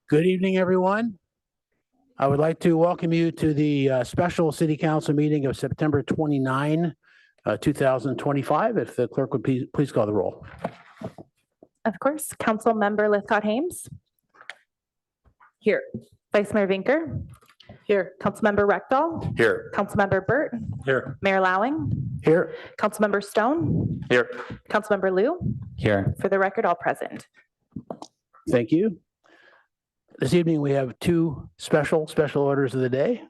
Good evening, everyone. I would like to welcome you to the special city council meeting of September 29, 2025. If the clerk would please call the roll. Of course. Council Member Lithcott-Hames. Here. Vice Mayor Vinker. Here. Councilmember Reckdahl. Here. Councilmember Burt. Here. Mayor Lowing. Here. Councilmember Stone. Here. Councilmember Liu. Here. For the record, all present. Thank you. This evening, we have two special orders of the day.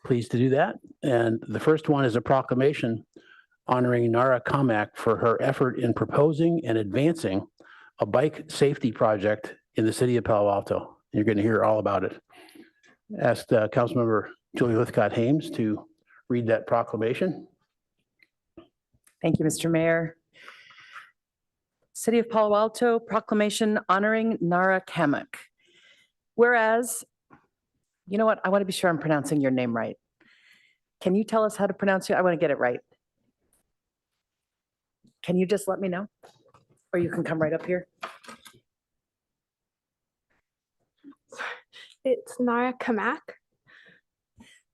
Pleased to do that. And the first one is a proclamation honoring Nara Cammack for her effort in proposing and advancing a bike safety project in the city of Palo Alto. You're going to hear all about it. Asked Councilmember Julie Lithcott-Hames to read that proclamation. Thank you, Mr. Mayor. City of Palo Alto proclamation honoring Nara Cammack. Whereas, you know what? I want to be sure I'm pronouncing your name right. Can you tell us how to pronounce it? I want to get it right. Can you just let me know? Or you can come right up here. It's Nara Cammack.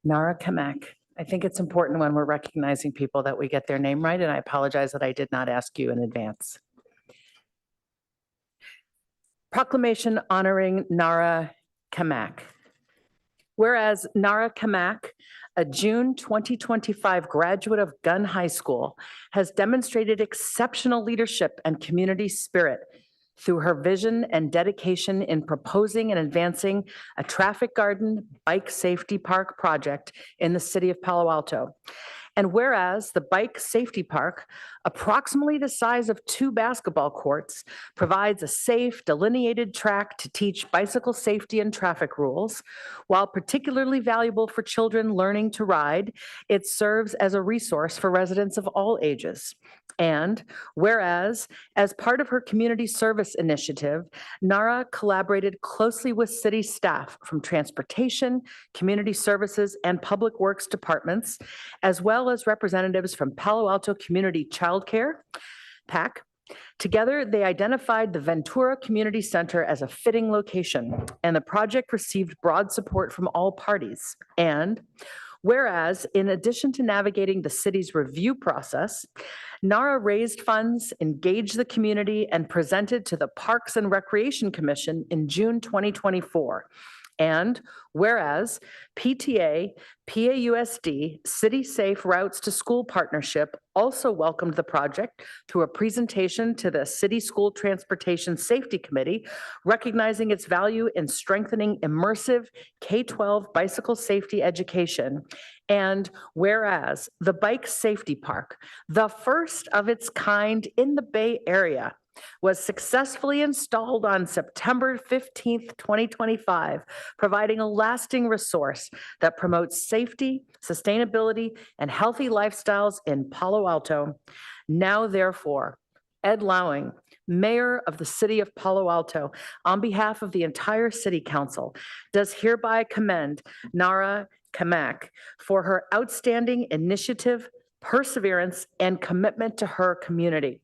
Nara Cammack. I think it's important when we're recognizing people that we get their name right, and I apologize that I did not ask you in advance. Proclamation honoring Nara Cammack. Whereas Nara Cammack, a June 2025 graduate of Gunn High School, has demonstrated exceptional leadership and community spirit through her vision and dedication in proposing and advancing a traffic garden bike safety park project in the city of Palo Alto. And whereas the bike safety park, approximately the size of 2 basketball courts, provides a safe, delineated track to teach bicycle safety and traffic rules, while particularly valuable for children learning to ride, it serves as a resource for residents of all ages. And whereas, as part of her community service initiative, Nara collaborated closely with city staff from transportation, community services, and public works departments, as well as representatives from Palo Alto Community Childcare, PAC. Together, they identified the Ventura Community Center as a fitting location, and the project received broad support from all parties. And whereas, in addition to navigating the city's review process, Nara raised funds, engaged the community, and presented to the Parks and Recreation Commission in June 2024. And whereas PTA, PAUSD, City Safe Routes to School Partnership also welcomed the project through a presentation to the City School Transportation Safety Committee, recognizing its value in strengthening immersive K-12 bicycle safety education. And whereas the Bike Safety Park, the first of its kind in the Bay Area, was successfully installed on September 15th, 2025, providing a lasting resource that promotes safety, sustainability, and healthy lifestyles in Palo Alto. Now, therefore, Ed Lowing, Mayor of the City of Palo Alto, on behalf of the entire City Council, does hereby commend Nara Cammack for her outstanding initiative, perseverance, and commitment to her community.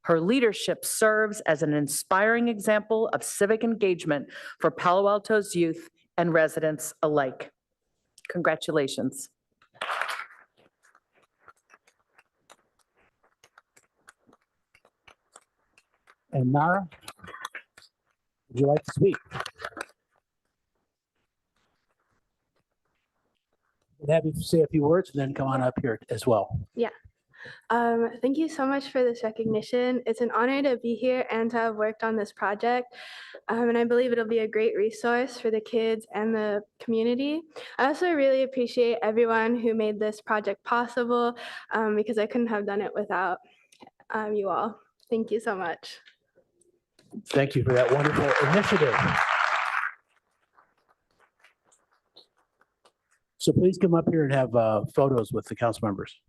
Her leadership serves as an inspiring example of civic engagement for Palo Alto's youth and residents alike. Congratulations. And Nara, would you like to speak? I'd have you say a few words and then come on up here as well. Yeah. Thank you so much for this recognition. It's an honor to be here and to have worked on this project. And I believe it'll be a great resource for the kids and the community. I also really appreciate everyone who made this project possible because I couldn't have done it without you all. Thank you so much. Thank you for that wonderful initiative. So please come up here and have photos with the council members.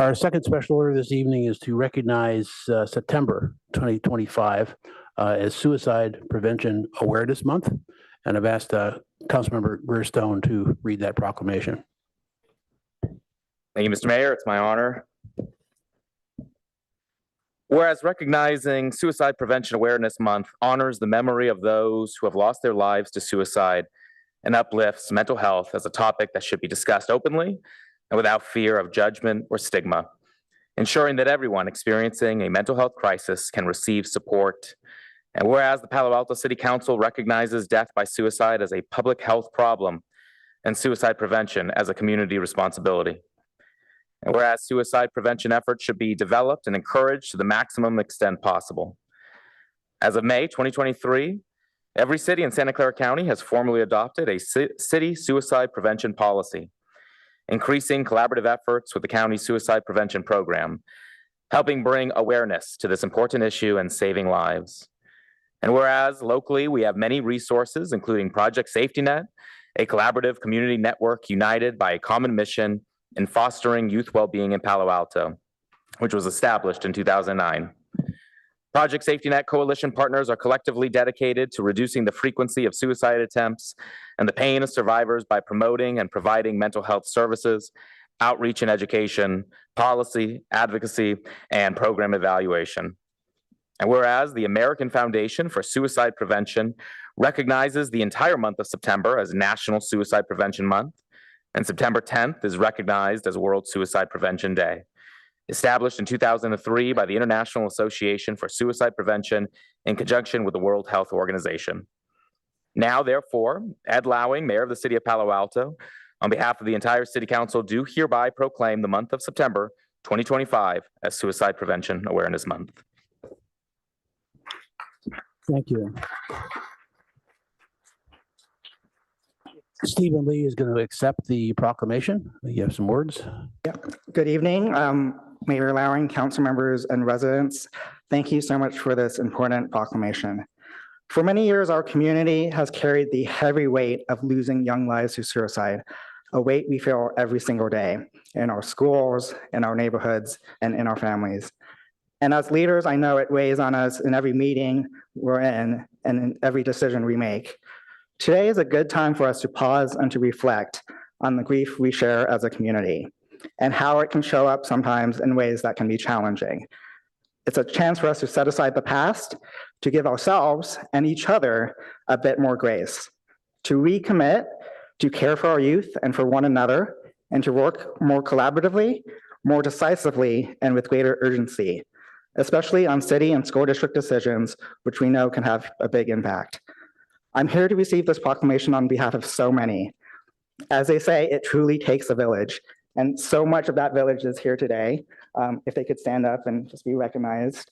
Our second special order this evening is to recognize September 2025 as Suicide Prevention Awareness Month. And I've asked Councilmember Greerstone to read that proclamation. Thank you, Mr. Mayor. It's my honor. Whereas recognizing Suicide Prevention Awareness Month honors the memory of those who have lost their lives to suicide and uplifts mental health as a topic that should be discussed openly and without fear of judgment or stigma, ensuring that everyone experiencing a mental health crisis can receive support. And whereas the Palo Alto City Council recognizes death by suicide as a public health problem and suicide prevention as a community responsibility. And whereas suicide prevention efforts should be developed and encouraged to the maximum extent possible. As of May 2023, every city in Santa Clara County has formally adopted a city suicide prevention policy, increasing collaborative efforts with the county's suicide prevention program, helping bring awareness to this important issue and saving lives. And whereas locally we have many resources, including Project Safety Net, a collaborative community network united by a common mission in fostering youth well-being in Palo Alto, which was established in 2009. Project Safety Net coalition partners are collectively dedicated to reducing the frequency of suicide attempts and the pain of survivors by promoting and providing mental health services, outreach and education, policy, advocacy, and program evaluation. And whereas the American Foundation for Suicide Prevention recognizes the entire month of September as National Suicide Prevention Month, and September 10th is recognized as World Suicide Prevention Day. Established in 2003 by the International Association for Suicide Prevention in conjunction with the World Health Organization. Now, therefore, Ed Lowing, Mayor of the City of Palo Alto, on behalf of the entire City Council, do hereby proclaim the month of September 2025 as Suicide Prevention Awareness Month. Thank you. Stephen Lee is going to accept the proclamation. You have some words. Good evening, Mayor Lowing, council members, and residents. Thank you so much for this important proclamation. For many years, our community has carried the heavy weight of losing young lives to suicide, a weight we feel every single day in our schools, in our neighborhoods, and in our families. And as leaders, I know it weighs on us in every meeting we're in and in every decision we make. Today is a good time for us to pause and to reflect on the grief we share as a community and how it can show up sometimes in ways that can be challenging. It's a chance for us to set aside the past, to give ourselves and each other a bit more grace, to recommit, to care for our youth and for one another, and to work more collaboratively, more decisively, and with greater urgency, especially on city and school district decisions, which we know can have a big impact. I'm here to receive this proclamation on behalf of so many. As they say, it truly takes a village, and so much of that village is here today. If they could stand up and just be recognized.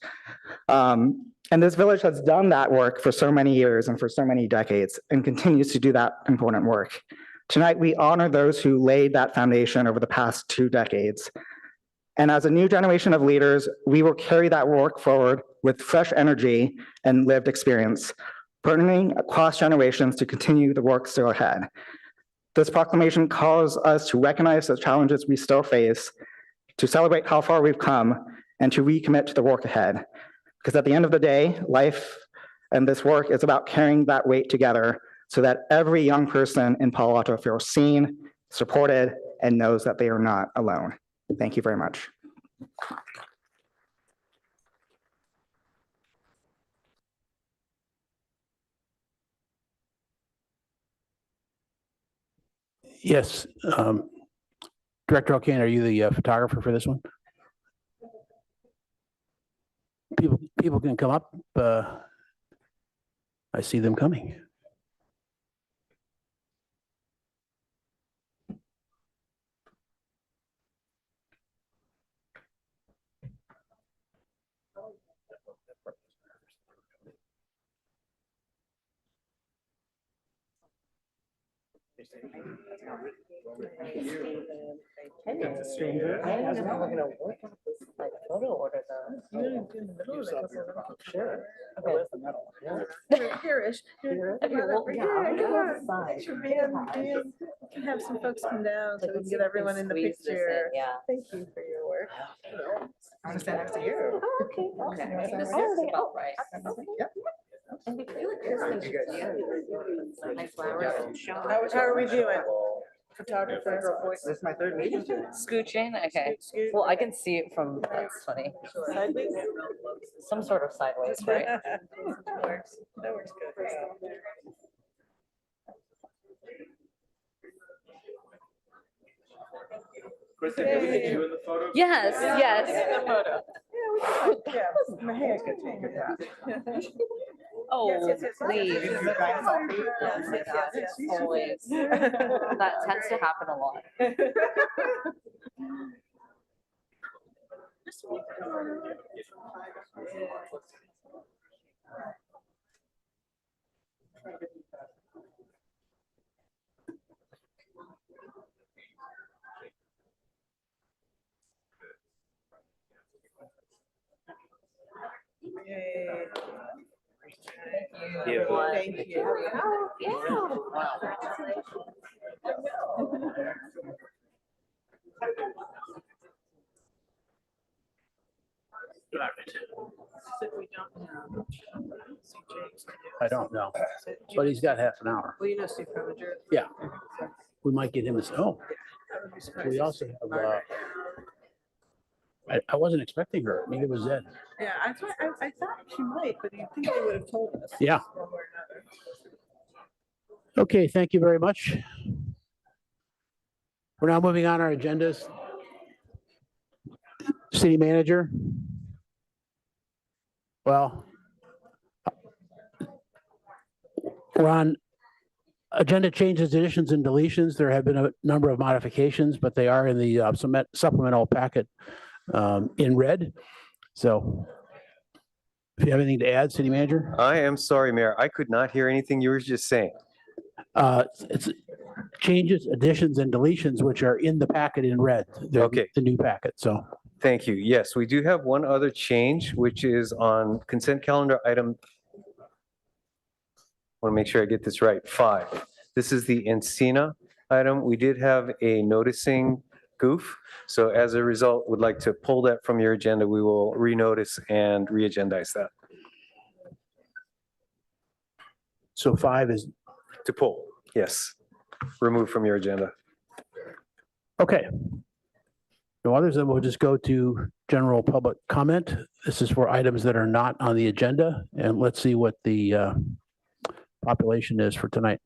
And this village has done that work for so many years and for so many decades and continues to do that important work. Tonight, we honor those who laid that foundation over the past 2 decades. And as a new generation of leaders, we will carry that work forward with fresh energy and lived experience, partnering across generations to continue the work still ahead. This proclamation calls us to recognize the challenges we still face, to celebrate how far we've come, and to recommit to the work ahead. Because at the end of the day, life and this work is about carrying that weight together so that every young person in Palo Alto feels seen, supported, and knows that they are not alone. Thank you very much. Yes. Director O'Kane, are you the photographer for this one? People can come up. I see them coming. Stranger. I don't know how we're gonna work out this like photo order though. You do in the middle of it. Sure. Okay. Where's the middle? Here-ish. Okay, well, yeah, I'll go outside. can have some folks come down so we can get everyone in the picture. Yeah. Thank you for your work. I'm gonna stand next to you. Okay. Okay. This is about right. Yep. Nice flowers. How are we doing? Photographer. This is my third meeting. Scooching, okay. Scoot. Well, I can see it from, that's funny. Sideways? Some sort of sideways, right? That works. That works good. Kristen, did we get you in the photo? Yes, yes. Yeah, my hair could take it down. Oh, Yes, yes, yes. please. Yes, yes, yes. Always. That tends to happen a lot. Yay. Yeah. Thank you. I don't know, but he's got half an hour. Well, you know Steve Croninger. Yeah. We might get him as, oh, I would be surprised we if also Steve have, Margaret. I wasn't expecting her. Maybe it was Ed. Yeah, I thought she might, but you'd think they would have told us. Yeah. One way or another. Okay, thank you very much. We're now moving on our agendas. City manager. Well, we're on agenda changes, additions, and deletions. There have been a number of modifications, but they are in the supplemental packet in red. So if you have anything to add, city manager? I am sorry, Mayor. I could not hear anything you were just saying. It's changes, additions, and deletions, which are in the packet in red. They're Okay. The new packet, so. Thank you. Yes, we do have one other change, which is on consent calendar item. Want to make sure I get this right. 5. This is the Encina item. We did have a noticing goof. So as a result, would like to pull that from your agenda. We will renotice and re-agendize that. So 5 is, To pull, yes. Remove from your agenda. okay. No others, then we'll just go to general public comment. This is for items that are not on the agenda, and let's see what the population is for tonight.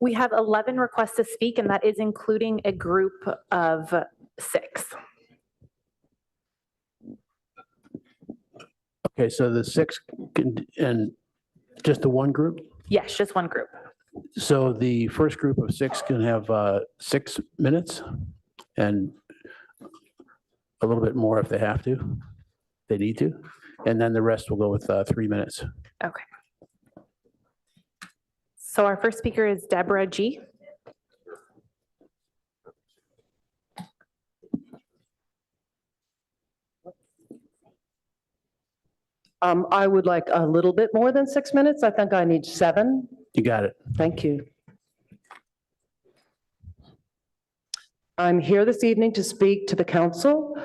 We have 11 requests to speak, and that is including a group of 6. Okay, so the 6 and just the one group? Yes, just one group. So the first group of 6 can have 6 minutes and a little bit more if they have to, they need to. And then the rest will go with 3 minutes. Okay. So our first speaker is Deborah G. I would like a little bit more than 6 minutes. I think I need 7. You got it. Thank you. I'm here this evening to speak to the council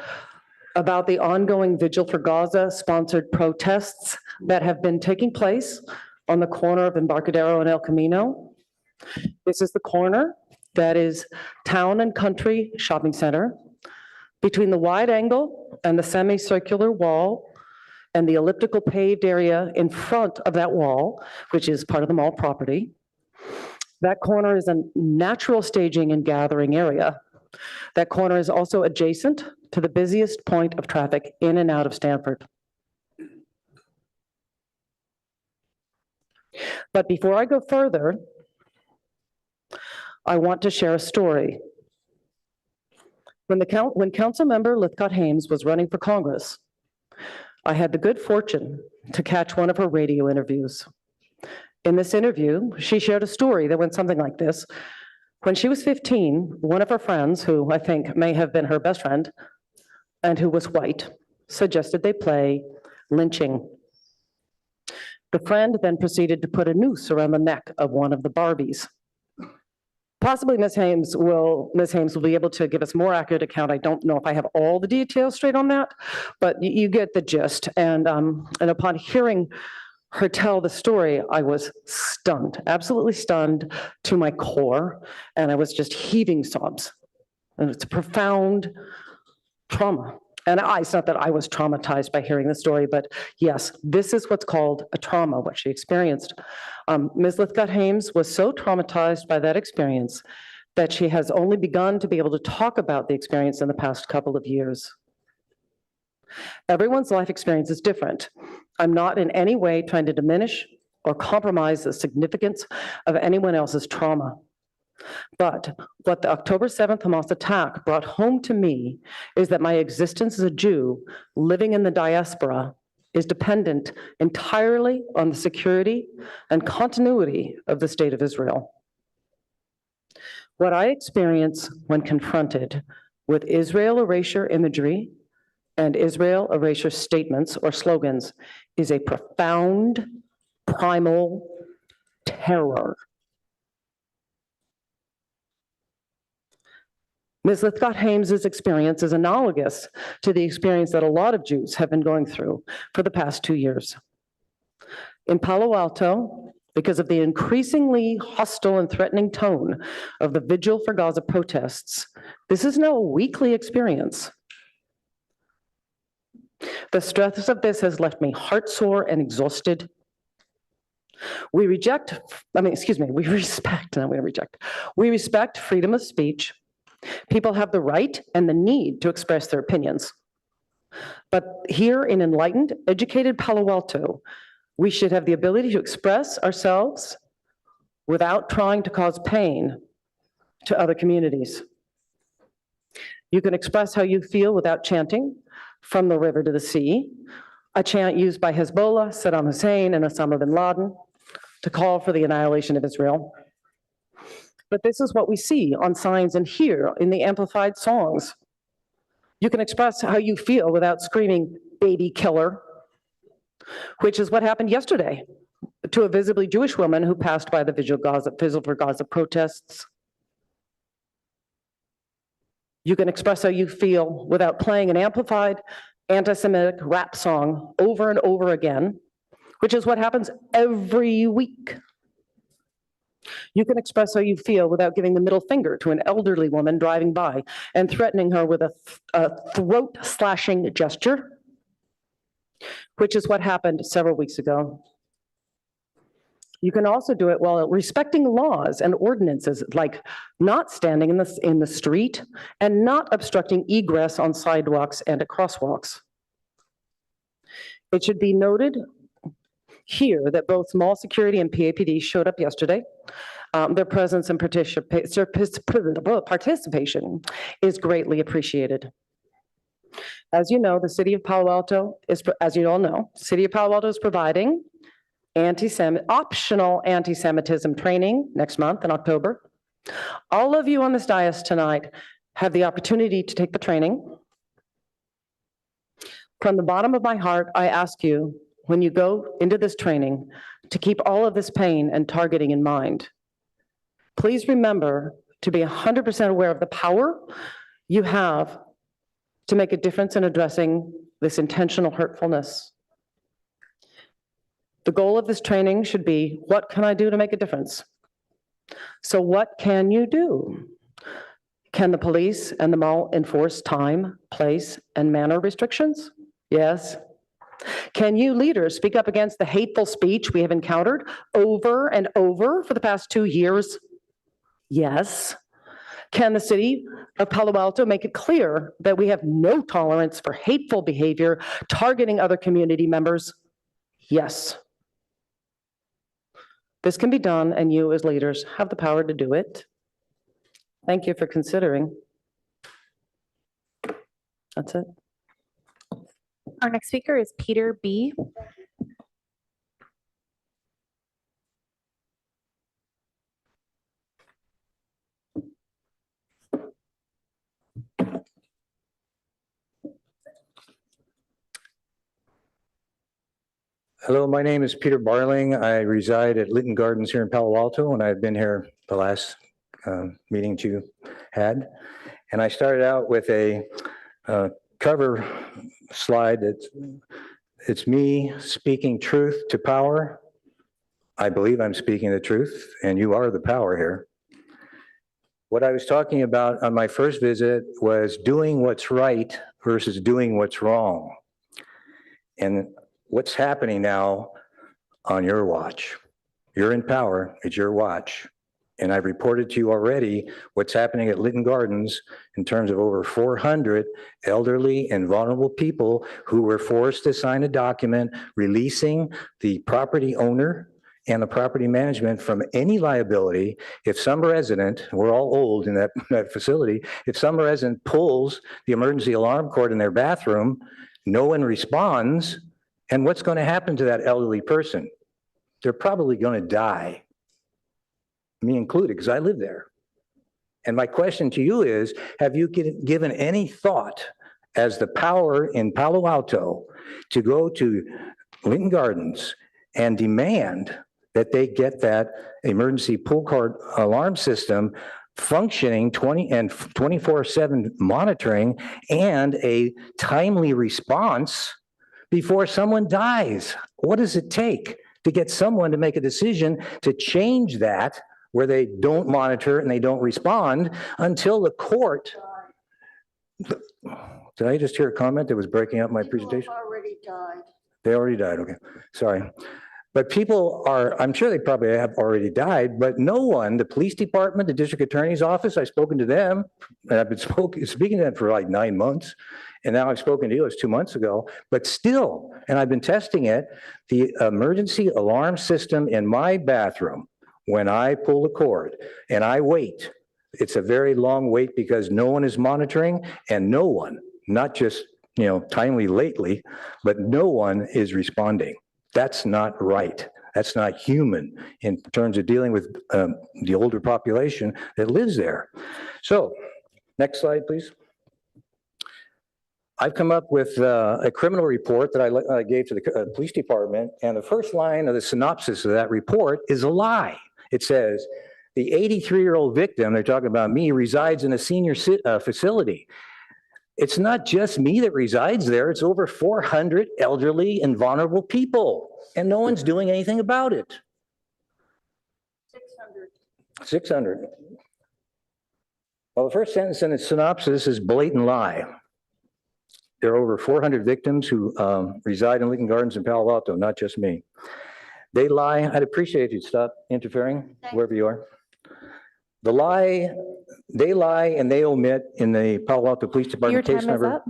about the ongoing Vigil for Gaza sponsored protests that have been taking place on the corner of Embarcadero and El Camino. This is the corner that is Town and Country Shopping Center. Between the wide angle and the semicircular wall and the elliptical paved area in front of that wall, which is part of the mall property. That corner is a natural staging and gathering area. That corner is also adjacent to the busiest point of traffic in and out of Stanford. But before I go further, I want to share a story. When Councilmember Lithcott Hames was running for Congress, I had the good fortune to catch one of her radio interviews. In this interview, she shared a story that went something like this. When she was 15, one of her friends, who I think may have been her best friend, and who was white, suggested they play lynching. The friend then proceeded to put a noose around the neck of one of the Barbies. Possibly Ms. Hames will be able to give us more accurate account. I don't know if I have all the details straight on that, but you get the gist. And upon hearing her tell the story, I was stunned, absolutely stunned to my core, and I was just heaving sobs. And it's a profound trauma. And it's not that I was traumatized by hearing the story, but yes, this is what's called a trauma, what she experienced. Ms. Lithgott-Hames was so traumatized by that experience that she has only begun to be able to talk about the experience in the past couple of years. Everyone's life experience is different. I'm not in any way trying to diminish or compromise the significance of anyone else's trauma. But what the October 7th Hamas attack brought home to me is that my existence as a Jew living in the diaspora is dependent entirely on the security and continuity of the state of Israel. What I experience when confronted with Israel erasure imagery and Israel erasure statements or slogans is a profound, primal terror. Ms. Lithgott-Hames' experience is analogous to the experience that a lot of Jews have been going through for the past 2 years. In Palo Alto, because of the increasingly hostile and threatening tone of the Vigil for Gaza protests, this is now a weekly experience. The stress of this has left me heartsore and exhausted. We respect freedom of speech. People have the right and the need to express their opinions. But here in enlightened, educated Palo Alto, we should have the ability to express ourselves without trying to cause pain to other communities. You can express how you feel without chanting from the river to the sea, a chant used by Hezbollah, Saddam Hussein, and Osama bin Laden to call for the annihilation of Israel. But this is what we see on signs and hear in the amplified songs. You can express how you feel without screaming, "baby killer," which is what happened yesterday to a visibly Jewish woman who passed by the Vigil for Gaza protests. You can express how you feel without playing an amplified anti-Semitic rap song over and over again, which is what happens every week. You can express how you feel without giving the middle finger to an elderly woman driving by and threatening her with a throat-slashing gesture, which is what happened several weeks ago. You can also do it while respecting laws and ordinances, like not standing in the street and not obstructing egress on sidewalks and at crosswalks. It should be noted here that both Mall Security and PAPD showed up yesterday. Their presence and participation is greatly appreciated. As you know, the City of Palo Alto is, as you all know, City of Palo Alto is providing optional anti-Semitism training next month in October. All of you on this dais tonight have the opportunity to take the training. From the bottom of my heart, I ask you, when you go into this training, to keep all of this pain and targeting in mind. Please remember to be 100% aware of the power you have to make a difference in addressing this intentional hurtfulness. The goal of this training should be, what can I do to make a difference? So what can you do? Can the police and the mall enforce time, place, and manner restrictions? Yes. Can you leaders speak up against the hateful speech we have encountered over and over for the past 2 years? Yes. Can the City of Palo Alto make it clear that we have no tolerance for hateful behavior targeting other community members? Yes. This can be done, and you as leaders have the power to do it. Thank you for considering. That's it. Our next speaker is Peter B. Hello, my name is Peter Barling. I reside at Lytton Gardens here in Palo Alto, and I've been here the last meeting that you had. And I started out with a cover slide it's me speaking truth to power. I believe I'm speaking the truth, and you are the power here. What I was talking about on my first visit was doing what's right versus doing what's wrong. And what's happening now on your watch. You're in power, it's your watch. And I've reported to you already what's happening at Lytton Gardens in terms of over 400 elderly and vulnerable people who were forced to sign a document releasing the property owner and the property management from any liability if some resident, we're all old in that facility, if some resident pulls the emergency alarm cord in their bathroom, no one responds, and what's going to happen to that elderly person? They're probably going to die, me included, because I live there. And my question to you is, have you given any thought as the power in Palo Alto to go to Lytton Gardens and demand that they get that emergency pull cord alarm system functioning 24/7 monitoring and a timely response before someone dies? What does it take to get someone to make a decision to change that where they don't monitor and they don't respond until the court? Did I just hear a comment that was breaking up my presentation? Already died. They already died, okay, sorry. But people are, I'm sure they probably have already died, but no one, the police department, the district attorney's office, I've spoken to them, and I've been speaking to them for like 9 months, and now I've spoken to you, it's 2 months ago, but still, and I've been testing it, the emergency alarm system in my bathroom, when I pull the cord and I wait, it's a very long wait because no one is monitoring and no one, not just, timely lately, but no one is responding. That's not right. That's not human in terms of dealing with the older population that lives there. So, next slide, please. I've come up with a criminal report that I gave to the police department, and the first line of the synopsis of that report is a lie. It says, the 83-year-old victim, they're talking about me, resides in a senior facility. It's not just me that resides there, it's over 400 elderly and vulnerable people, and no one's doing anything about it. 600. Well, the first sentence in the synopsis is blatant lie. There are over 400 victims who reside in Lytton Gardens in Palo Alto, not just me. They lie. I'd appreciate if you'd stop interfering wherever you are. They lie and they omit in the Palo Alto Police Department Your case time is number. up.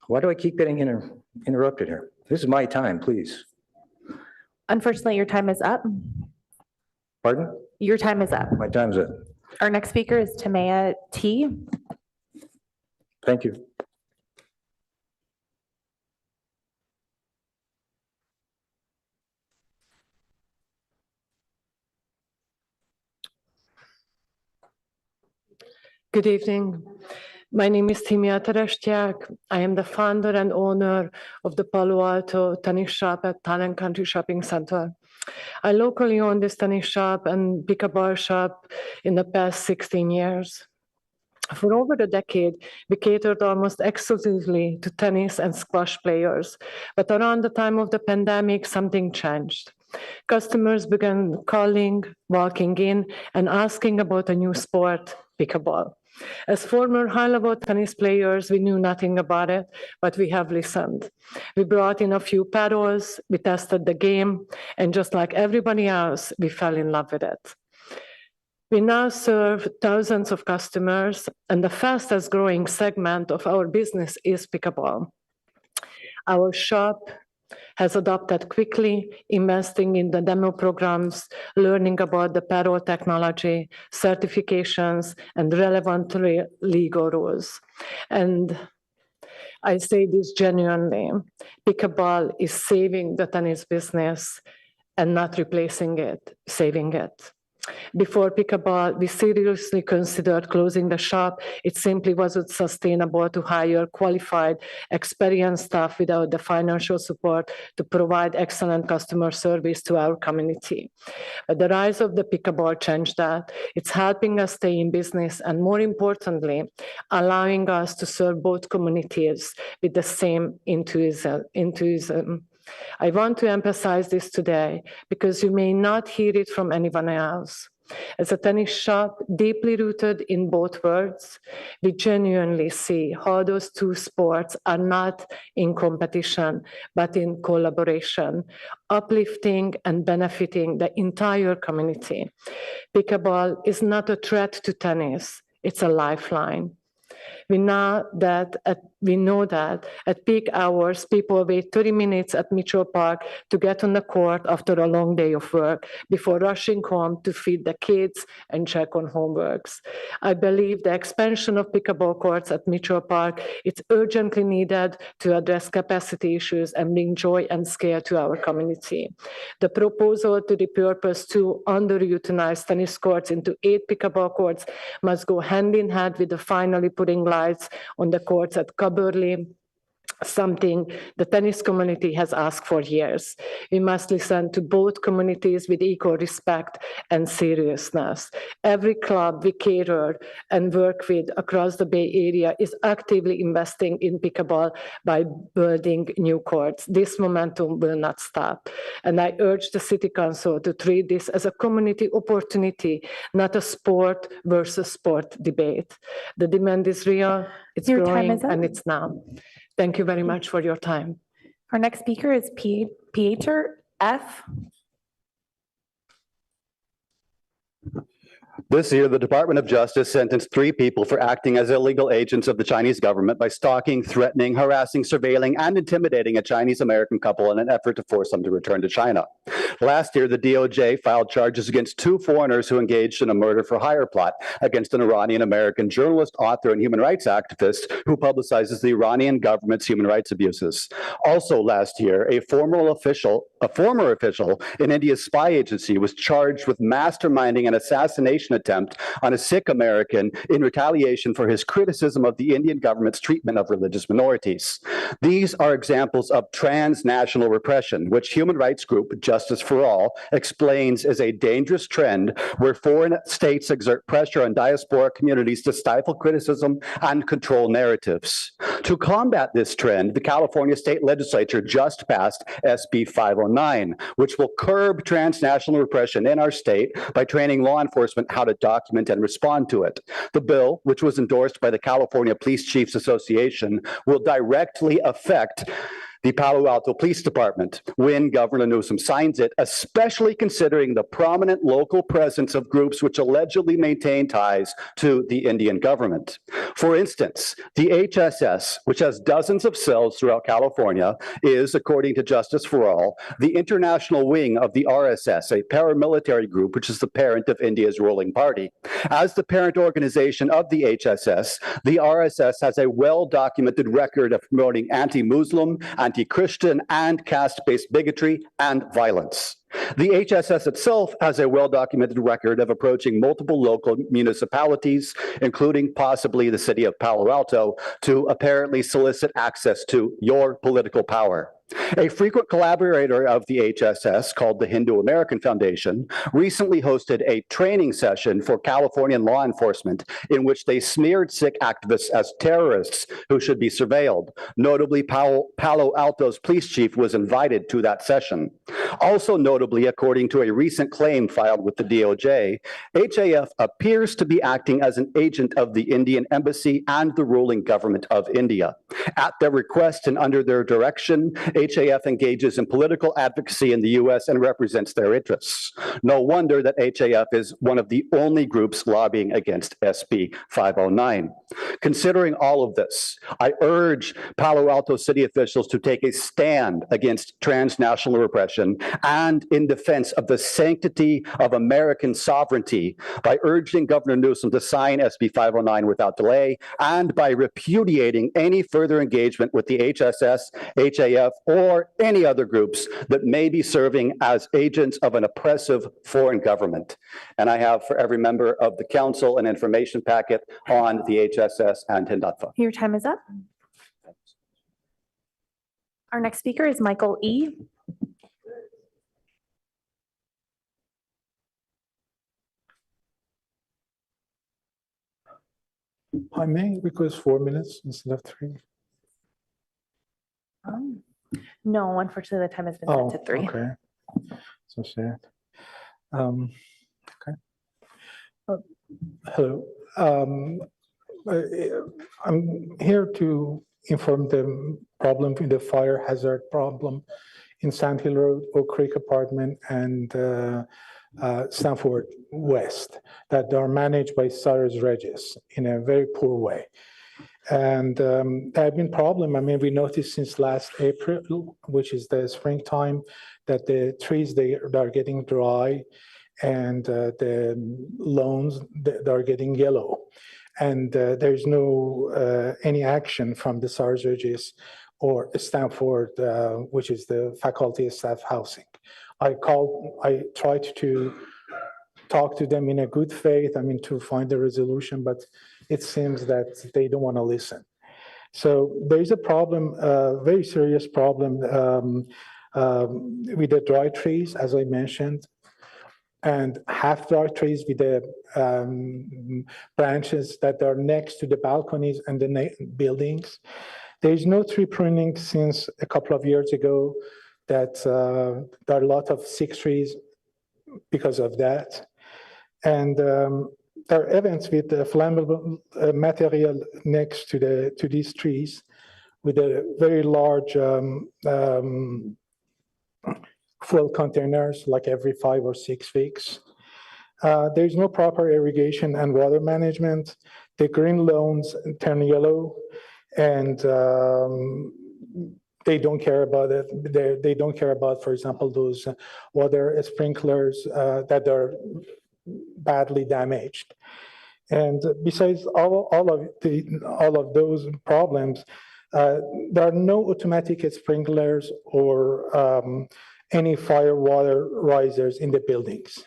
Why do I keep getting interrupted here? This is my time, please. Unfortunately, your time is up. Pardon? Your time is up. My time's up. Our next speaker is Tamaya T. Thank you. Good evening. My name is Timia Terestiak. I am the founder and owner of the Palo Alto tennis shop at Town and Country Shopping Center. I locally own this tennis shop and pickleball shop in the past 16 years. For over a decade, we catered almost exclusively to tennis and squash players. But around the time of the pandemic, something changed. Customers began calling, walking in, and asking about a new sport, pickleball. As former high-level tennis players, we knew nothing about it, but we have listened. We brought in a few paddles, we tested the game, and just like everybody else, we fell in love with it. We now serve thousands of customers, and the fastest growing segment of our business is pickleball. Our shop has adopted quickly, investing in the demo programs, learning about the paddle technology, certifications, and relevant legal rules. And I say this genuinely, pickleball is saving the tennis business and not replacing it, saving it. Before pickleball, we seriously considered closing the shop. It simply wasn't sustainable to hire qualified, experienced staff without the financial support to provide excellent customer service to our community. But the rise of the pickleball changed that. It's helping us stay in business and, more importantly, allowing us to serve both communities with the same enthusiasm. I want to emphasize this today because you may not hear it from anyone else. As a tennis shop deeply rooted in both worlds, we genuinely see how those two sports are not in competition, but in collaboration, uplifting and benefiting the entire community. Pickleball is not a threat to tennis, it's a lifeline. We know that at peak hours, people wait 30 minutes at Mitchell Park to get on the court after a long day of work before rushing home to feed the kids and check on homeworks. I believe the expansion of pickleball courts at Mitchell Park is urgently needed to address capacity issues and bring joy and scale to our community. The proposal to repurpose 2 underutilized tennis courts into 8 pickleball courts must go hand in hand with the finally putting lights on the courts at Cubberley, something the tennis community has asked for years. We must listen to both communities with equal respect and seriousness. Every club we cater and work with across the Bay Area is actively investing in pickleball by building new courts. This momentum will not stop. And I urge the City Council to treat this as a community opportunity, not a sport versus sport debate. The demand is real, it's Your time growing, is up. and it's now. Thank you very much for your time. Our next speaker is Pieter F. This year, the Department of Justice sentenced 3 people for acting as illegal agents of the Chinese government by stalking, threatening, harassing, surveilling, and intimidating a Chinese-American couple in an effort to force them to return to China. Last year, the DOJ filed charges against 2 foreigners who engaged in a murder-for-hire plot against an Iranian-American journalist, author, and human rights activist who publicizes the Iranian government's human rights abuses. Also last year, a former official in India's spy agency was charged with masterminding an assassination attempt on a Sikh American in retaliation for his criticism of the Indian government's treatment of religious minorities. These are examples of transnational repression, which human rights group Justice for All explains is a dangerous trend where foreign states exert pressure on diaspora communities to stifle criticism and control narratives. To combat this trend, the California State Legislature just passed SB 509, which will curb transnational repression in our state by training law enforcement how to document and respond to it. The bill, which was endorsed by the California Police Chiefs Association, will directly affect the Palo Alto Police Department when Governor Newsom signs it, especially considering the prominent local presence of groups which allegedly maintain ties to the Indian government. For instance, the HSS, which has dozens of cells throughout California, is, according to Justice for All, the international wing of the RSS, a paramilitary group which is the parent of India's ruling party. As the parent organization of the HSS, the RSS has a well-documented record of promoting anti-Muslim, anti-Christian, and caste-based bigotry and violence. The HSS itself has a well-documented record of approaching multiple local municipalities, including possibly the city of Palo Alto, to apparently solicit access to your political power. A frequent collaborator of the HSS, called the Hindu American Foundation, recently hosted a training session for Californian law enforcement in which they smeared Sikh activists as terrorists who should be surveilled. Notably, Palo Alto's police chief was invited to that session. Also notably, according to a recent claim filed with the DOJ, HAF appears to be acting as an agent of the Indian embassy and the ruling government of India. At their request and under their direction, HAF engages in political advocacy in the U.S. and represents their interests. No wonder that HAF is one of the only groups lobbying against SB 509. Considering all of this, I urge Palo Alto city officials to take a stand against transnational repression and in defense of the sanctity of American sovereignty by urging Governor Newsom to sign SB 509 without delay and by repudiating any further engagement with the HSS, HAF, or or any other groups that may be serving as agents of an oppressive foreign government. And I have for every member of the council an information packet on the HSS and Hindatva. Your time is up. Our next speaker is Michael E. I may request 4 minutes instead of 3. No, unfortunately, the time has been Oh, set to 3. okay. So sad. Okay. Hello. I'm here to inform the problem with the fire hazard problem in Sand Hill Road, Oak Creek Apartment, and Stanford West that are managed by Cyrus Regis in a very poor way. And there have been problem. I mean, we noticed since last April, which is the springtime, that the trees they are getting dry, and the lawns they are getting yellow, and there's no any action from the Cyrus Regis or Stanford, which is the faculty staff housing. I tried to talk to them in a good faith, I mean, to find a resolution, but it seems that they don't want to listen. So there's a problem, a very serious problem with the dry trees, as I mentioned, and half dry trees with the branches that are next to the balconies and the buildings. There's no tree pruning since a couple of years ago, that there are a lot of sick trees because of that. And there are events with the flammable material next to these trees with a very large fuel containers, like every 5 or 6 weeks. There's no proper irrigation and water management. The green lawns turn yellow, and they don't care about it. They don't care about, for example, those water sprinklers that are badly damaged. And besides all of those problems, there are no automatic sprinklers or any fire water risers in the buildings.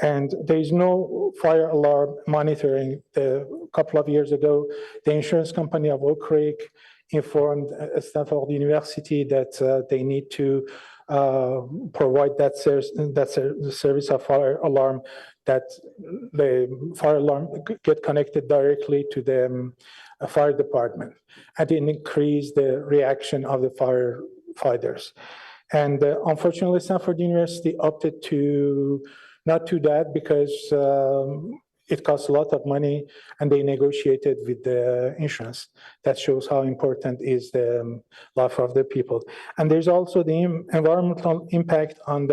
And there's no fire alarm monitoring. A couple of years ago, the insurance company of Oak Creek informed Stanford University that they need to provide that service of fire alarm, that the fire alarm get connected directly to the fire department, and it increase the reaction of the firefighters. And unfortunately, Stanford University opted to not do that because it costs a lot of money, and they negotiated with the insurance. That shows how important is the life of the people. And there's also the environmental impact on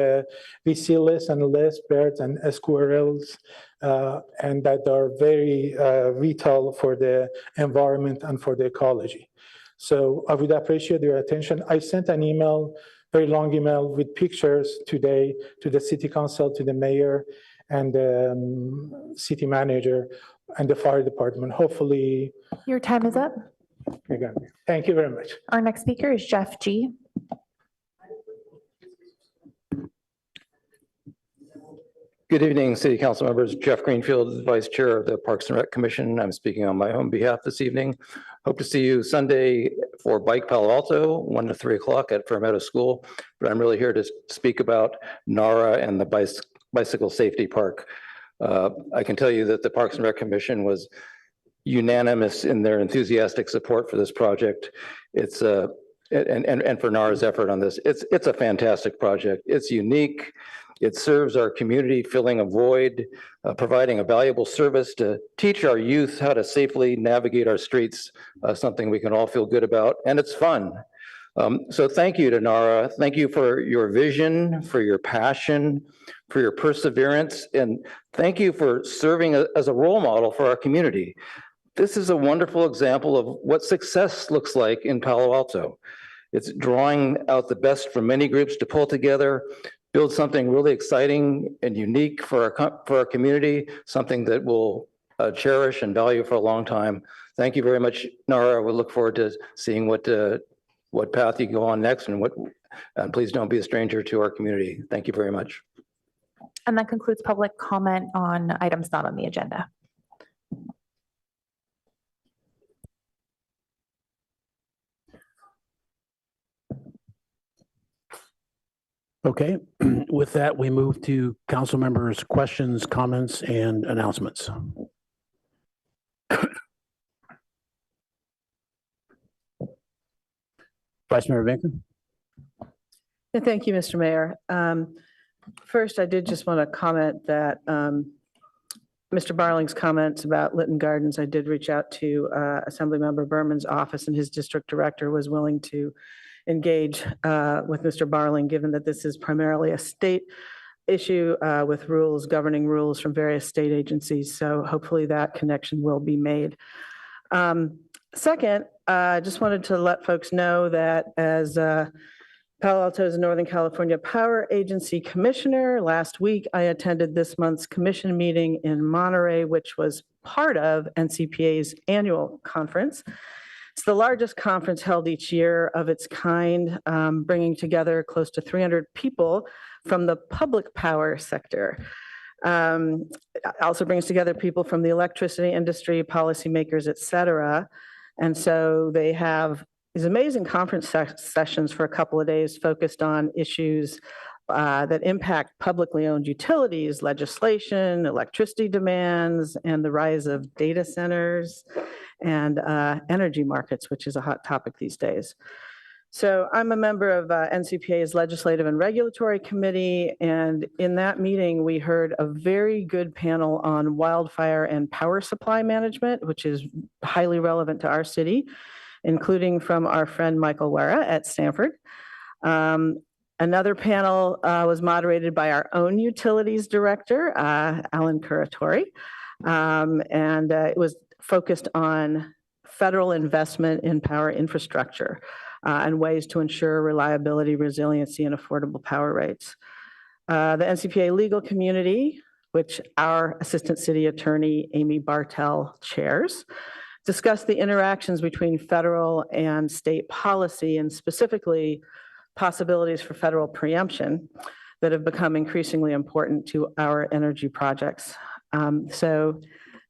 we see less and less birds and squirrels, and that are very vital for the environment and for the ecology. So I would appreciate your attention. I sent an email, very long email with pictures today to the city council, to the mayor, and the city manager, and the fire department. Hopefully. Your time is up. Again, thank you very much. Our next speaker is Jeff G. Good evening, City Council members. Jeff Greenfield, Vice Chair of the Parks and Rec Commission. I'm speaking on my own behalf this evening. Hope to see you Sunday for Bike Palo Alto, 1 to 3 o'clock at Fairmeadow School. But I'm really here to speak about Nara and the Bicycle Safety Park. I can tell you that the Parks and Rec Commission was unanimous in their enthusiastic support for this project. It's and for Nara's effort on this. It's a fantastic project. It's unique. It serves our community, filling a void, providing a valuable service to teach our youth how to safely navigate our streets, something we can all feel good about, and it's fun. So thank you to Nara. Thank you for your vision, for your passion, for your perseverance, and thank you for serving as a role model for our community. This is a wonderful example of what success looks like in Palo Alto. It's drawing out the best from many groups to pull together, build something really exciting and unique for our community, something that we'll cherish and value for a long time. Thank you very much, Nara. We look forward to seeing what what path you go on next and please don't be a stranger to our community. Thank you very much. And that concludes public comment on items not on the agenda. Okay, with that, we move to council members' questions, comments, and announcements. Vice Mayor Vinkin. Thank you, Mr. Mayor. First, I did just want to comment that Mr. Barling's comments about Lytton Gardens, I did reach out to Assemblymember Berman's office, and his district director was willing to engage with Mr. Barling, given that this is primarily a state issue with rules, governing rules from various state agencies. So hopefully that connection will be made. Second, I just wanted to let folks know that as Palo Alto's Northern California Power Agency Commissioner, last week I attended this month's commission meeting in Monterey, which was part of NCPA's annual conference. It's the largest conference held each year of its kind, bringing together close to 300 people from the public power sector. Also brings together people from the electricity industry, policymakers, et cetera. And so they have these amazing conference sessions for a couple of days focused on issues that impact publicly owned utilities, legislation, electricity demands, and the rise of data centers and energy markets, which is a hot topic these days. So I'm a member of NCPA's Legislative and Regulatory Committee, and in that meeting, we heard a very good panel on wildfire and power supply management, which is highly relevant to our city, including from our friend Michael Wera at Stanford. Another panel was moderated by our own utilities director, Alan Curatori, and it was focused on federal investment in power infrastructure and ways to ensure reliability, resiliency, and affordable power rates. The NCPA legal community, which our Assistant City Attorney, Amy Bartel, chairs, discussed the interactions between federal and state policy, and specifically possibilities for federal preemption that have become increasingly important to our energy projects. So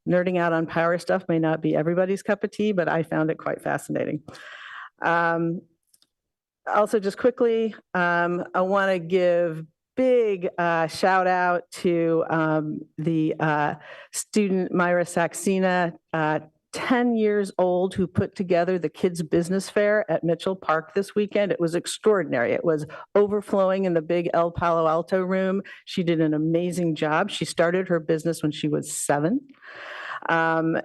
nerding out on power stuff may not be everybody's cup of tea, but I found it quite fascinating. Also, just quickly, I want to give big shout out to the student Myra Saxena, 10 years old, who put together the kids' business fair at Mitchell Park this weekend. It was extraordinary. It was overflowing in the big El Palo Alto room. She did an amazing job. She started her business when she was 7. So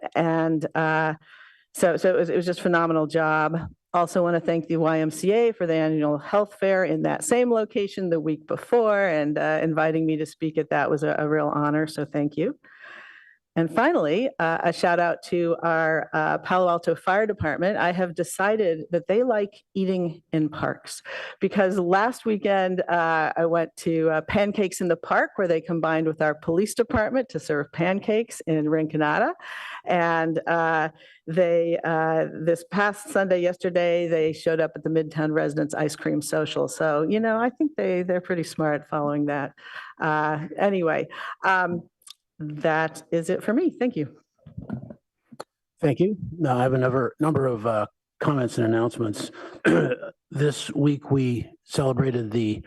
it was just a phenomenal job. Also want to thank the YMCA for the annual health fair in that same location the week before, and inviting me to speak at that was a real honor, so thank you. And finally, a shout out to our Palo Alto Fire Department. I have decided that they like eating in parks, because last weekend I went to Pancakes in the Park, where they combined with our police department to serve pancakes in Rinconada. And this past Sunday, yesterday, they showed up at the Midtown Residents Ice Cream Social. So, you know, I think they're pretty smart following that. Anyway. That is it for me. Thank you. Thank you. Now I have another number of comments and announcements. This week, we celebrated the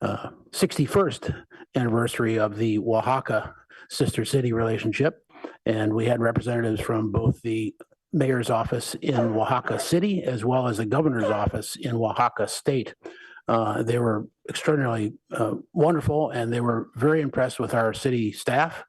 61st anniversary of the Oaxaca sister city relationship. And we had representatives from both the mayor's office in Oaxaca City, as well as the governor's office in Oaxaca State. They were extraordinarily wonderful, and they were very impressed with our city staff.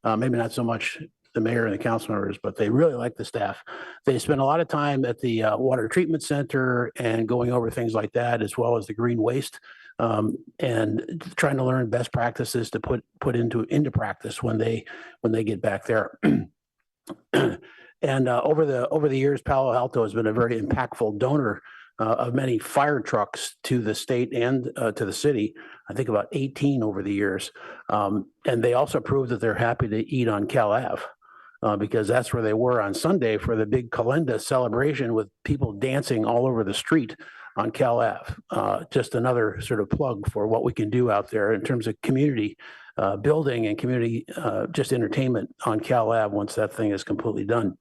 Maybe not so much the mayor and the council members, but they really like the staff. They spent a lot of time at the water treatment center and going over things like that, as well as the green waste, and trying to learn best practices to put into practice when they get back there. And over the years, Palo Alto has been a very impactful donor of many fire trucks to the state and to the city. I think about 18 over the years. And they also proved that they're happy to eat on Cal Ave, because that's where they were on Sunday for the big Calenda celebration, with people dancing all over the street on Cal Ave. Just another sort of plug for what we can do out there in terms of community building and community just entertainment on Cal Ave once that thing is completely done.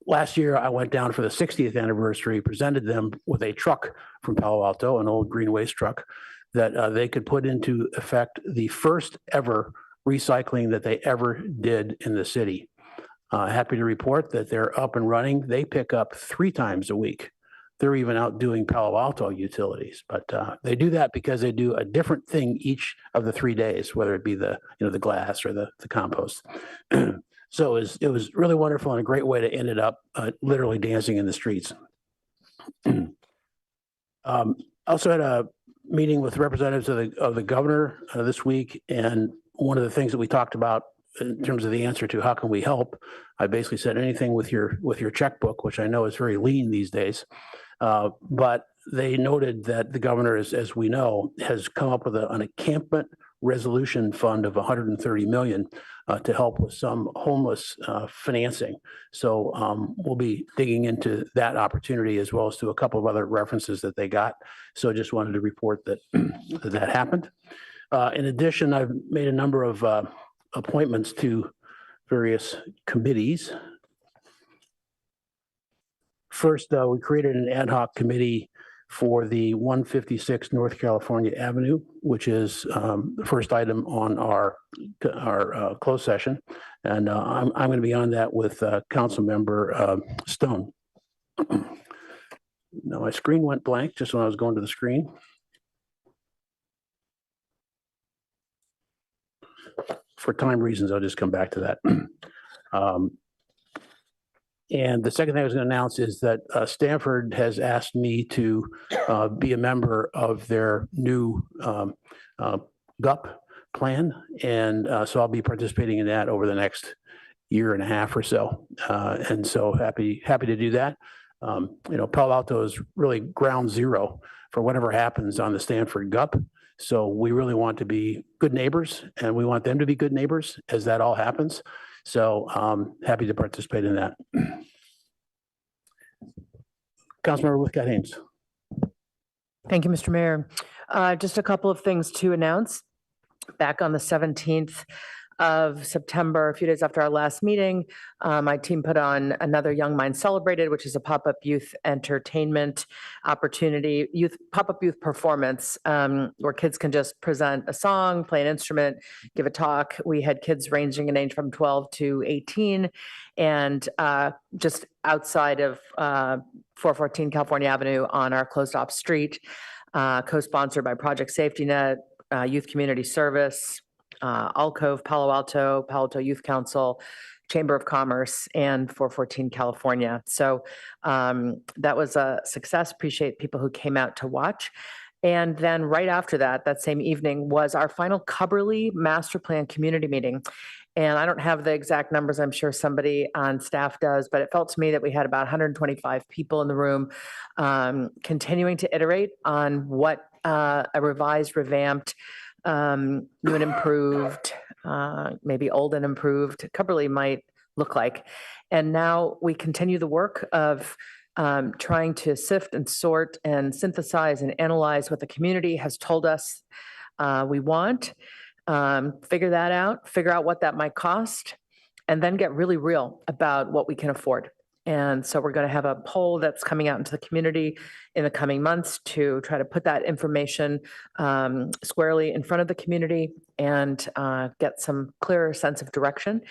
Last year, I went down for the 60th anniversary, presented them with a truck from Palo Alto, an old green waste truck, that they could put into effect the first ever recycling that they ever did in the city. Happy to report that they're up and running. They pick up 3 times a week. They're even out doing Palo Alto utilities, but they do that because they do a different thing each of the 3 days, whether it be the glass or the compost. So it was really wonderful and a great way to end it up literally dancing in the streets. Also had a meeting with representatives of the governor this week, and one of the things that we talked about in terms of the answer to how can we help, I basically said anything with your checkbook, which I know is very lean these days. But they noted that the governor, as we know, has come up with an encampment resolution fund of 130 million to help with some homeless financing. So we'll be digging into that opportunity as well as to a couple of other references that they got. So just wanted to report that that happened. In addition, I've made a number of appointments to various committees. First, we created an ad hoc committee for the 156 North California Avenue, which is the first item on our closed session. And I'm going to be on that with Council Member Stone. Now, my screen went blank just when I was going to the screen. For time reasons, I'll just come back to that. And the second thing I was going to announce is that Stanford has asked me to be a member of their new GUP plan. And so I'll be participating in that over the next year and a half or so. And so happy to do that. Palo Alto is really ground zero for whatever happens on the Stanford GUP. So we really want to be good neighbors, and we want them to be good neighbors as that all happens. So happy to participate in that. Councilmember Whitcott-Hames. Thank you, Mr. Mayor. Just a couple of things to announce. Back on the 17th of September, a few days after our last meeting, my team put on another Young Minds Celebrated, which is a pop-up youth entertainment opportunity, pop-up youth performance, where kids can just present a song, play an instrument, give a talk. We had kids ranging in age from 12 to 18, and just outside of 414 California Avenue on our closed-off street, co-sponsored by Project Safety Net, Youth Community Service, Alcove, Palo Alto Youth Council, Chamber of Commerce, and 414 California. So that was a success. Appreciate people who came out to watch. And then right after that, that same evening, was our final Cubberley Master Plan Community Meeting. And I don't have the exact numbers. I'm sure somebody on staff does, but it felt to me that we had about 125 people in the room, continuing to iterate on what a revised, revamped, new and improved, maybe old and improved Cubberley might look like. And now we continue the work of trying to sift and sort and synthesize and analyze what the community has told us we want, figure that out, figure out what that might cost, and then get really real about what we can afford. And so we're going to have a poll that's coming out into the community in the coming months to try to put that information squarely in front of the community and get some clearer sense of direction.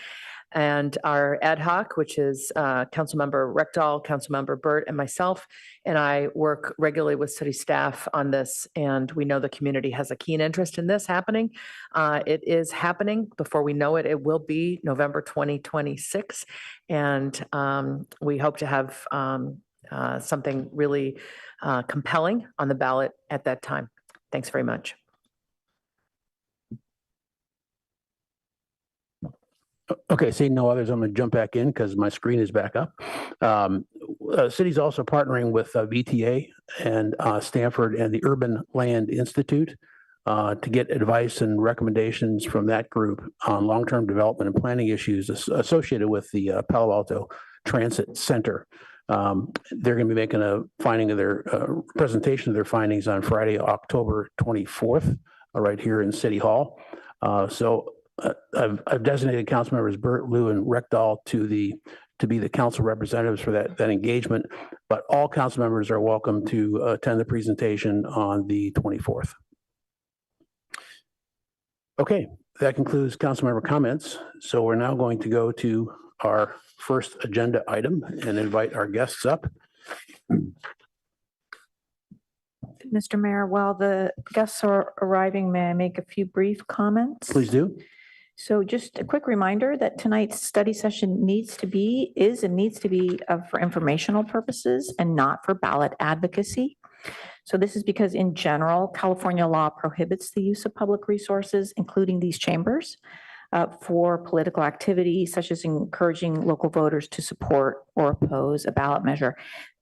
And our ad hoc, which is Councilmember Rectal, Councilmember Burt, and myself, and I work regularly with city staff on this, and we know the community has a keen interest in this happening. It is happening. Before we know it, it will be November 2026, and we hope to have something really compelling on the ballot at that time. Thanks very much. Okay, seeing no others, I'm going to jump back in because my screen is back up. City's also partnering with VTA and Stanford and the Urban Land Institute to get advice and recommendations from that group on long-term development and planning issues associated with the Palo Alto Transit Center. They're going to be making a finding of their presentation of their findings on Friday, October 24th, right here in City Hall. I've designated council members Burt, Lou, and Reckdahl to be the council representatives for that engagement, but all council members are welcome to attend the presentation on the 24th. Okay, that concludes council member comments. So we're now going to go to our first agenda item and invite our guests up. Mr. Mayor, while the guests are arriving, may I make a few brief comments? Please do. So just a quick reminder that tonight's study session needs to be for informational purposes and not for ballot advocacy. So this is because in general, California law prohibits the use of public resources, including these chambers, for political activity such as encouraging local voters to support or oppose a ballot measure.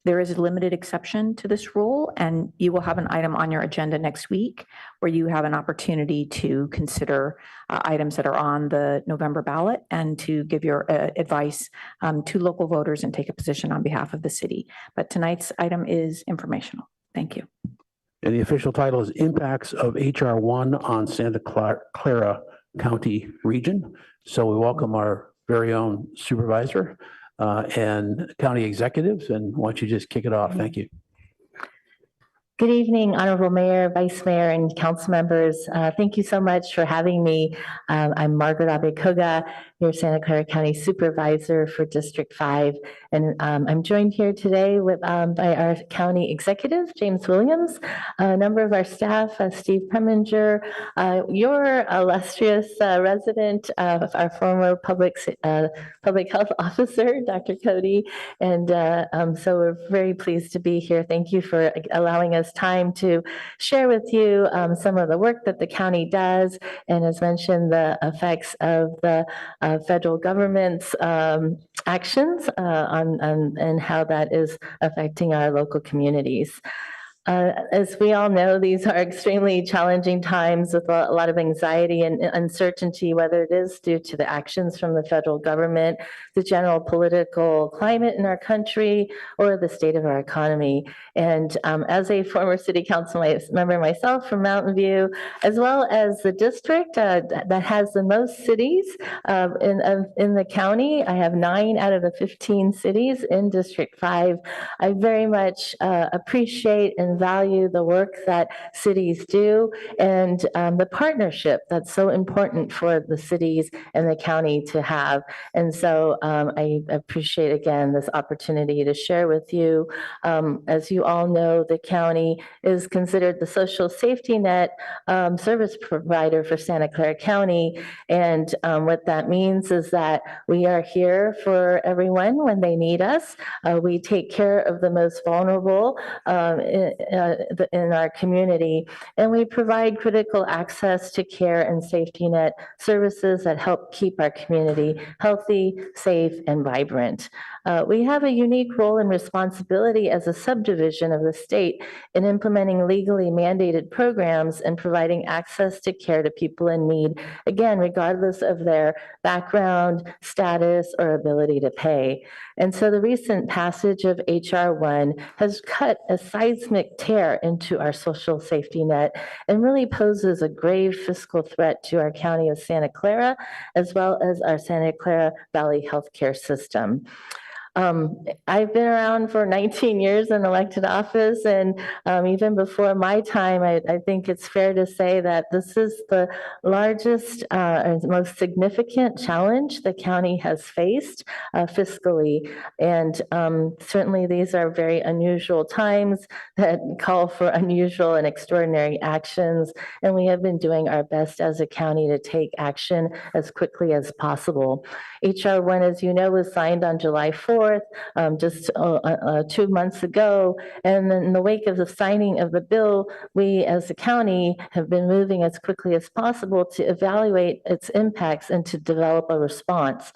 There is a limited exception to this rule, and you will have an item on your agenda next week where you have an opportunity to consider items that are on the November ballot and to give your advice to local voters and take a position on behalf of the city. But tonight's item is informational. Thank you. And the official title is Impacts of HR 1 on Santa Clara County Region. So we welcome our very own supervisor and county executives, and why don't you just kick it off? Thank you. Good evening, Honorable Mayor, Vice Mayor, and council members. Thank you so much for having me. I'm Margaret Abekoga, your Santa Clara County Supervisor for District 5. And I'm joined here today by our county executive, James Williams, a number of our staff, Steve Preminger, your illustrious resident, our former public health officer, Dr. Cody. And so we're very pleased to be here. Thank you for allowing us time to share with you some of the work that the county does, and as mentioned, the effects of the federal government's actions and how that is affecting our local communities. As we all know, these are extremely challenging times with a lot of anxiety and uncertainty, whether it is due to the actions from the federal government, the general political climate in our country, or the state of our economy. And as a former city council member myself from Mountain View, as well as the district that has the most cities in the county, I have 9 out of the 15 cities in District 5. I very much appreciate and value the work that cities do and the partnership that's so important for the cities and the county to have. And so I appreciate again this opportunity to share with you. As you all know, the county is considered the social safety net service provider for Santa Clara County. And what that means is that we are here for everyone when they need us. We take care of the most vulnerable in our community, and we provide critical access to care and safety net services that help keep our community healthy, safe, and vibrant. We have a unique role and responsibility as a subdivision of the state in implementing legally mandated programs and providing access to care to people in need, again, regardless of their background, status, or ability to pay. And so the recent passage of HR 1 has cut a seismic tear into our social safety net and really poses a grave fiscal threat to our county of Santa Clara, as well as our Santa Clara Valley healthcare system. I've been around for 19 years in elected office, and even before my time, I think it's fair to say that this is the largest and most significant challenge the county has faced fiscally. And certainly these are very unusual times that call for unusual and extraordinary actions, and we have been doing our best as a county to take action as quickly as possible. HR 1, as you know, was signed on July 4th. Just 2 months ago. And in the wake of the signing of the bill, we as a county have been moving as quickly as possible to evaluate its impacts and to develop a response.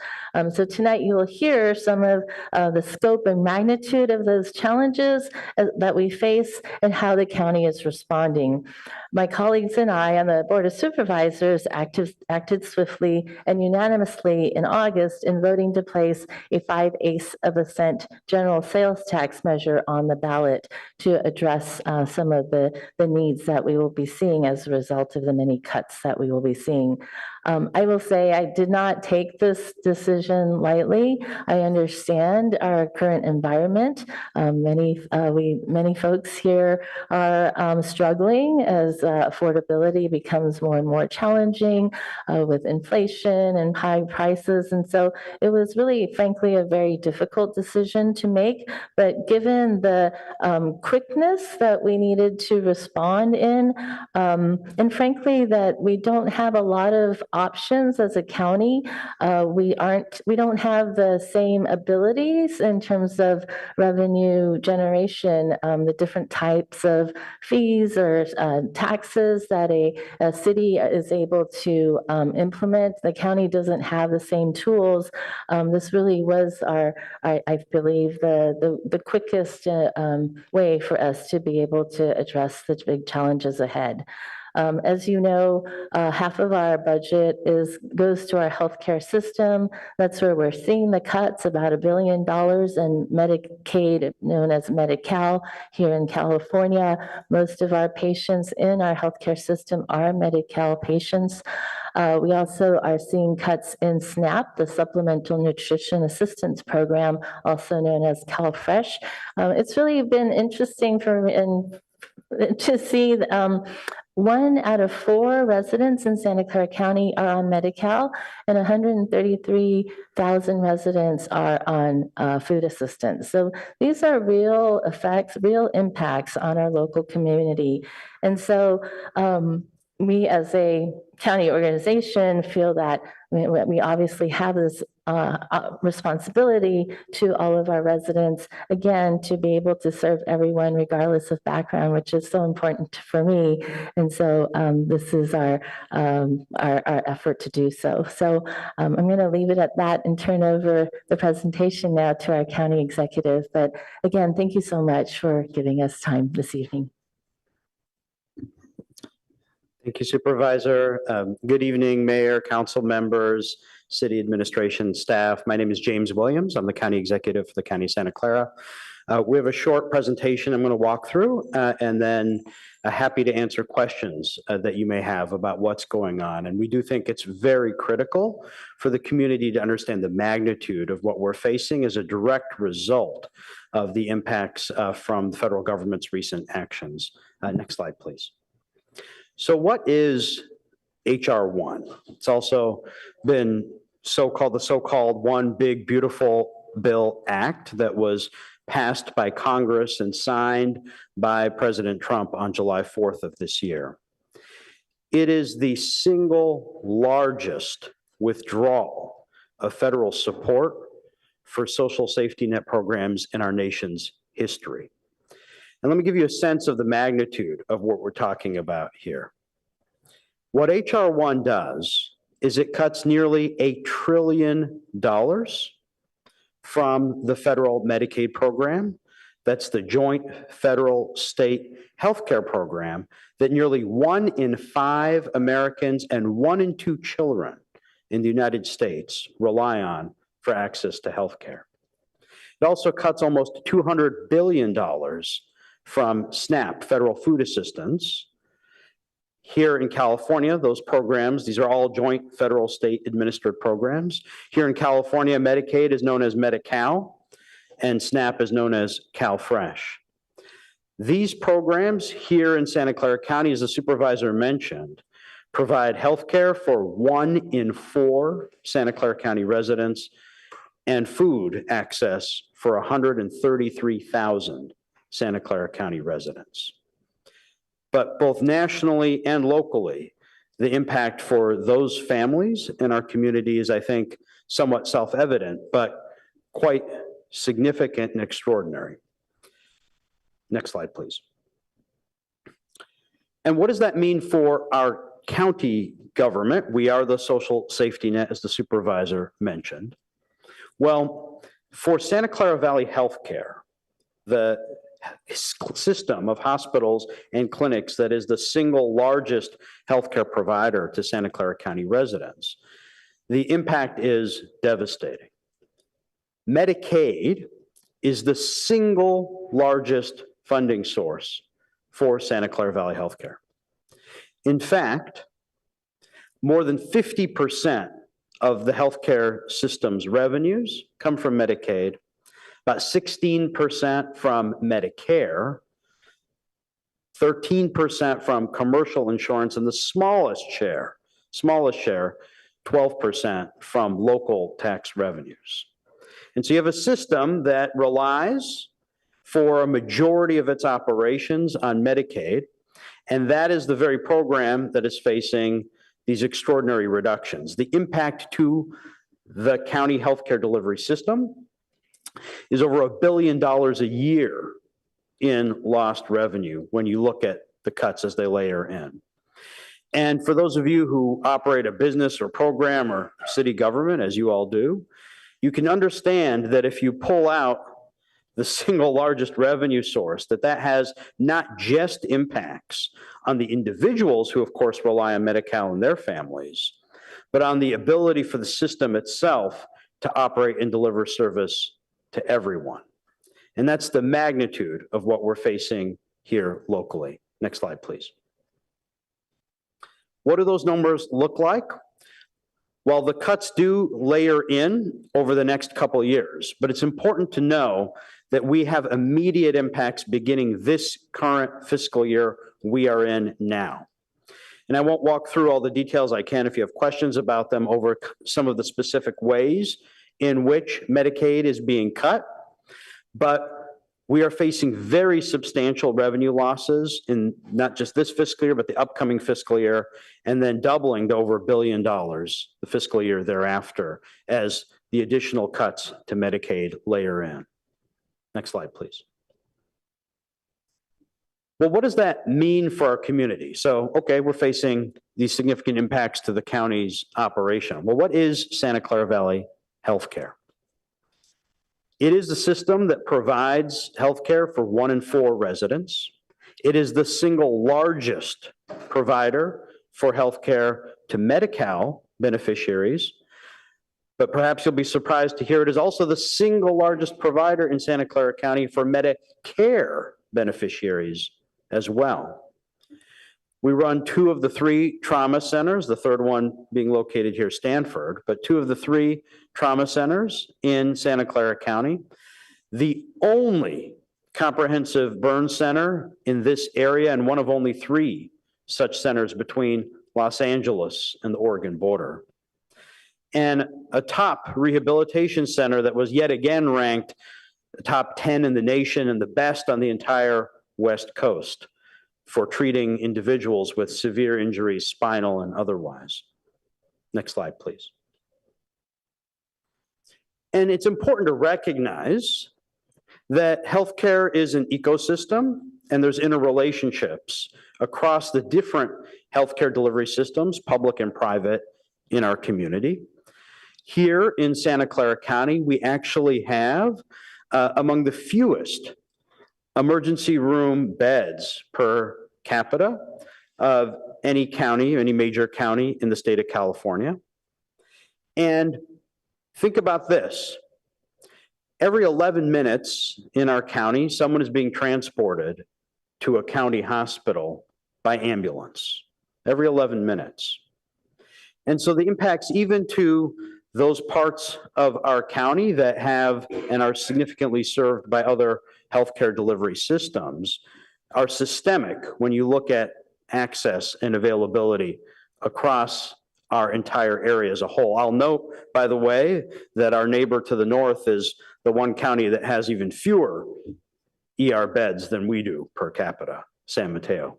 So tonight you will hear some of the scope and magnitude of those challenges that we face and how the county is responding. My colleagues and I on the Board of Supervisors acted swiftly and unanimously in August in voting to place a 5/8 of a cent general sales tax measure on the ballot to address some of the needs that we will be seeing as a result of the many cuts that we will be seeing. I will say I did not take this decision lightly. I understand our current environment. Many folks here are struggling as affordability becomes more and more challenging with inflation and high prices. And so it was really, frankly, a very difficult decision to make. But given the quickness that we needed to respond in, and frankly, that we don't have a lot of options as a county. We don't have the same abilities in terms of revenue generation, the different types of fees or taxes that a city is able to implement. The county doesn't have the same tools. This really was I believe, the quickest way for us to be able to address the big challenges ahead. As you know, half of our budget goes to our healthcare system. That's where we're seeing the cuts, about $1 billion in Medicaid, known as Medi-Cal, here in California. Most of our patients in our healthcare system are Medi-Cal patients. We also are seeing cuts in SNAP, the Supplemental Nutrition Assistance Program, also known as CalFresh. It's really been interesting to see 1 out of 4 residents in Santa Clara County are on Medi-Cal, and 133,000 residents are on food assistance. So these are real effects, real impacts on our local community. And so we as a county organization feel that we obviously have this responsibility to all of our residents, again, to be able to serve everyone regardless of background, which is so important for me. And so this is our effort to do so. So I'm going to leave it at that and turn over the presentation now to our county executive. But again, thank you so much for giving us time this evening. Thank you, Supervisor. Good evening, Mayor, council members, city administration staff. My name is James Williams. I'm the county executive for the County of Santa Clara. We have a short presentation I'm going to walk through, and then happy to answer questions that you may have about what's going on. And we do think it's very critical for the community to understand the magnitude of what we're facing as a direct result of the impacts from the federal government's recent actions. Next slide, please. So what is HR 1? It's also been the so-called One Big Beautiful Bill Act that was passed by Congress and signed by President Trump on July 4th of this year. It is the single largest withdrawal of federal support for social safety net programs in our nation's history. And let me give you a sense of the magnitude of what we're talking about here. What HR 1 does is it cuts nearly $1 trillion from the federal Medicaid program. That's the joint federal state healthcare program that nearly 1 in 5 Americans and 1 in 2 children in the United States rely on for access to healthcare. It also cuts almost $200 billion from SNAP, federal food assistance. Here in California, those programs, these are all joint federal state administered programs. Here in California, Medicaid is known as Medi-Cal and SNAP is known as CalFresh. These programs here in Santa Clara County, as the supervisor mentioned, provide healthcare for 1 in 4 Santa Clara County residents and food access for 133,000 Santa Clara County residents. But both nationally and locally, the impact for those families in our community is, I think, somewhat self-evident, but quite significant and extraordinary. Next slide, please. And what does that mean for our county government? We are the social safety net, as the supervisor mentioned. Well, for Santa Clara Valley Healthcare, the system of hospitals and clinics that is the single largest healthcare provider to Santa Clara County residents, the impact is devastating. Medicaid is the single largest funding source for Santa Clara Valley Healthcare. In fact, more than 50% of the healthcare system's revenues come from Medicaid, about 16% from Medicare, 13% from commercial insurance, and the smallest share, 12% from local tax revenues. And so you have a system that relies for a majority of its operations on Medicaid, and that is the very program that is facing these extraordinary reductions. The impact to the county healthcare delivery system is over $1 billion a year in lost revenue when you look at the cuts as they layer in. And for those of you who operate a business or program or city government, as you all do, you can understand that if you pull out the single largest revenue source, that has not just impacts on the individuals who, of course, rely on Medi-Cal and their families, but on the ability for the system itself to operate and deliver service to everyone. And that's the magnitude of what we're facing here locally. Next slide, please. What do those numbers look like? Well, the cuts do layer in over the next couple of years, but it's important to know that we have immediate impacts beginning this current fiscal year we are in now. And I won't walk through all the details. I can if you have questions about them over some of the specific ways in which Medicaid is being cut, but we are facing very substantial revenue losses in not just this fiscal year, but the upcoming fiscal year, and then doubling to over $1 billion the fiscal year thereafter as the additional cuts to Medicaid layer in. Next slide, please. Well, what does that mean for our community? So, okay, we're facing these significant impacts to the county's operation. Well, what is Santa Clara Valley Healthcare? It is the system that provides healthcare for 1 in 4 residents. It is the single largest provider for healthcare to Medi-Cal beneficiaries. But perhaps you'll be surprised to hear it is also the single largest provider in Santa Clara County for Medicare beneficiaries as well. We run 2 of the 3 trauma centers, the third one being located here, Stanford, but 2 of the 3 trauma centers in Santa Clara County. The only comprehensive burn center in this area, and one of only 3 such centers between Los Angeles and the Oregon border. And a top rehabilitation center that was yet again ranked top 10 in the nation and the best on the entire West Coast for treating individuals with severe injuries, spinal and otherwise. Next slide, please. And it's important to recognize that healthcare is an ecosystem and there's interrelationships across the different healthcare delivery systems, public and private, in our community. Here in Santa Clara County, we actually have among the fewest emergency room beds per capita of any county, any major county in the state of California. And think about this. Every 11 minutes in our county, someone is being transported to a county hospital by ambulance. Every 11 minutes. And so the impacts even to those parts of our county that have and are significantly served by other healthcare delivery systems are systemic when you look at access and availability across our entire area as a whole. I'll note, by the way, that our neighbor to the north is the one county that has even fewer ER beds than we do per capita, San Mateo.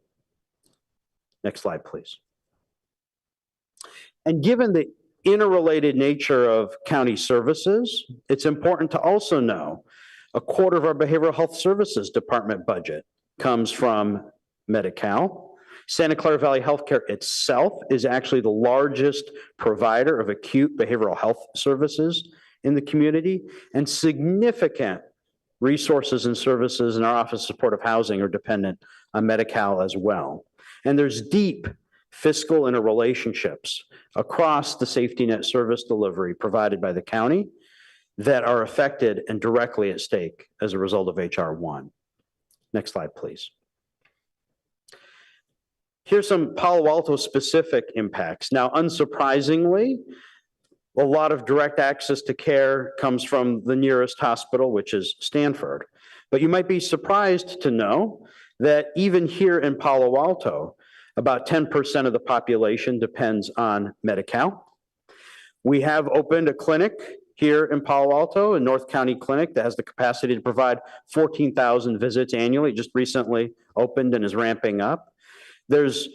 Next slide, please. And given the interrelated nature of county services, it's important to also know 1/4 of our behavioral health services department budget comes from Medi-Cal. Santa Clara Valley Healthcare itself is actually the largest provider of acute behavioral health services in the community, and significant resources and services in our Office of Supportive Housing are dependent on Medi-Cal as well. And there's deep fiscal interrelationships across the safety net service delivery provided by the county that are affected and directly at stake as a result of HR 1. Next slide, please. Here's some Palo Alto specific impacts. Now, unsurprisingly, a lot of direct access to care comes from the nearest hospital, which is Stanford. But you might be surprised to know that even here in Palo Alto, about 10% of the population depends on Medi-Cal. We have opened a clinic here in Palo Alto, a North County clinic that has the capacity to provide 14,000 visits annually. It just recently opened and is ramping up. There's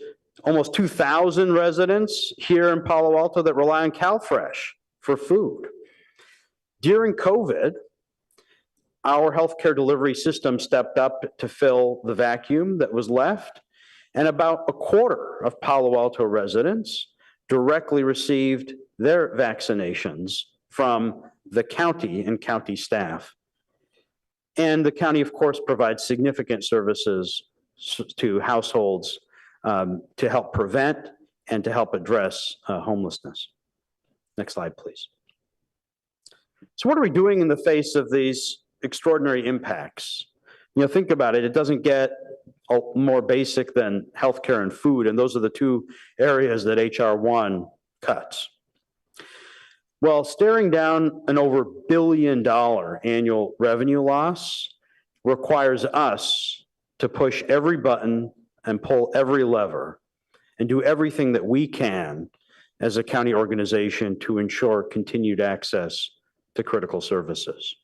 almost 2,000 residents here in Palo Alto that rely on CalFresh for food. During COVID, our healthcare delivery system stepped up to fill the vacuum that was left, and about a quarter of Palo Alto residents directly received their vaccinations from the county and county staff. And the county, of course, provides significant services to households to help prevent and to help address homelessness. Next slide, please. So what are we doing in the face of these extraordinary impacts? You know, think about it. It doesn't get more basic than healthcare and food, and those are the two areas that HR 1 cuts. Well, staring down an over $1 billion annual revenue loss requires us to push every button and pull every lever and do everything that we can as a county organization to ensure continued access to critical services.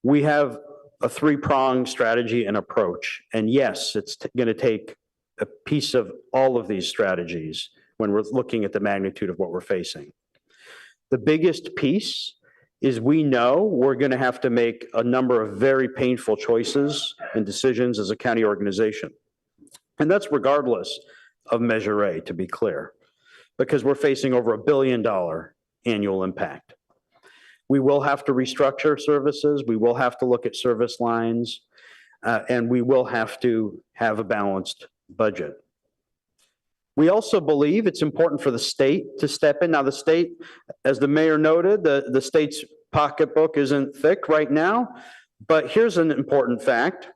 We have a three-pronged strategy and approach, and yes, it's going to take a piece of all of these strategies when we're looking at the magnitude of what we're facing. The biggest piece is we know we're going to have to make a number of very painful choices and decisions as a county organization. And that's regardless of Measure A, to be clear, because we're facing over $1 billion annual impact. We will have to restructure services, we will have to look at service lines, and we will have to have a balanced budget. We also believe it's important for the state to step in. Now, the state, as the mayor noted, the state's pocketbook isn't thick right now, but here's an important fact.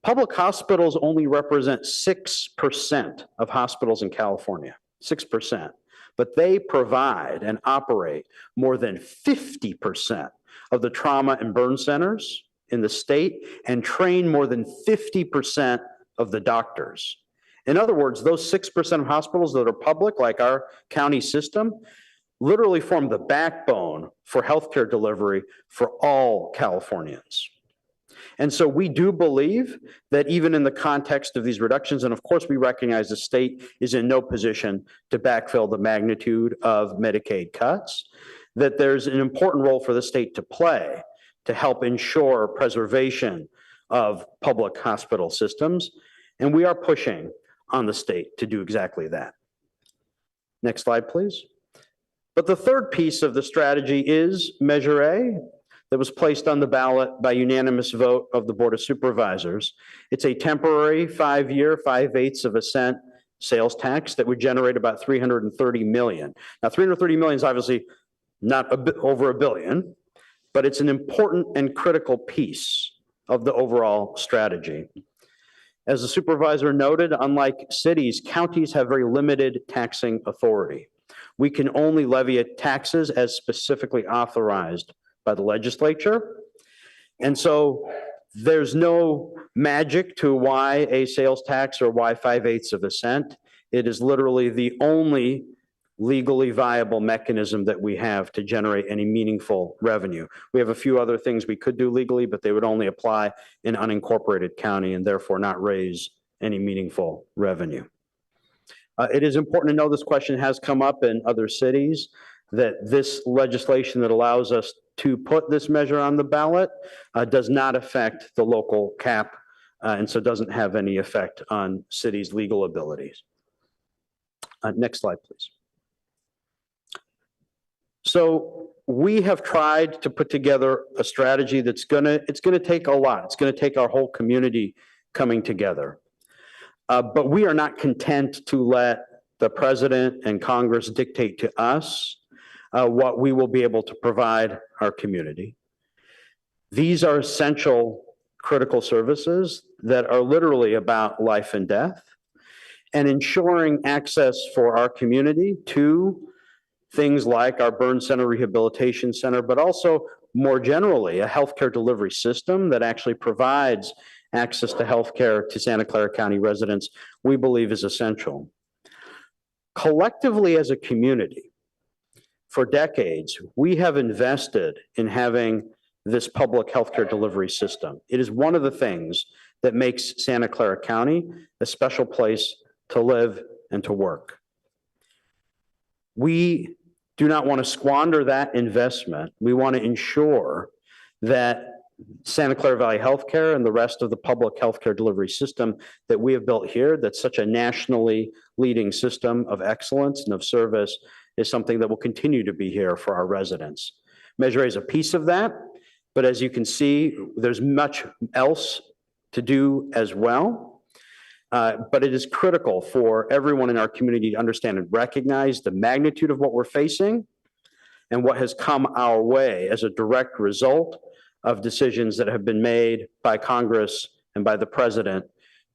Public hospitals only represent 6% of hospitals in California, 6%. But they provide and operate more than 50% of the trauma and burn centers in the state and train more than 50% of the doctors. In other words, those 6% of hospitals that are public, like our county system, literally form the backbone for healthcare delivery for all Californians. And so we do believe that even in the context of these reductions, and of course we recognize the state is in no position to backfill the magnitude of Medicaid cuts, that there's an important role for the state to play to help ensure preservation of public hospital systems. And we are pushing on the state to do exactly that. Next slide, please. But the third piece of the strategy is Measure A, that was placed on the ballot by unanimous vote of the Board of Supervisors. It's a temporary 5-year, 5/8 cent sales tax that would generate about $330 million. Now, $330 million is obviously not over $1 billion, but it's an important and critical piece of the overall strategy. As the supervisor noted, unlike cities, counties have very limited taxing authority. We can only levy taxes as specifically authorized by the legislature. And so there's no magic to why a sales tax or why 5/8 cent. It is literally the only legally viable mechanism that we have to generate any meaningful revenue. We have a few other things we could do legally, but they would only apply in unincorporated county and therefore not raise any meaningful revenue. It is important to know this question has come up in other cities, that this legislation that allows us to put this measure on the ballot does not affect the local cap, and so doesn't have any effect on cities' legal abilities. Next slide, please. So we have tried to put together a strategy that's it's gonna take a lot. It's gonna take our whole community coming together. But we are not content to let the president and Congress dictate to us what we will be able to provide our community. These are essential, critical services that are literally about life and death, and ensuring access for our community to things like our burn center rehabilitation center, but also more generally, a healthcare delivery system that actually provides access to healthcare to Santa Clara County residents, we believe is essential. Collectively as a community, for decades, we have invested in having this public healthcare delivery system. It is one of the things that makes Santa Clara County a special place to live and to work. We do not want to squander that investment. We want to ensure that Santa Clara Valley Healthcare and the rest of the public healthcare delivery system that we have built here, that's such a nationally leading system of excellence and of service, is something that will continue to be here for our residents. Measure A is a piece of that, but as you can see, there's much else to do as well. But it is critical for everyone in our community to understand and recognize the magnitude of what we're facing and what has come our way as a direct result of decisions that have been made by Congress and by the president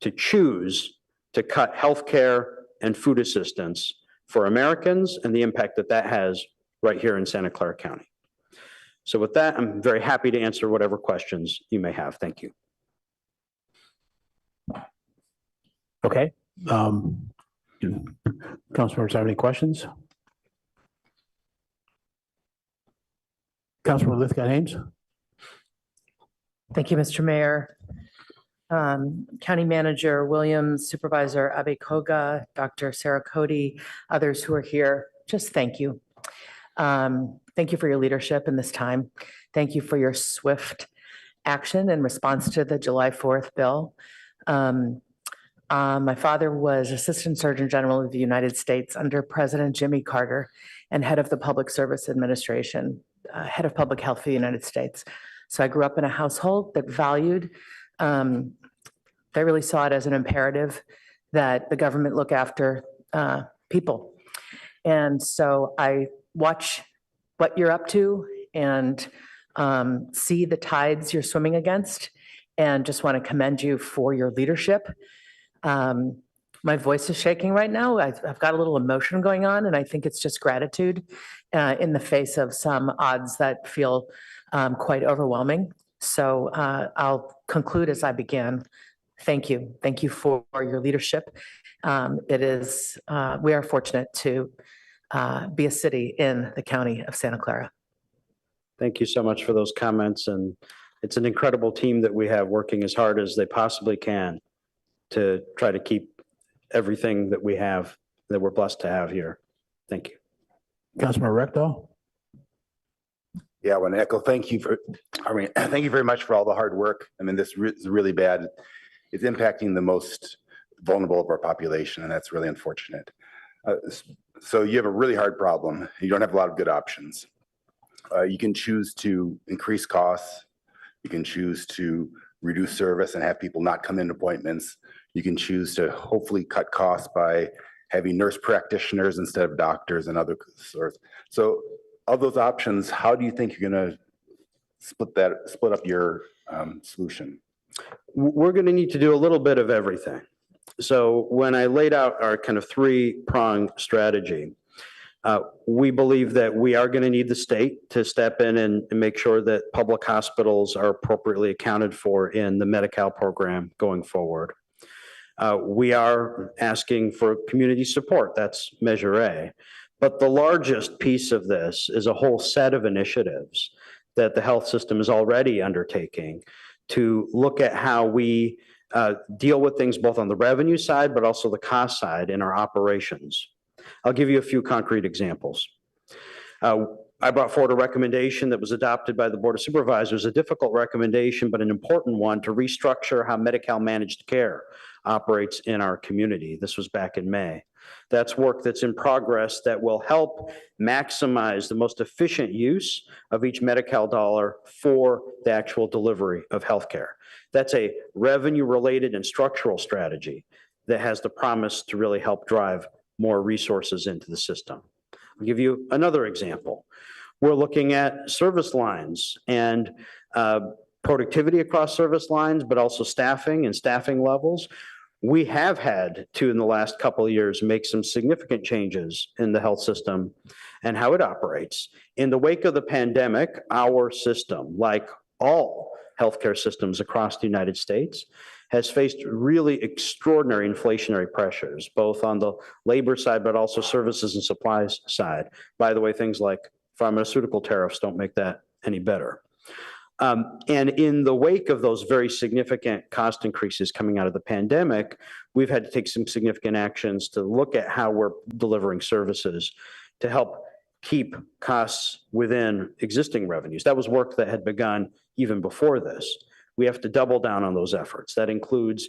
to choose to cut healthcare and food assistance for Americans and the impact that that has right here in Santa Clara County. So with that, I'm very happy to answer whatever questions you may have. Thank you. Okay. Do council members have any questions? Councilor Lithgow Ames. Thank you, Mr. Mayor. County Manager Williams, Supervisor Abe Koga, Dr. Sarah Cody, others who are here, just thank you. Thank you for your leadership in this time. Thank you for your swift action in response to the July 4th bill. My father was Assistant Surgeon General of the United States under President Jimmy Carter and head of the Public Service Administration, head of public health for the United States. So I grew up in a household that valued, that really saw it as an imperative that the government look after people. And so I watch what you're up to and see the tides you're swimming against, and just want to commend you for your leadership. My voice is shaking right now. I've got a little emotion going on, and I think it's just gratitude in the face of some odds that feel quite overwhelming. So I'll conclude as I began. Thank you. Thank you for your leadership. We are fortunate to be a city in the county of Santa Clara. Thank you so much for those comments. And it's an incredible team that we have working as hard as they possibly can to try to keep everything that we have, that we're blessed to have here. Thank you. Councilman Recto. Yeah, I want to echo, thank you very much for all the hard work. I mean, this is really bad. It's impacting the most vulnerable of our population, and that's really unfortunate. So you have a really hard problem. You don't have a lot of good options. You can choose to increase costs. You can choose to reduce service and have people not come in appointments. You can choose to hopefully cut costs by having nurse practitioners instead of doctors and other sorts. So of those options, how do you think you're going to split up your solution? We're going to need to do a little bit of everything. So when I laid out our kind of three-pronged strategy, we believe that we are going to need the state to step in and make sure that public hospitals are appropriately accounted for in the Medi-Cal program going forward. We are asking for community support. That's measure A. But the largest piece of this is a whole set of initiatives that the health system is already undertaking to look at how we deal with things both on the revenue side, but also the cost side in our operations. I'll give you a few concrete examples. I brought forward a recommendation that was adopted by the Board of Supervisors, a difficult recommendation, but an important one, to restructure how Medi-Cal managed care operates in our community. This was back in May. That's work that's in progress that will help maximize the most efficient use of each Medi-Cal dollar for the actual delivery of healthcare. That's a revenue-related and structural strategy that has the promise to really help drive more resources into the system. I'll give you another example. We're looking at service lines and productivity across service lines, but also staffing and staffing levels. We have had to, in the last couple of years, make some significant changes in the health system and how it operates. In the wake of the pandemic, our system, like all healthcare systems across the United States, has faced really extraordinary inflationary pressures, both on the labor side, but also services and supplies side. By the way, things like pharmaceutical tariffs don't make that any better. And in the wake of those very significant cost increases coming out of the pandemic, we've had to take some significant actions to look at how we're delivering services to help keep costs within existing revenues. That was work that had begun even before this. We have to double down on those efforts. That includes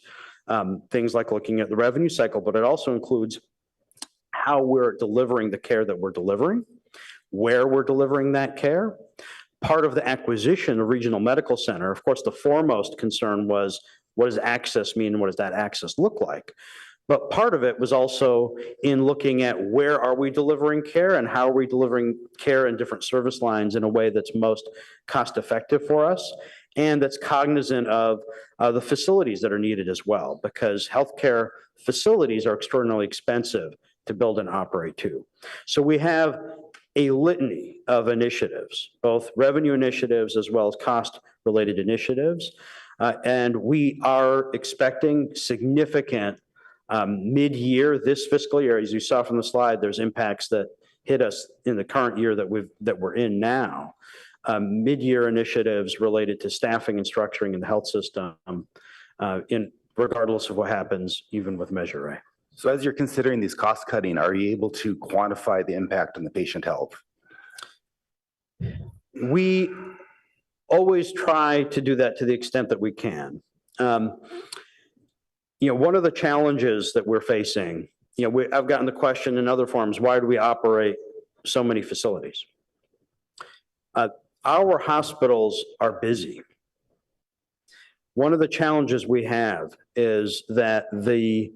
things like looking at the revenue cycle, but it also includes how we're delivering the care that we're delivering, where we're delivering that care. Part of the acquisition of Regional Medical Center, of course, the foremost concern was, what does access mean and what does that access look like? But part of it was also in looking at where are we delivering care and how are we delivering care in different service lines in a way that's most cost effective for us and that's cognizant of the facilities that are needed as well, because healthcare facilities are extraordinarily expensive to build and operate too. So we have a litany of initiatives, both revenue initiatives as well as cost-related initiatives. And we are expecting significant mid-year, this fiscal year. As you saw from the slide, there's impacts that hit us in the current year that we're in now. Mid-year initiatives related to staffing and structuring in the health system, regardless of what happens, even with Measure A. So as you're considering these cost cutting, are you able to quantify the impact on the patient health? We always try to do that to the extent that we can. One of the challenges that we're facing, I've gotten the question in other forms, why do we operate so many facilities? Our hospitals are busy. One of the challenges we have is that the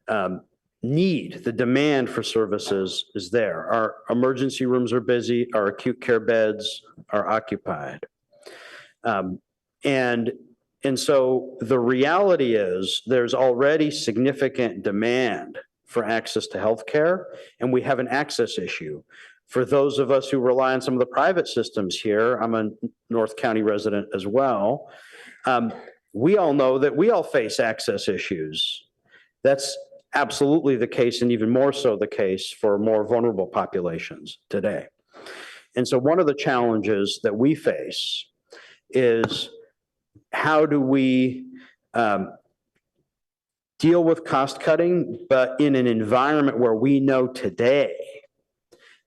the demand for services is there. Our emergency rooms are busy, our acute care beds are occupied. And so the reality is there's already significant demand for access to healthcare, and we have an access issue. For those of us who rely on some of the private systems here, I'm a North County resident as well, we all know that we all face access issues. That's absolutely the case, and even more so the case for more vulnerable populations today. And so one of the challenges that we face is how do we deal with cost cutting, but in an environment where we know today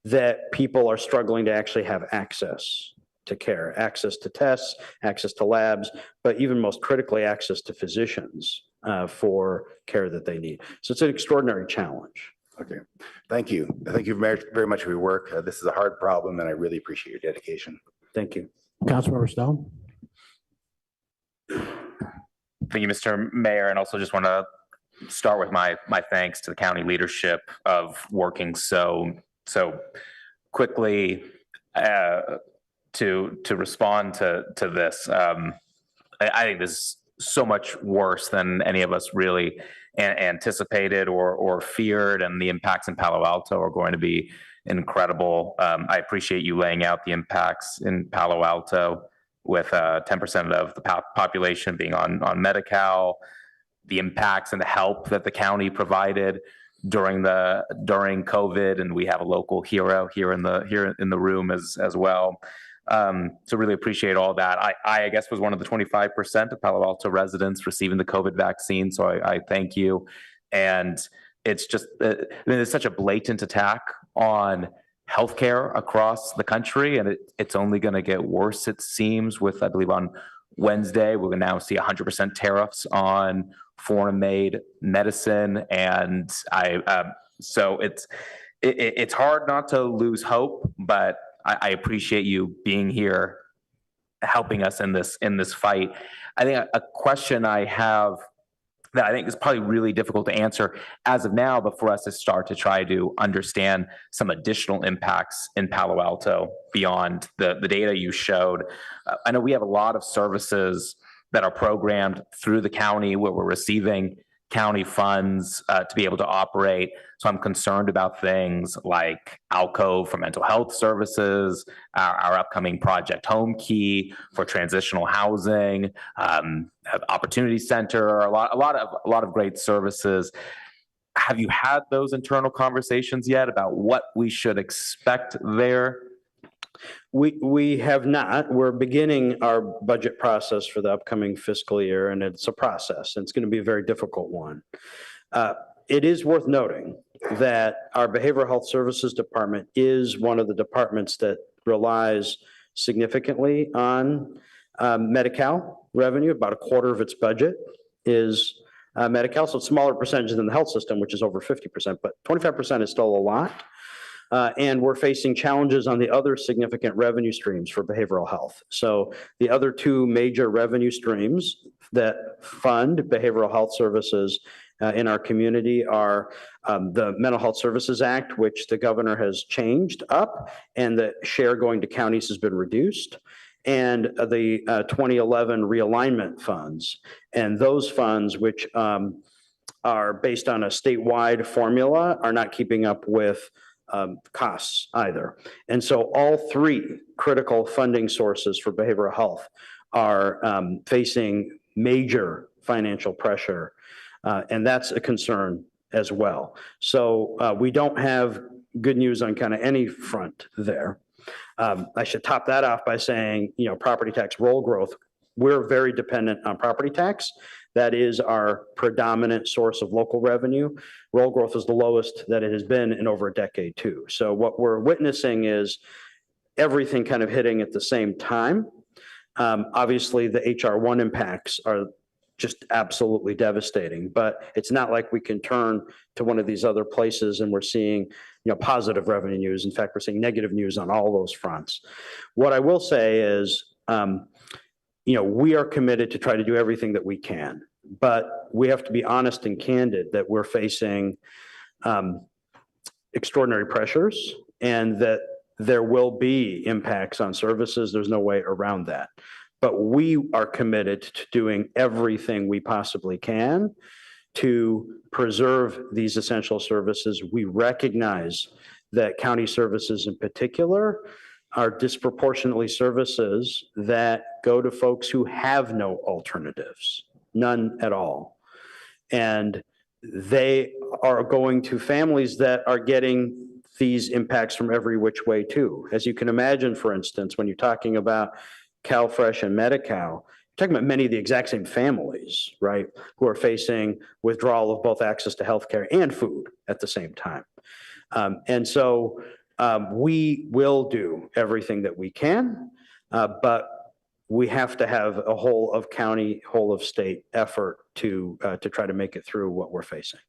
that people are struggling to actually have access to care, access to tests, access to labs, but even most critically, access to physicians for care that they need. So it's an extraordinary challenge. Okay, thank you. Thank you very much for your work. This is a hard problem, and I really appreciate your dedication. Thank you. Councilmember Stone. Thank you, Mr. Mayor, and also just want to start with my thanks to the county leadership of working so quickly to respond to this. I think this is so much worse than any of us really anticipated or feared, and the impacts in Palo Alto are going to be incredible. I appreciate you laying out the impacts in Palo Alto with 10% of the population being on Medi-Cal, the impacts and the help that the county provided during COVID, and we have a local hero here in the room as well. So really appreciate all that. I guess was one of the 25% of Palo Alto residents receiving the COVID vaccine, so I thank you. And it's just, it's such a blatant attack on healthcare across the country, and it's only going to get worse, it seems, with, I believe on Wednesday, we're going to now see 100% tariffs on foreign-made medicine. And so it's hard not to lose hope, but I appreciate you being here, helping us in this fight. I think a question I have that I think is probably really difficult to answer as of now, but for us to start to try to understand some additional impacts in Palo Alto beyond the data you showed. I know we have a lot of services that are programmed through the county where we're receiving county funds to be able to operate. So I'm concerned about things like Alcove for mental health services, our upcoming Project Home Key for transitional housing, Opportunity Center, a lot of great services. Have you had those internal conversations yet about what we should expect there? We have not. We're beginning our budget process for the upcoming fiscal year, and it's a process, and it's going to be a very difficult one. It is worth noting that our Behavioral Health Services Department is one of the departments that relies significantly on Medi-Cal revenue. About a quarter of its budget is Medi-Cal, so it's a smaller percentage than the health system, which is over 50%, but 25% is still a lot. And we're facing challenges on the other significant revenue streams for behavioral health. So the other two major revenue streams that fund behavioral health services in our community are the Mental Health Services Act, which the governor has changed up, and the share going to counties has been reduced, and the 2011 realignment funds. And those funds, which are based on a statewide formula, are not keeping up with costs either. And so all three critical funding sources for behavioral health are facing major financial pressure, and that's a concern as well. So we don't have good news on kind of any front there. I should top that off by saying, property tax roll growth, we're very dependent on property tax. That is our predominant source of local revenue. Roll growth is the lowest that it has been in over a decade too. So what we're witnessing is everything kind of hitting at the same time. Obviously the HR1 impacts are just absolutely devastating, but it's not like we can turn to one of these other places and we're seeing, positive revenue news. In fact, we're seeing negative news on all those fronts. What I will say is, we are committed to try to do everything that we can, but we have to be honest and candid that we're facing extraordinary pressures and that there will be impacts on services. There's no way around that. But we are committed to doing everything we possibly can to preserve these essential services. We recognize that county services in particular are disproportionately services that go to folks who have no alternatives, none at all. And they are going to families that are getting these impacts from every which way too. As you can imagine, for instance, when you're talking about CalFresh and Medi-Cal, you're talking about many of the exact same families, right, who are facing withdrawal of both access to healthcare and food at the same time. And so we will do everything that we can, but we have to have a whole of county, whole of state effort to try to make it through what we're facing.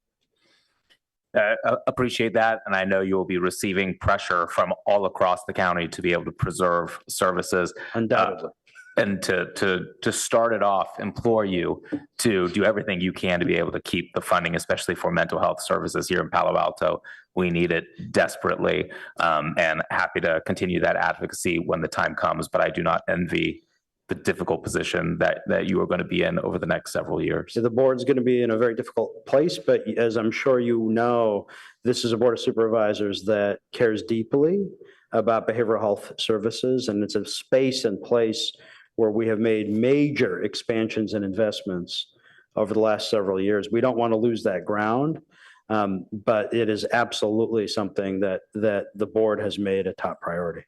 Appreciate that. And I know you will be receiving pressure from all across the county to be able to preserve services. Undoubtedly. And to start it off, implore you to do everything you can to be able to keep the funding, especially for mental health services here in Palo Alto. We need it desperately, and happy to continue that advocacy when the time comes. But I do not envy the difficult position that you are going to be in over the next several years. The board's going to be in a very difficult place, but as I'm sure you know, this is a board of supervisors that cares deeply about behavioral health services, and it's a space and place where we have made major expansions and investments over the last several years. We don't want to lose that ground, but it is absolutely something that the board has made a top priority.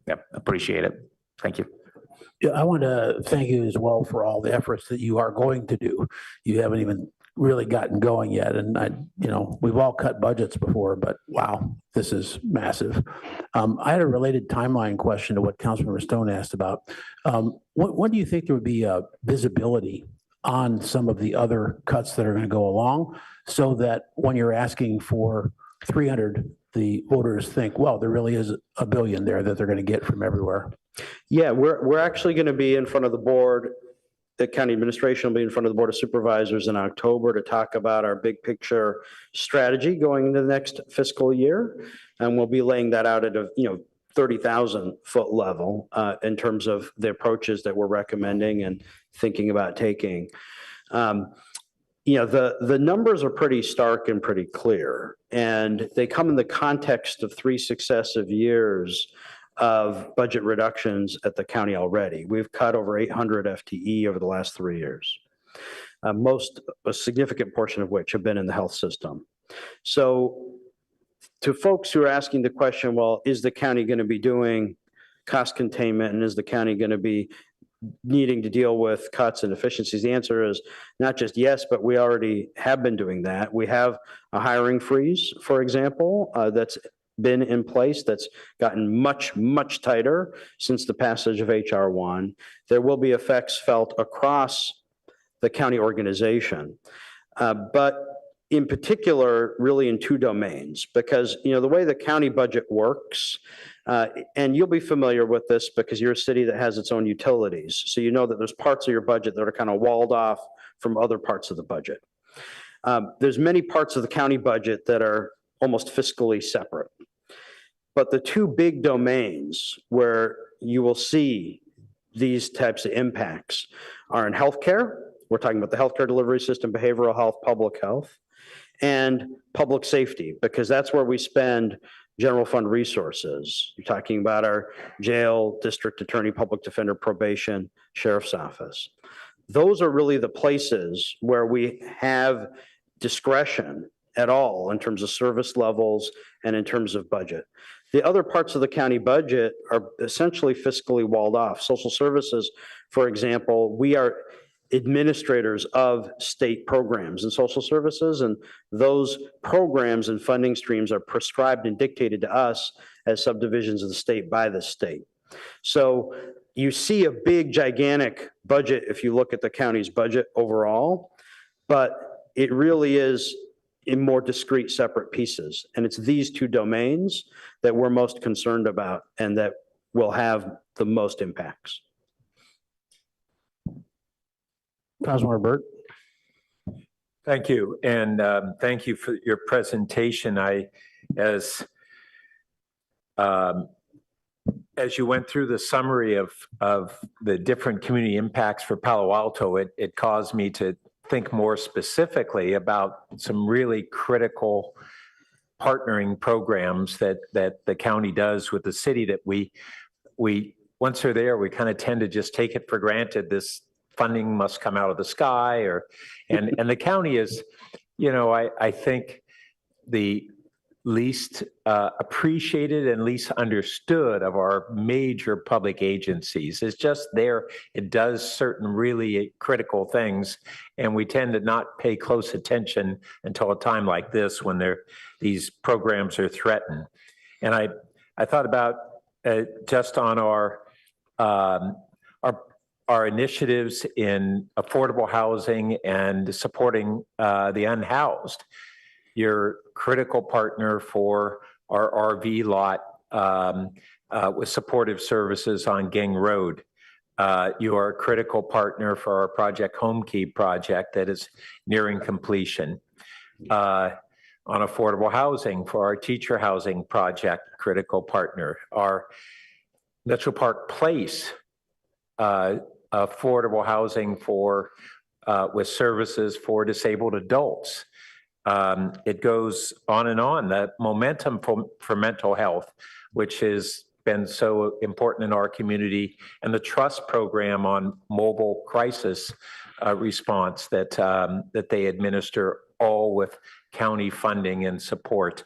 Yep, appreciate it. Thank you. Yeah, I want to thank you as well for all the efforts that you are going to do. You haven't even really gotten going yet. And we've all cut budgets before, but wow, this is massive. I had a related timeline question to what Councilmember Stone asked about. When do you think there would be a visibility on some of the other cuts that are going to go along so that when you're asking for 300, the voters think, well, there really is $1 billion there that they're going to get from everywhere? Yeah, we're actually going to be in front of the board the county administration will be in front of the Board of Supervisors in October to talk about our big picture strategy going into the next fiscal year. And we'll be laying that out at a, 30,000 foot level in terms of the approaches that we're recommending and thinking about taking. The numbers are pretty stark and pretty clear, and they come in the context of 3 successive years of budget reductions at the county already. We've cut over 800 FTE over the last 3 years, a significant portion of which have been in the health system. So to folks who are asking the question, well, is the county going to be doing cost containment, and is the county going to be needing to deal with cuts and efficiencies? The answer is not just yes, but we already have been doing that. We have a hiring freeze, for example, that's been in place, that's gotten much, much tighter since the passage of HR 1. There will be effects felt across the county organization, but in particular, really in 2 domains, because, the way the county budget works, and you'll be familiar with this because you're a city that has its own utilities. So you know that there's parts of your budget that are kind of walled off from other parts of the budget. There's many parts of the county budget that are almost fiscally separate. But the 2 big domains where you will see these types of impacts are in healthcare. We're talking about the healthcare delivery system, behavioral health, public health, and public safety, because that's where we spend general fund resources. You're talking about our jail, district attorney, public defender, probation, sheriff's office. Those are really the places where we have discretion at all in terms of service levels and in terms of budget. The other parts of the county budget are essentially fiscally walled off. Social services, for example, we are administrators of state programs and social services, and those programs and funding streams are prescribed and dictated to us as subdivisions of the state by the state. So you see a big, gigantic budget if you look at the county's budget overall, but it really is in more discrete, separate pieces. And it's these 2 domains that we're most concerned about and that will have the most impacts. Councilmember Burt. Thank you. And thank you for your presentation. As you went through the summary of the different community impacts for Palo Alto, it caused me to think more specifically about some really critical partnering programs that the county does with the city that we once they're there, we kind of tend to just take it for granted. This funding must come out of the sky, and the county is, I think the least appreciated and least understood of our major public agencies. It's just there. It does certain really critical things, and we tend to not pay close attention until a time like this when these programs are threatened. And I thought about just on our initiatives in affordable housing and supporting the unhoused. You're a critical partner for our RV lot with supportive services on Gang Road. You are a critical partner for our Project Home Key project that is nearing completion. On affordable housing for our teacher housing project, critical partner. Our Metro Park Place affordable housing for with services for disabled adults. It goes on and on. The momentum for mental health, which has been so important in our community, and the trust program on mobile crisis response that they administer, all with county funding and support.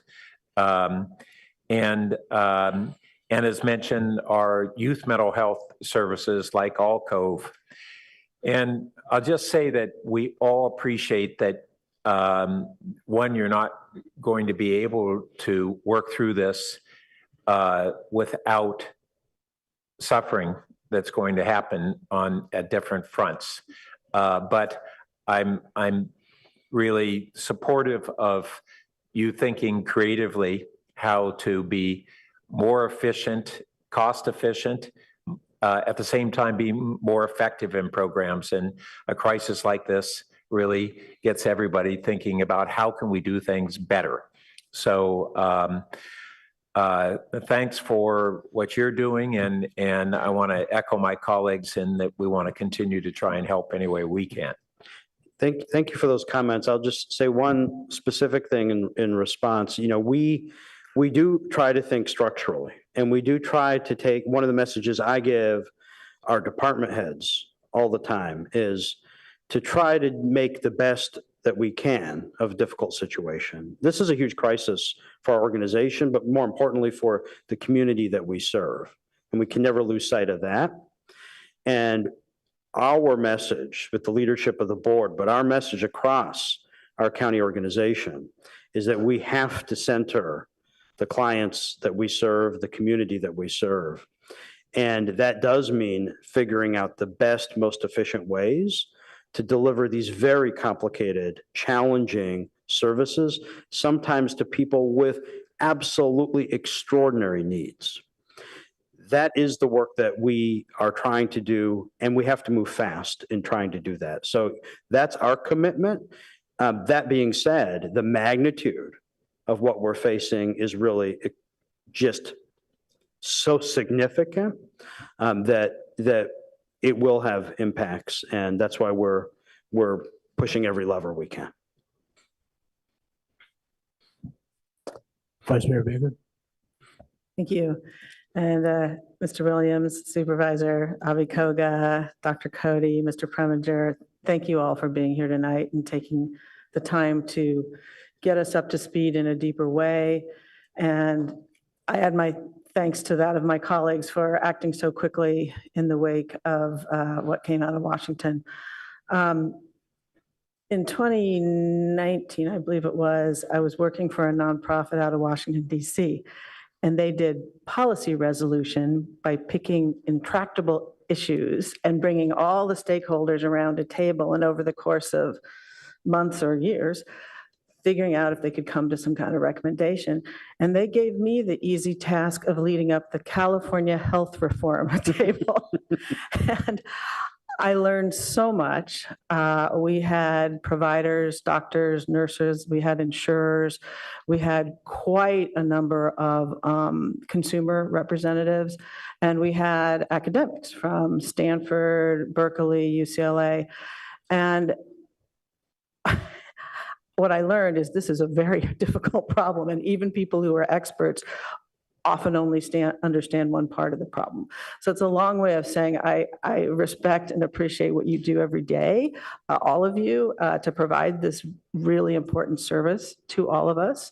And as mentioned, our youth mental health services like Alcove. And I'll just say that we all appreciate that, one, you're not going to be able to work through this without suffering that's going to happen at different fronts. But I'm really supportive of you thinking creatively how to be more efficient, cost efficient, at the same time be more effective in programs. And a crisis like this really gets everybody thinking about how can we do things better. So thanks for what you're doing, and I want to echo my colleagues in that we want to continue to try and help any way we can. Thank you for those comments. I'll just say one specific thing in response. You know, we do try to think structurally, and we do try to take, one of the messages I give our department heads all the time is to try to make the best that we can of a difficult situation. This is a huge crisis for our organization, but more importantly for the community that we serve. And we can never lose sight of that. And our message with the leadership of the board, but our message across our county organization is that we have to center the clients that we serve, the community that we serve. And that does mean figuring out the best, most efficient ways to deliver these very complicated, challenging services, sometimes to people with absolutely extraordinary needs. That is the work that we are trying to do, and we have to move fast in trying to do that. So that's our commitment. That being said, the magnitude of what we're facing is really just so significant that it will have impacts, and that's why we're pushing every lever we can. Vice Mayor Baker. Thank you. And Mr. Williams, Supervisor Abikoga, Dr. Cody, Mr. Preminger, thank you all for being here tonight and taking the time to get us up to speed in a deeper way. And I add my thanks to that of my colleagues for acting so quickly in the wake of what came out of Washington. In 2019, I believe it was, I was working for a nonprofit out of Washington, D.C., and they did policy resolution by picking intractable issues and bringing all the stakeholders around a table, and over the course of months or years, figuring out if they could come to some kind of recommendation. And they gave me the easy task of leading up the California health reform table. And I learned so much. We had providers, doctors, nurses, we had insurers, we had quite a number of consumer representatives, and we had academics from Stanford, Berkeley, UCLA. And what I learned is this is a very difficult problem, and even people who are experts often only understand one part of the problem. So it's a long way of saying I respect and appreciate what you do every day, all of you, to provide this really important service to all of us.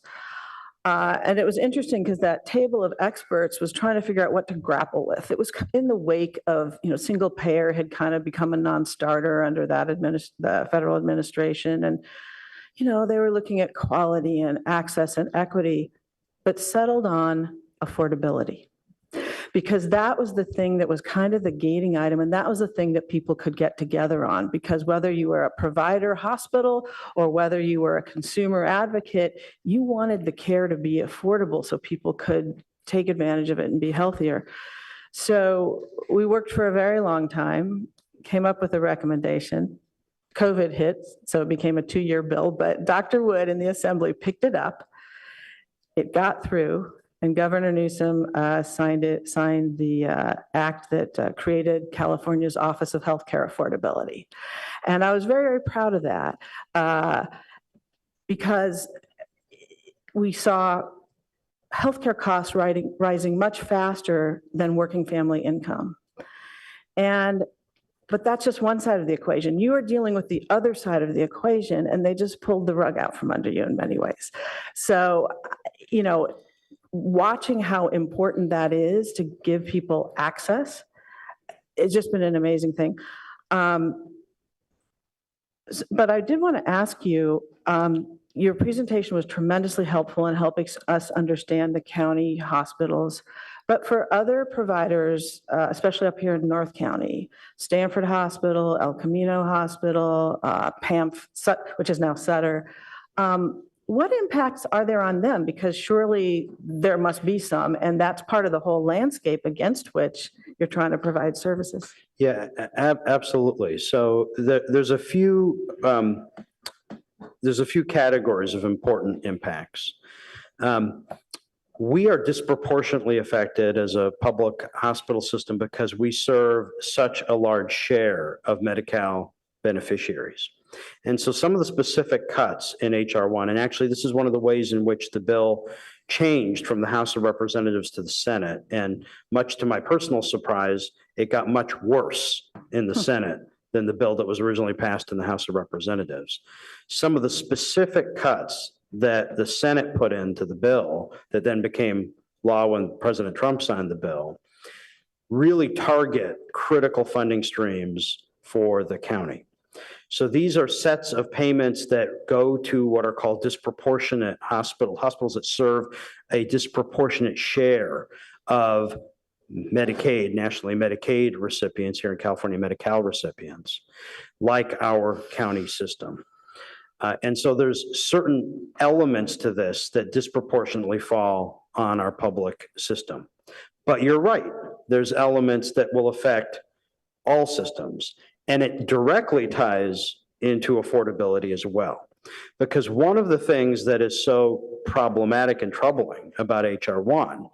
And it was interesting because that table of experts was trying to figure out what to grapple with. It was in the wake of, single payer had kind of become a non-starter under that the federal administration. And, they were looking at quality and access and equity, but settled on affordability, because that was the thing that was kind of the gating item. And that was the thing that people could get together on, because whether you were a provider hospital or whether you were a consumer advocate, you wanted the care to be affordable so people could take advantage of it and be healthier. So we worked for a very long time, came up with a recommendation. COVID hit, so it became a 2-year bill, but Dr. Wood in the Assembly picked it up. It got through, and Governor Newsom signed the act that created California's Office of Healthcare Affordability. And I was very, very proud of that because we saw healthcare costs rising much faster than working family income. But that's just one side of the equation. You are dealing with the other side of the equation, and they just pulled the rug out from under you in many ways. So, watching how important that is to give people access, it's just been an amazing thing. But I did want to ask you, your presentation was tremendously helpful in helping us understand the county hospitals. But for other providers, especially up here in North County, Stanford Hospital, El Camino Hospital, PAMF, which is now Sutter, what impacts are there on them? Because surely there must be some, and that's part of the whole landscape against which you're trying to provide services. Yeah, absolutely. So there's a few categories of important impacts. We are disproportionately affected as a public hospital system because we serve such a large share of Medi-Cal beneficiaries. And so some of the specific cuts in HR 1, and actually this is one of the ways in which the bill changed from the House of Representatives to the Senate. And much to my personal surprise, it got much worse in the Senate than the bill that was originally passed in the House of Representatives. Some of the specific cuts that the Senate put into the bill that then became law when President Trump signed the bill really target critical funding streams for the county. So these are sets of payments that go to what are called disproportionate hospitals that serve a disproportionate share of Medicaid, nationally Medicaid recipients here in California, Medi-Cal recipients, like our county system. And so there's certain elements to this that disproportionately fall on our public system. But you're right, there's elements that will affect all systems, and it directly ties into affordability as well. Because one of the things that is so problematic and troubling about HR 1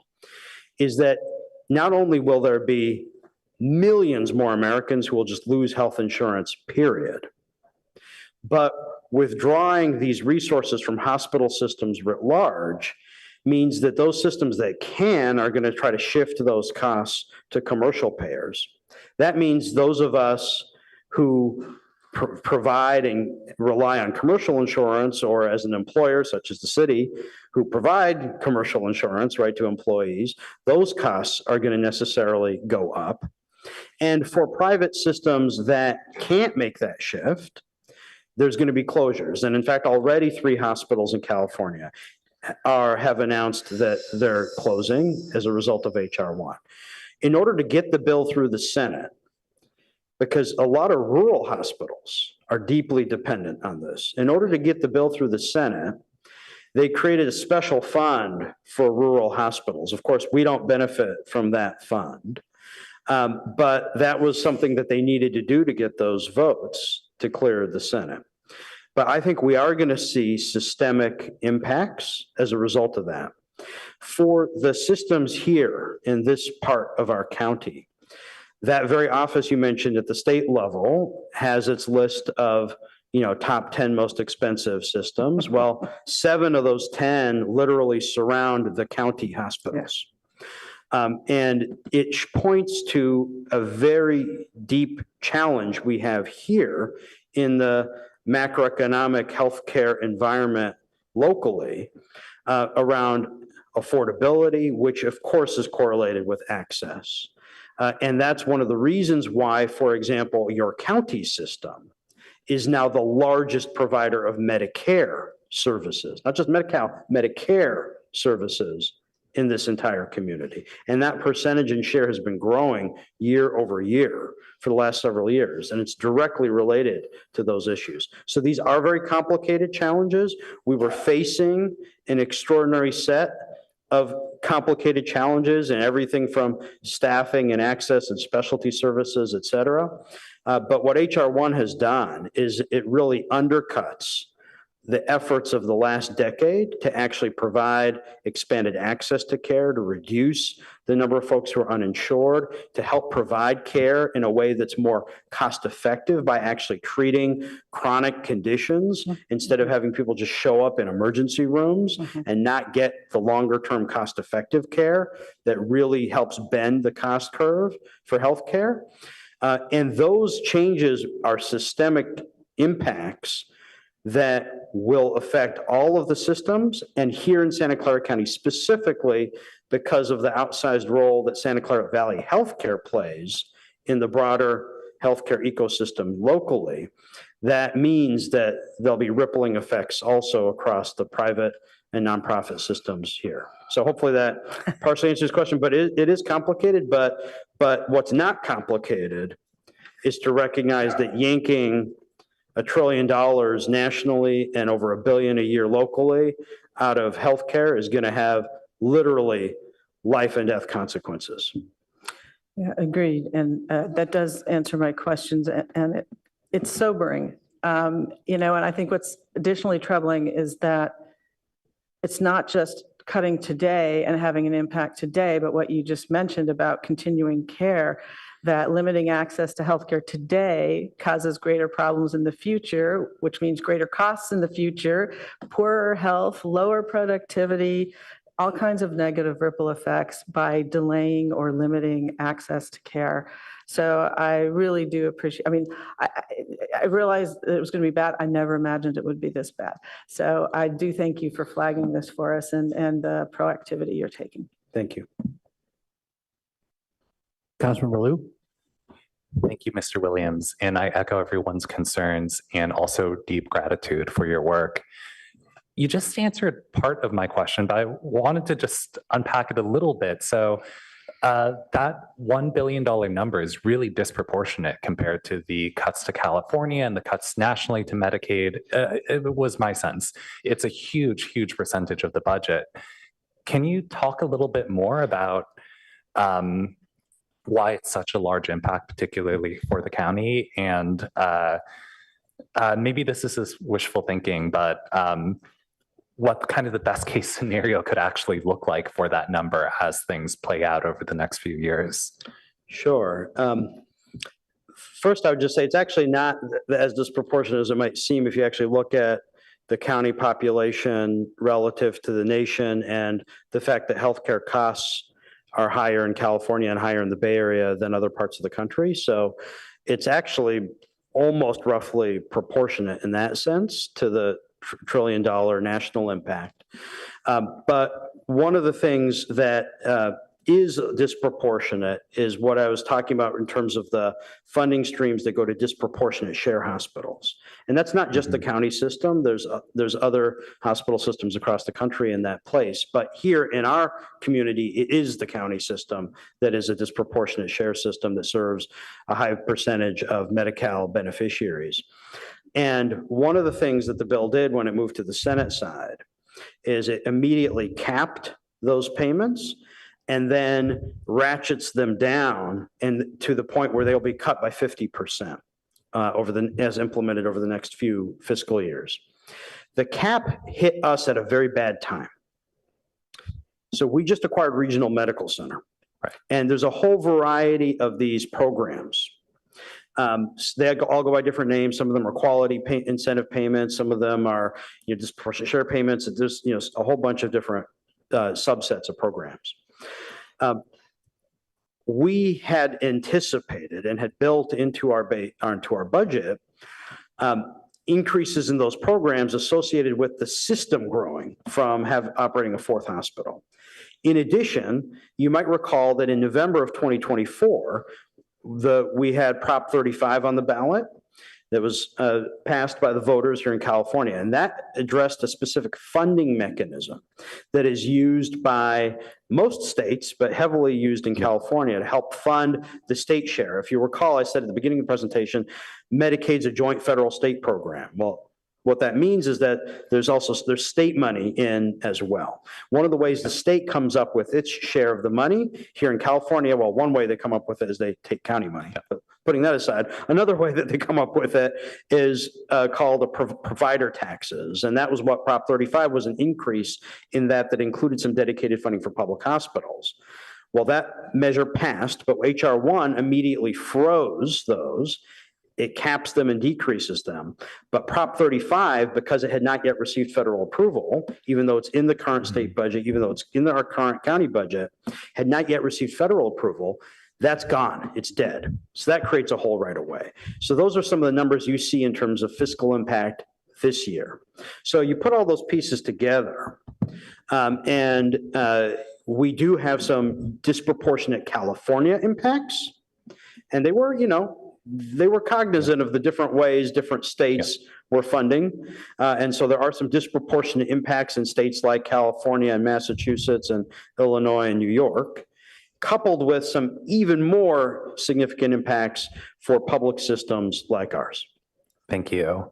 is that not only will there be millions more Americans who will just lose health insurance, period, but withdrawing these resources from hospital systems writ large means that those systems that can are going to try to shift those costs to commercial payers. That means those of us who provide and rely on commercial insurance, or as an employer, such as the city, who provide commercial insurance, right, to employees, those costs are going to necessarily go up. And for private systems that can't make that shift, there's going to be closures. And in fact, already 3 hospitals in California have announced that they're closing as a result of HR 1. In order to get the bill through the Senate, because a lot of rural hospitals are deeply dependent on this, in order to get the bill through the Senate, they created a special fund for rural hospitals. Of course, we don't benefit from that fund, but that was something that they needed to do to get those votes to clear the Senate. But I think we are going to see systemic impacts as a result of that. For the systems here in this part of our county, that very office you mentioned at the state level has its list of, top 10 most expensive systems. Well, 7 of those 10 literally surround the county hospitals. And it points to a very deep challenge we have here in the macroeconomic healthcare environment locally around affordability, which of course is correlated with access. And that's one of the reasons why, for example, your county system is now the largest provider of Medicare services, not just Medi-Cal, Medicare services in this entire community. And that percentage and share has been growing year over year for the last several years, and it's directly related to those issues. So these are very complicated challenges. We were facing an extraordinary set of complicated challenges and everything from staffing and access and specialty services, et cetera. But what HR 1 has done is it really undercuts the efforts of the last decade to actually provide expanded access to care, to reduce the number of folks who are uninsured, to help provide care in a way that's more cost effective by actually treating chronic conditions instead of having people just show up in emergency rooms and not get the longer term cost effective care that really helps bend the cost curve for healthcare. And those changes are systemic impacts that will affect all of the systems, and here in Santa Clara County specifically because of the outsized role that Santa Clara Valley Healthcare plays in the broader healthcare ecosystem locally. That means that there'll be rippling effects also across the private and nonprofit systems here. So hopefully that partially answers this question, but it is complicated, but what's not complicated is to recognize that yanking $1 trillion nationally and over $1 billion a year locally out of healthcare is going to have literally life and death consequences. Yeah, agreed. And that does answer my questions, and it's sobering. And I think what's additionally troubling is that it's not just cutting today and having an impact today, but what you just mentioned about continuing care, that limiting access to healthcare today causes greater problems in the future, which means greater costs in the future, poorer health, lower productivity, all kinds of negative ripple effects by delaying or limiting access to care. So I really do appreciate, I realized it was going to be bad. I never imagined it would be this bad. So I do thank you for flagging this for us and the proactivity you're taking. Thank you. Councilmember Liu? Thank you, Mr. Williams. And I echo everyone's concerns and also deep gratitude for your work. You just answered part of my question, but I wanted to just unpack it a little bit. So that $1 billion number is really disproportionate compared to the cuts to California and the cuts nationally to Medicaid. It was my sense. It's a huge, huge percentage of the budget. Can you talk a little bit more about why it's such a large impact, particularly for the county? And maybe this is wishful thinking, but what kind of the best case scenario could actually look like for that number as things play out over the next few years? Sure. First, I would just say it's actually not as disproportionate as it might seem if you actually look at the county population relative to the nation and the fact that healthcare costs are higher in California and higher in the Bay Area than other parts of the country. So it's actually almost roughly proportionate in that sense to the $1 trillion national impact. But one of the things that is disproportionate is what I was talking about in terms of the funding streams that go to disproportionate share hospitals. And that's not just the county system. There's other hospital systems across the country in that place. But here in our community, it is the county system that is a disproportionate share system that serves a high percentage of Medi-Cal beneficiaries. And one of the things that the bill did when it moved to the Senate side is it immediately capped those payments and then ratchets them down and to the point where they'll be cut by 50% as implemented over the next few fiscal years. The cap hit us at a very bad time. So we just acquired Regional Medical Center. Right. And there's a whole variety of these programs. They all go by different names. Some of them are quality incentive payments. Some of them are disproportionate share payments. There's a whole bunch of different subsets of programs. We had anticipated and had built into our budget increases in those programs associated with the system growing from operating a fourth hospital. In addition, you might recall that in November of 2024, we had Prop 35 on the ballot that was passed by the voters here in California. And that addressed a specific funding mechanism that is used by most states, but heavily used in California to help fund the state share. If you recall, I said at the beginning of the presentation, Medicaid's a joint federal state program. Well, what that means is that there's state money in as well. One of the ways the state comes up with its share of the money here in California, well, one way they come up with it is they take county money. But putting that aside, another way that they come up with it is called the provider taxes. And that was what Prop 35 was, an increase in that included some dedicated funding for public hospitals. Well, that measure passed, but HR 1 immediately froze those. It caps them and decreases them. But Prop 35, because it had not yet received federal approval, even though it's in the current state budget, even though it's in our current county budget, had not yet received federal approval, that's gone. It's dead. So that creates a hole right away. So those are some of the numbers you see in terms of fiscal impact this year. So you put all those pieces together, and we do have some disproportionate California impacts. And they were cognizant of the different ways different states were funding. And so there are some disproportionate impacts in states like California and Massachusetts and Illinois and New York, coupled with some even more significant impacts for public systems like ours. Thank you.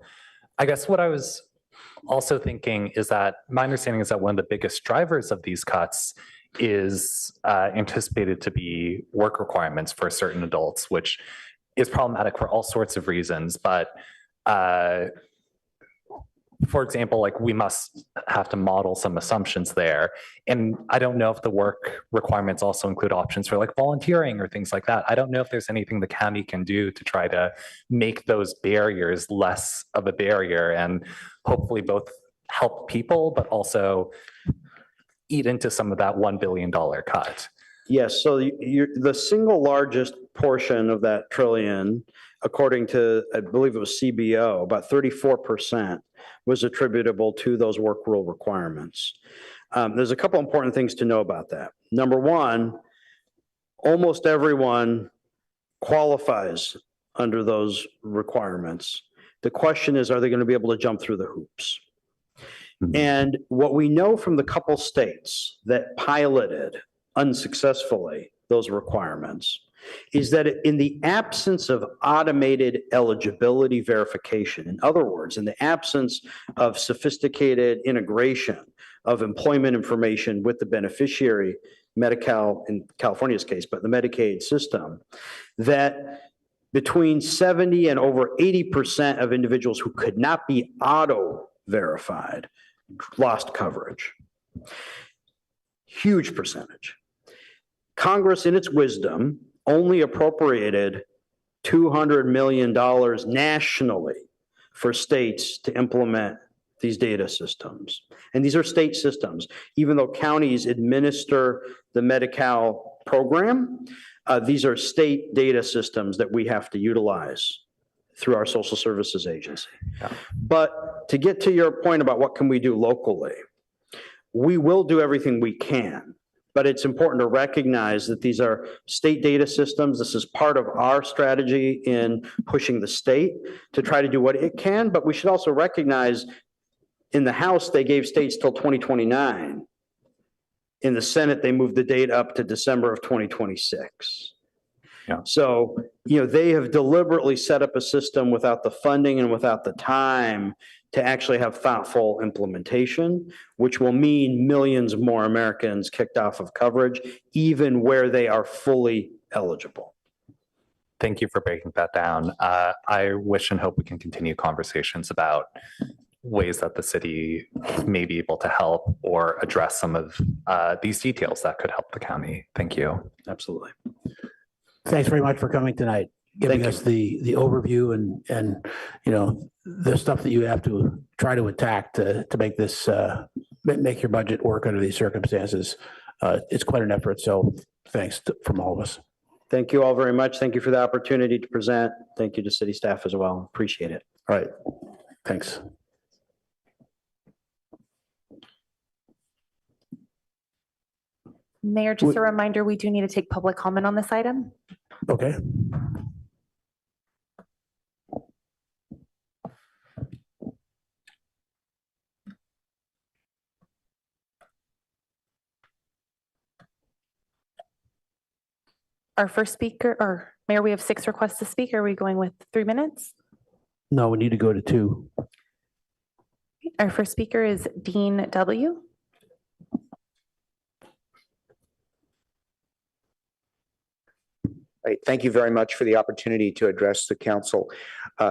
I guess what I was also thinking is that my understanding is that one of the biggest drivers of these cuts is anticipated to be work requirements for certain adults, which is problematic for all sorts of reasons. But for example, like we must have to model some assumptions there. And I don't know if the work requirements also include options for like volunteering or things like that. I don't know if there's anything the county can do to try to make those barriers less of a barrier and hopefully both help people, but also eat into some of that $1 billion cut. Yes, so the single largest portion of that trillion, according to, I believe it was CBO, about 34% was attributable to those work rule requirements. There's a couple important things to know about that. Number one, almost everyone qualifies under those requirements. The question is, are they going to be able to jump through the hoops? And what we know from the couple states that piloted unsuccessfully those requirements is that in the absence of automated eligibility verification, in other words, in the absence of sophisticated integration of employment information with the beneficiary, Medi-Cal in California's case, but the Medicaid system, that between 70 and over 80% of individuals who could not be auto-verified lost coverage. Huge percentage. Congress, in its wisdom, only appropriated $200 million nationally for states to implement these data systems. And these are state systems. Even though counties administer the Medi-Cal program, these are state data systems that we have to utilize through our social services agency. Yeah. But to get to your point about what can we do locally, we will do everything we can. But it's important to recognize that these are state data systems. This is part of our strategy in pushing the state to try to do what it can. But we should also recognize in the House, they gave states till 2029. In the Senate, they moved the date up to December of 2026. Yeah. So, they have deliberately set up a system without the funding and without the time to actually have thoughtful implementation, which will mean millions more Americans kicked off of coverage, even where they are fully eligible. Thank you for breaking that down. I wish and hope we can continue conversations about ways that the city may be able to help or address some of these details that could help the county. Thank you. Absolutely. Thanks very much for coming tonight, giving us the overview and the stuff that you have to try to attack to make this make your budget work under these circumstances. It's quite an effort. So thanks from all of us. Thank you all very much. Thank you for the opportunity to present. Thank you to city staff as well. Appreciate it. All right. Thanks. Mayor, just a reminder, we do need to take public comment on this item. Okay. Our first speaker, or Mayor, we have 6 requests to speak. Are we going with 3 minutes? No, we need to go to 2. Our first speaker is Dean W. Right. Thank you very much for the opportunity to address the council.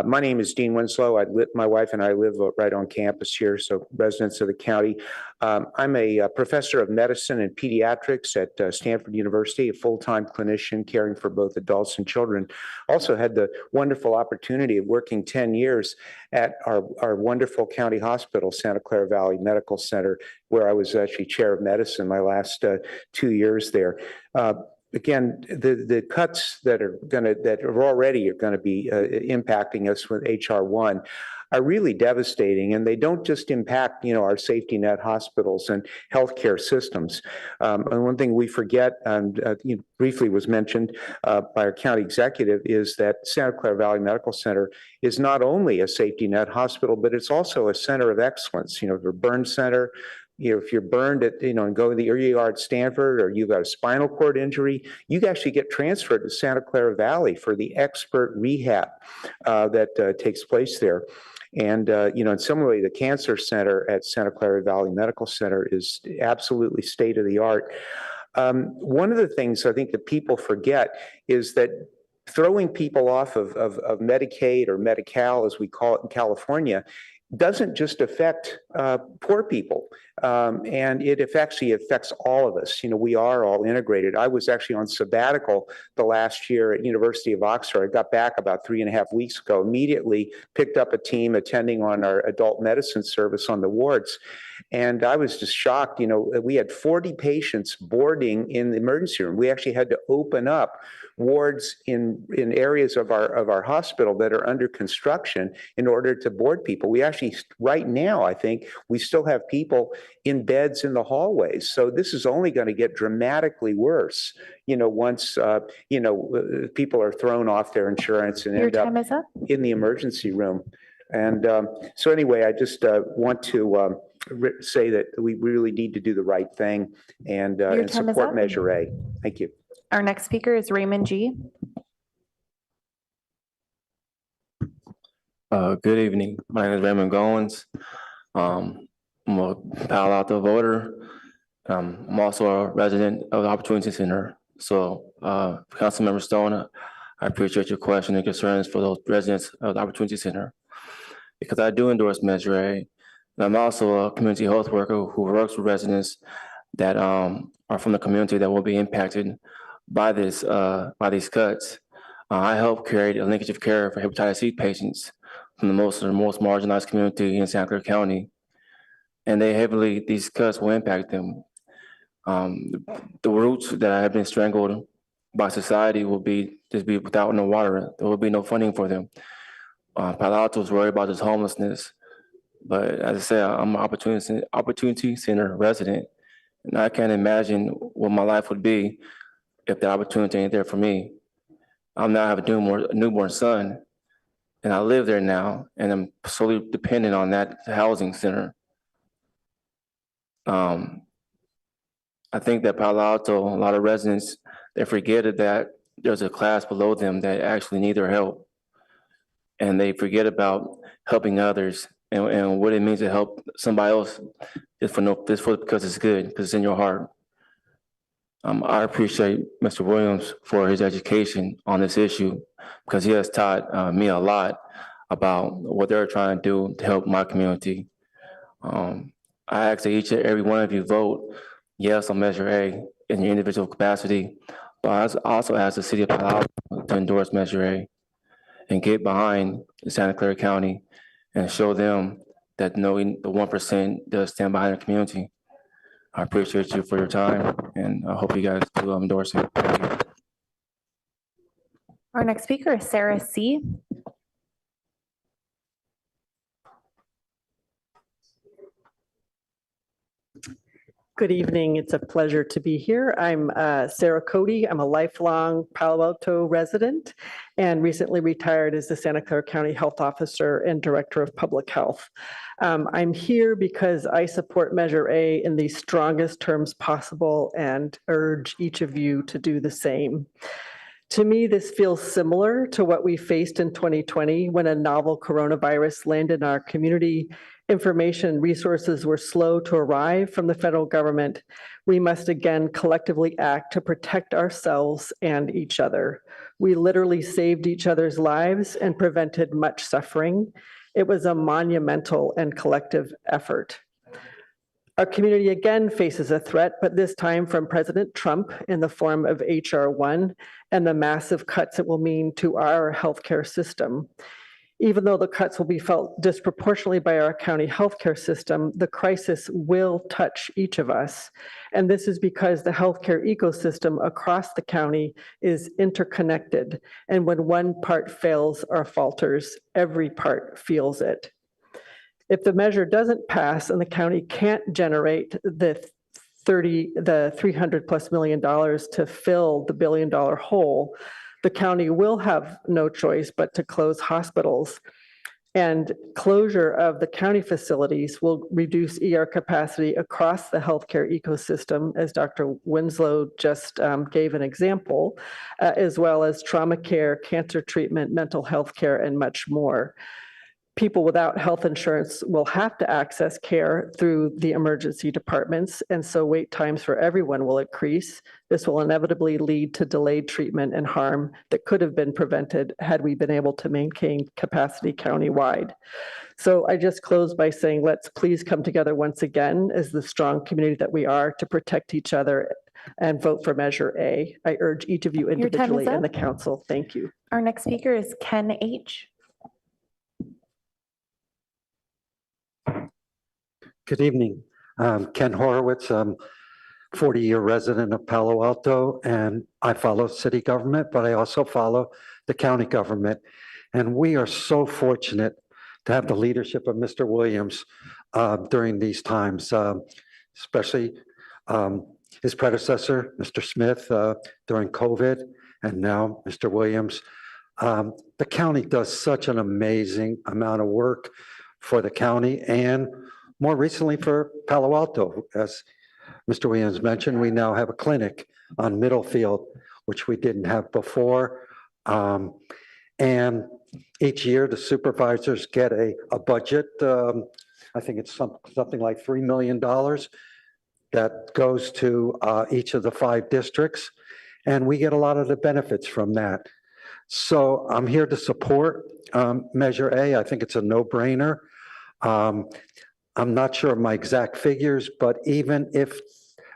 My name is Dean Winslow. My wife and I live right on campus here, so residents of the county. I'm a professor of medicine and pediatrics at Stanford University, a full-time clinician caring for both adults and children. Also had the wonderful opportunity of working 10 years at our wonderful county hospital, Santa Clara Valley Medical Center, where I was actually chair of medicine my last 2 years there. Again, the cuts that are already going to be impacting us with HR1 are really devastating, and they don't just impact our safety net hospitals and healthcare systems. And one thing we forget, and briefly was mentioned by our county executive, is that Santa Clara Valley Medical Center is not only a safety net hospital, but it's also a center of excellence. The burn center, if you're burned and go to the ER at Stanford, or you've got a spinal cord injury, you actually get transferred to Santa Clara Valley for the expert rehab that takes place there. And, and similarly, the cancer center at Santa Clara Valley Medical Center is absolutely state of the art. One of the things I think that people forget is that throwing people off of Medicaid or Medi-Cal, as we call it in California, doesn't just affect poor people, and it actually affects all of us. We are all integrated. I was actually on sabbatical the last year at University of Oxford. I got back about 3.5 weeks ago, immediately picked up a team attending on our adult medicine service on the wards. And I was just shocked. We had 40 patients boarding in the emergency room. We actually had to open up wards in areas of our hospital that are under construction in order to board people. We actually, right now, I think we still have people in beds in the hallways. So this is only going to get dramatically worse, once, people are thrown off their insurance and end up in the emergency room. And so anyway, I just want to say that we really need to do the right thing and support Measure A. Thank you. Our next speaker is Raymond G. Good evening. My name is Raymond Goins. I'm a Palo Alto voter. I'm also a resident of the Opportunity Center. So, Councilmember Stone, I appreciate your question and concerns for those residents of the Opportunity Center, because I do endorse Measure A. And I'm also a community health worker who works with residents that are from the community that will be impacted by these cuts. I help create a linkage of care for hepatitis C patients from the most marginalized community in Santa Clara County, and these cuts will impact them. The roots that have been strangled by society will be without no water. There will be no funding for them. Palo Alto is worried about this homelessness, but as I said, I'm an Opportunity Center resident, and I can't imagine what my life would be if the opportunity ain't there for me. I now have a newborn son, and I live there now, and I'm solely dependent on that housing center. I think that Palo Alto, a lot of residents, they forget that there's a class below them that actually need their help, and they forget about helping others and what it means to help somebody else because it's good, because it's in your heart. I appreciate Mr. Williams for his education on this issue, because he has taught me a lot about what they're trying to do to help my community. I ask that each and every one of you vote yes on Measure A in your individual capacity, but I also ask the city of Palo Alto to endorse Measure A and get behind Santa Clara County and show them that knowing the 1% does stand behind the community. I appreciate you for your time, and I hope you guys will endorse it. Thank you. Our next speaker is Sarah C. Good evening. It's a pleasure to be here. I'm Sarah Cody. I'm a lifelong Palo Alto resident and recently retired as the Santa Clara County Health Officer and Director of Public Health. I'm here because I support Measure A in the strongest terms possible and urge each of you to do the same. To me, this feels similar to what we faced in 2020 when a novel coronavirus landed in our community. Information and resources were slow to arrive from the federal government. We must again collectively act to protect ourselves and each other. We literally saved each other's lives and prevented much suffering. It was a monumental and collective effort. Our community again faces a threat, but this time from President Trump in the form of H.R. 1 and the massive cuts it will mean to our healthcare system. Even though the cuts will be felt disproportionately by our county healthcare system, the crisis will touch each of us. And this is because the healthcare ecosystem across the county is interconnected. And when one part fails or falters, every part feels it. If the measure doesn't pass and the county can't generate the $300+ million to fill the $1 billion hole, the county will have no choice but to close hospitals. And closure of the county facilities will reduce ER capacity across the healthcare ecosystem, as Dr. Winslow just gave an example, as well as trauma care, cancer treatment, mental health care, and much more. People without health insurance will have to access care through the emergency departments, and so wait times for everyone will increase. This will inevitably lead to delayed treatment and harm that could have been prevented had we been able to maintain capacity countywide. So I just close by saying, let's please come together once again as the strong community that we are to protect each other and vote for Measure A. I urge each of you Your time is individually and the up. council. Thank you. Our next speaker is Ken H. Good evening. Ken Horowitz. I'm 40-year resident of Palo Alto, and I follow city government, but I also follow the county government. And we are so fortunate to have the leadership of Mr. Williams during these times, especially his predecessor, Mr. Smith, during COVID, and now Mr. Williams. The county does such an amazing amount of work for the county and more recently for Palo Alto. As Mr. Williams mentioned, we now have a clinic on Middlefield, which we didn't have before. And each year the supervisors get a budget. I think it's something like $3 million that goes to each of the 5 districts. And we get a lot of the benefits from that. So I'm here to support Measure A. I think it's a no-brainer. I'm not sure of my exact figures, but even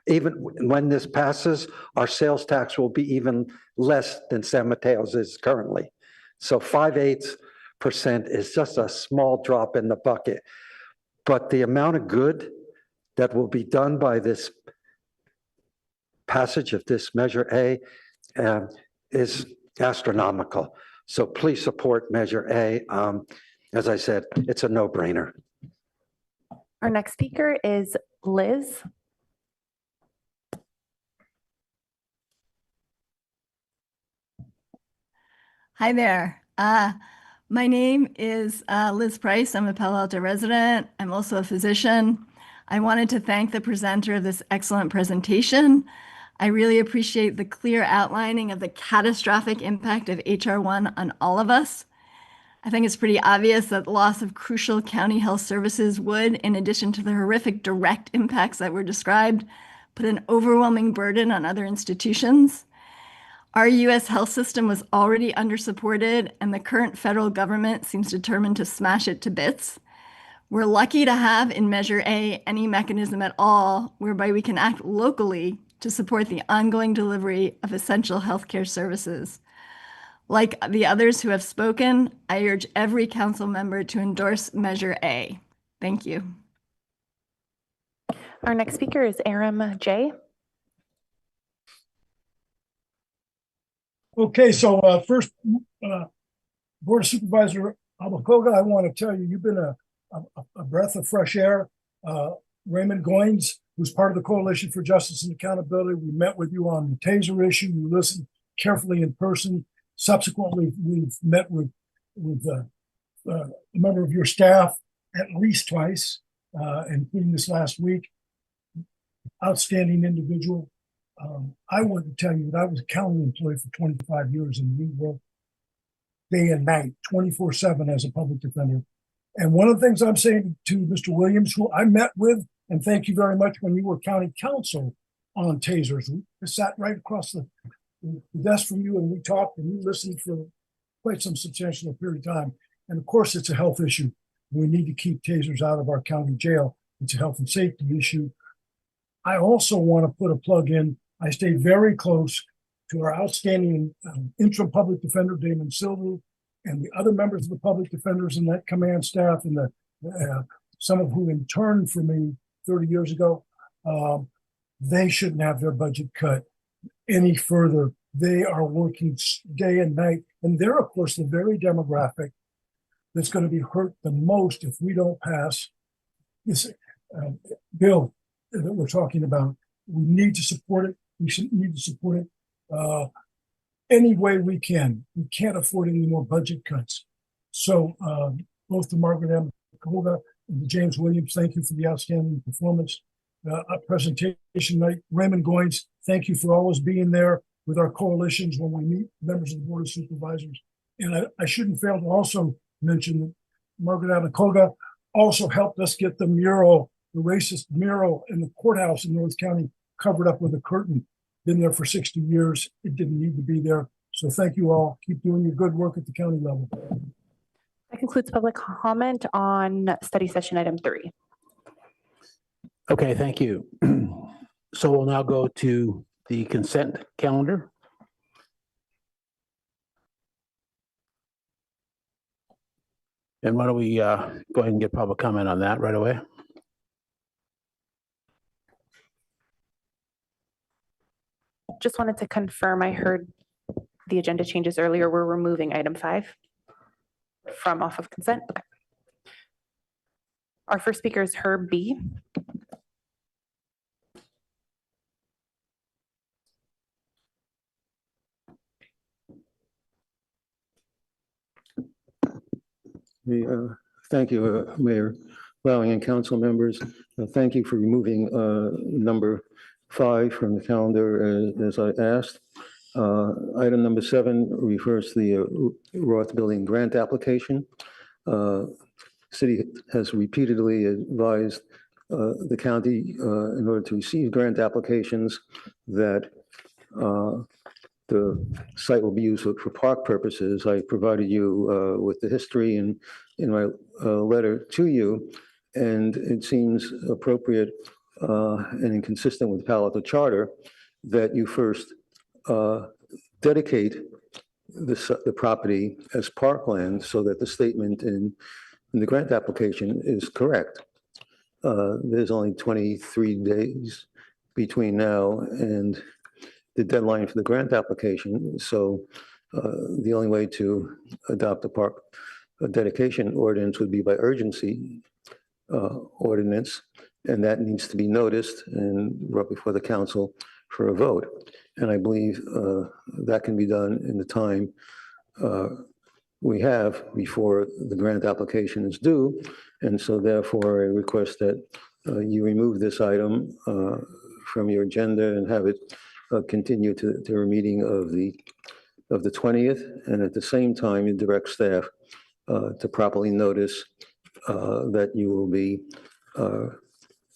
when this passes, our sales tax will be even less than San Mateo's is currently. So 5/8% is just a small drop in the bucket. But the amount of good that will be done by this passage of this Measure A is astronomical. So please support Measure A. As I said, it's a no-brainer. Our next speaker is Liz. Hi there. My name is Liz Price. I'm a Palo Alto resident. I'm also a physician. I wanted to thank the presenter of this excellent presentation. I really appreciate the clear outlining of the catastrophic impact of HR 1 on all of us. I think it's pretty obvious that the loss of crucial county health services would, in addition to the horrific direct impacts that were described, put an overwhelming burden on other institutions. Our U.S. health system was already undersupported, and the current federal government seems determined to smash it to bits. We're lucky to have in Measure A any mechanism at all whereby we can act locally to support the ongoing delivery of essential healthcare services. Like the others who have spoken, I urge every council member to endorse Measure A. Thank you. Our next speaker is Aram J. Okay, so first, Board of Supervisor Abakoga, I want to tell you, you've been a breath of fresh air. Raymond Goins, who's part of the Coalition for Justice and Accountability, we met with you on the taser issue. You listened carefully in person. Subsequently, we've met with a member of your staff at least twice, including this last week. Outstanding individual. I want to tell you that I was a county employee for 25 years and we worked day and night, 24/7 as a public defender. And one of the things I'm saying to Mr. Williams, who I met with, and thank you very much when you were county counsel on tasers, we sat right across the desk from you and we talked and you listened for quite some substantial period of time. And of course, it's a health issue. We need to keep tasers out of our county jail. It's a health and safety issue. I also want to put a plug in. I stay very close to our outstanding interim public defender, Damon Silver, and the other members of the public defenders in that command staff, and some of whom interned for me 30 years ago. They shouldn't have their budget cut any further. They are working day and night, and they're, of course, the very demographic that's going to be hurt the most if we don't pass this bill that we're talking about. We need to support it. We should need to support it any way we can. We can't afford any more budget cuts. So both to Margaret M. Koga and to James Williams. Thank you for the outstanding performance. Presentation night. Raymond Goins, thank you for always being there with our coalitions when we meet members of the Board of Supervisors. And I shouldn't fail to also mention that Margaret M. Koga also helped us get the mural, the racist mural in the courthouse in North County covered up with a curtain. Been there for 60 years. It didn't need to be there. So thank you all. Keep doing your good work at the county level. That concludes public comment on study session item 3. Okay, thank you. So we'll now go to the consent calendar. And why don't we go ahead and get public comment on that right away? Just wanted to confirm, I heard the agenda changes earlier. We're removing item 5 from off of consent. Okay. Our first speaker is Herb B. Thank you, Mayor Rowling and council members. Thank you for removing number 5 from the calendar as I asked. Item number 7 refers to the Roth Building grant application. City has repeatedly advised the county in order to receive grant applications that the site will be used for park purposes. I provided you with the history in my letter to you, and it seems appropriate and inconsistent with the Palo Alto Charter that you first dedicate the property as parkland so that the statement in the grant application is correct. There's only 23 days between now and the deadline for the grant application. So the only way to adopt a park dedication ordinance would be by urgency ordinance, and that needs to be noticed and brought before the council for a vote. And I believe that can be done in the time we have before the grant application is due. And so therefore I request that you remove this item from your agenda and have it continue to a meeting of the 20th. And at the same time, you direct staff to properly notice that you will be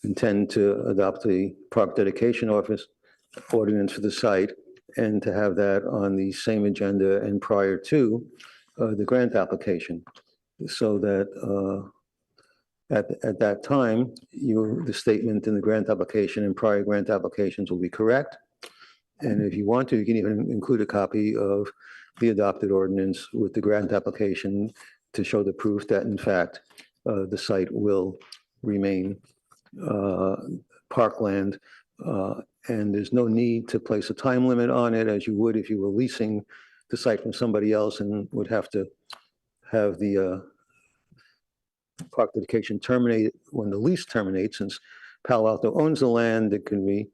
intend to adopt the park dedication office ordinance for the site and to have that on the same agenda and prior to the grant application, so that at that time, the statement in the grant application and prior grant applications will be correct. And if you want to, you can even include a copy of the adopted ordinance with the grant application to show the proof that in fact the site will remain parkland. And there's no need to place a time limit on it as you would if you were leasing the site from somebody else and would have to have the park dedication terminate when the lease terminates. Since Palo Alto owns the land, it can be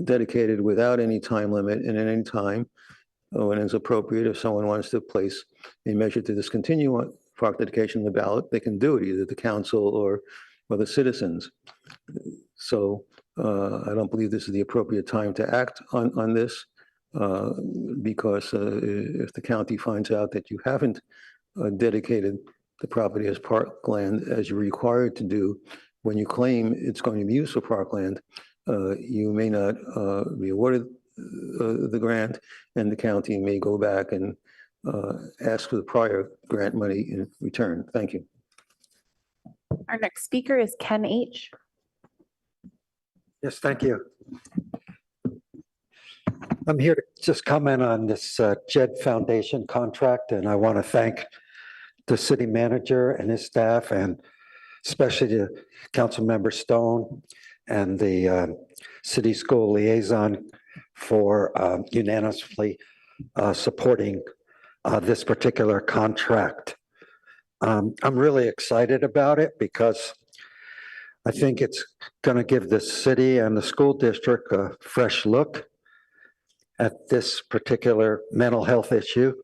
dedicated without any time limit and at any time when it's appropriate. If someone wants to place a measure to discontinue park dedication on the ballot, they can do it, either the council or the citizens. So I don't believe this is the appropriate time to act on this because if the county finds out that you haven't dedicated the property as parkland as you're required to do when you claim it's going to be used for parkland, you may not be awarded the grant, and the county may go back and ask for the prior grant money in return. Thank you. Our next speaker is Ken H. Yes, thank you. I'm here to just comment on this JED Foundation contract, and I want to thank the city manager and his staff, and especially the Councilmember Stone and the city school liaison for unanimously supporting this particular contract. I'm really excited about it because I think it's going to give the city and the school district a fresh look at this particular mental health issue.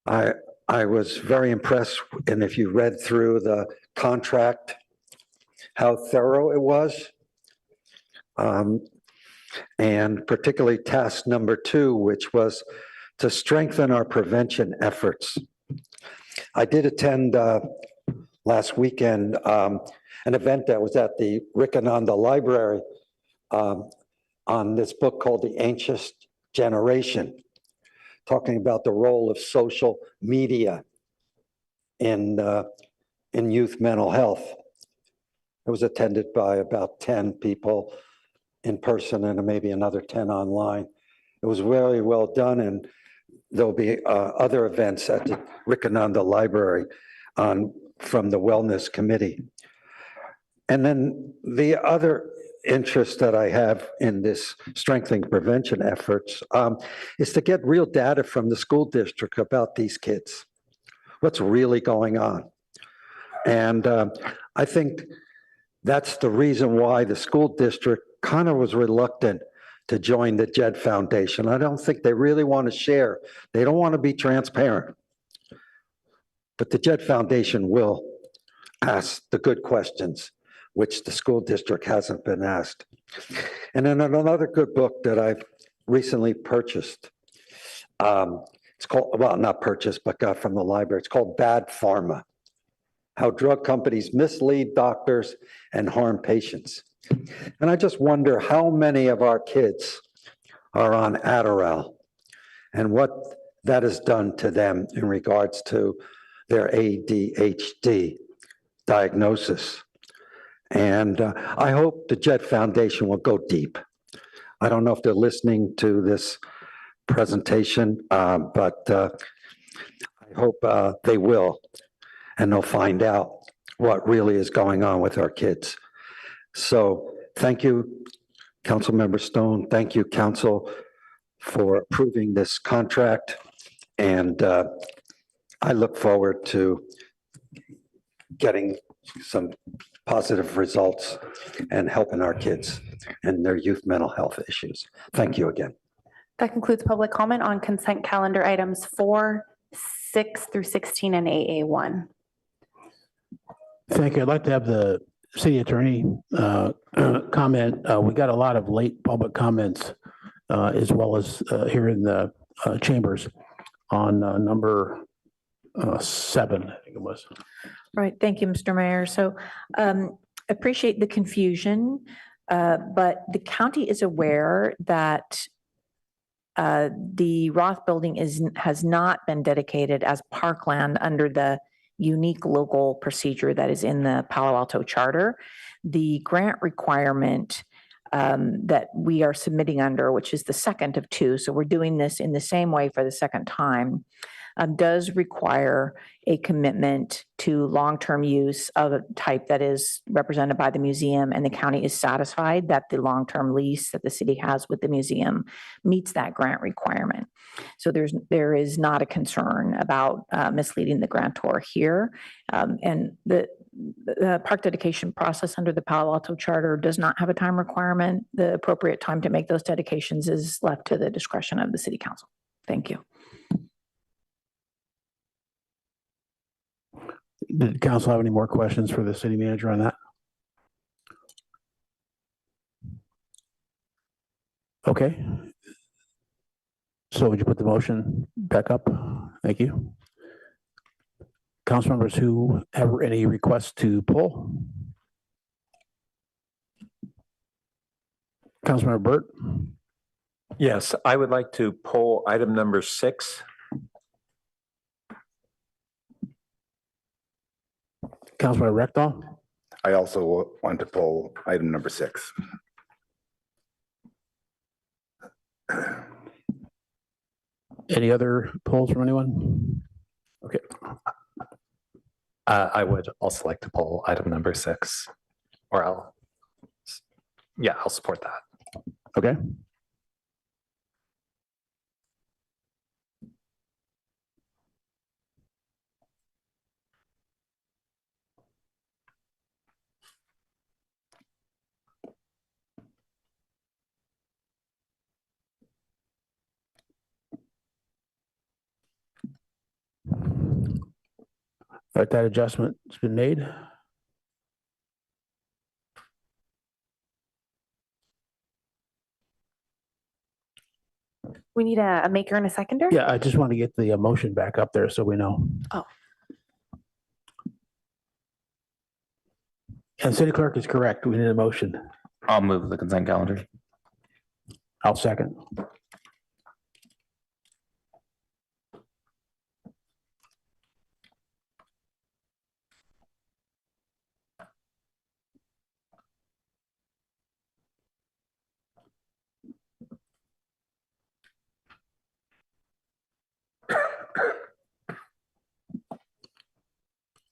I I was very impressed, and if you read through the contract, how thorough it was. And particularly task number 2, which was to strengthen our prevention efforts. I did attend last weekend an event that was at the Rickananda Library on this book called The Anxious Generation, talking about the role of social media in youth mental health. It was attended by about 10 people in person and maybe another 10 online. It was very well done, and there'll be other events at the Rickananda Library from the Wellness Committee. And then the other interest that I have in this strengthening prevention efforts is to get real data from the school district about these kids, what's really going on. And I think that's the reason why the school district kind of was reluctant to join the JED Foundation. I don't think they really want to share. They don't want to be transparent. But the JED Foundation will ask the good questions, which the school district hasn't been asked. And then another good book that I've recently purchased, it's called, well, not purchased, but got from the library. It's called Bad Pharma: How Drug Companies Mislead Doctors and Harm Patients. And I just wonder how many of our kids are on Adderall and what that has done to them in regards to their ADHD diagnosis. And I hope the JED Foundation will go deep. I don't know if they're listening to this presentation, but I hope they will, and they'll find out what really is going on with our kids. So thank you, Councilmember Stone. Thank you, Council, for approving this contract. And I look forward to getting some positive results and helping our kids and their youth mental health issues. Thank you again. That concludes public comment on consent calendar items 4, 6 through 16 and AA1. Thank you. I'd like to have the city attorney comment. We got a lot of late public comments as well as here in the chambers on number 7, I think it was. Right. Thank you, Mr. Mayor. So appreciate the confusion, but the county is aware that the Roth building has not been dedicated as parkland under the unique local procedure that is in the Palo Alto Charter. The grant requirement that we are submitting under, which is the second of 2, so we're doing this in the same way for the second time, does require a commitment to long-term use of a type that is represented by the museum, and the county is satisfied that the long-term lease that the city has with the museum meets that grant requirement. So there is not a concern about misleading the grantor here. And the park dedication process under the Palo Alto Charter does not have a time requirement. The appropriate time to make those dedications is left to the discretion of the city council. Thank you. Did council have any more questions for the city manager on that? Okay. So would you put the motion back up? Thank you. Council members who have any requests to pull? Councilmember Burt? Yes, I would like to pull item number 6. Councilmember Rectal? I also want to pull item number 6. Any other polls from anyone? Okay. I would also like to pull item number 6, or I'll support that. Okay. right, that adjustment has been made. We need a maker and a seconder? Yeah, I just want to get the motion back up there so we know. Oh. And city clerk is correct. We need a motion. I'll move the consent calendar. I'll second.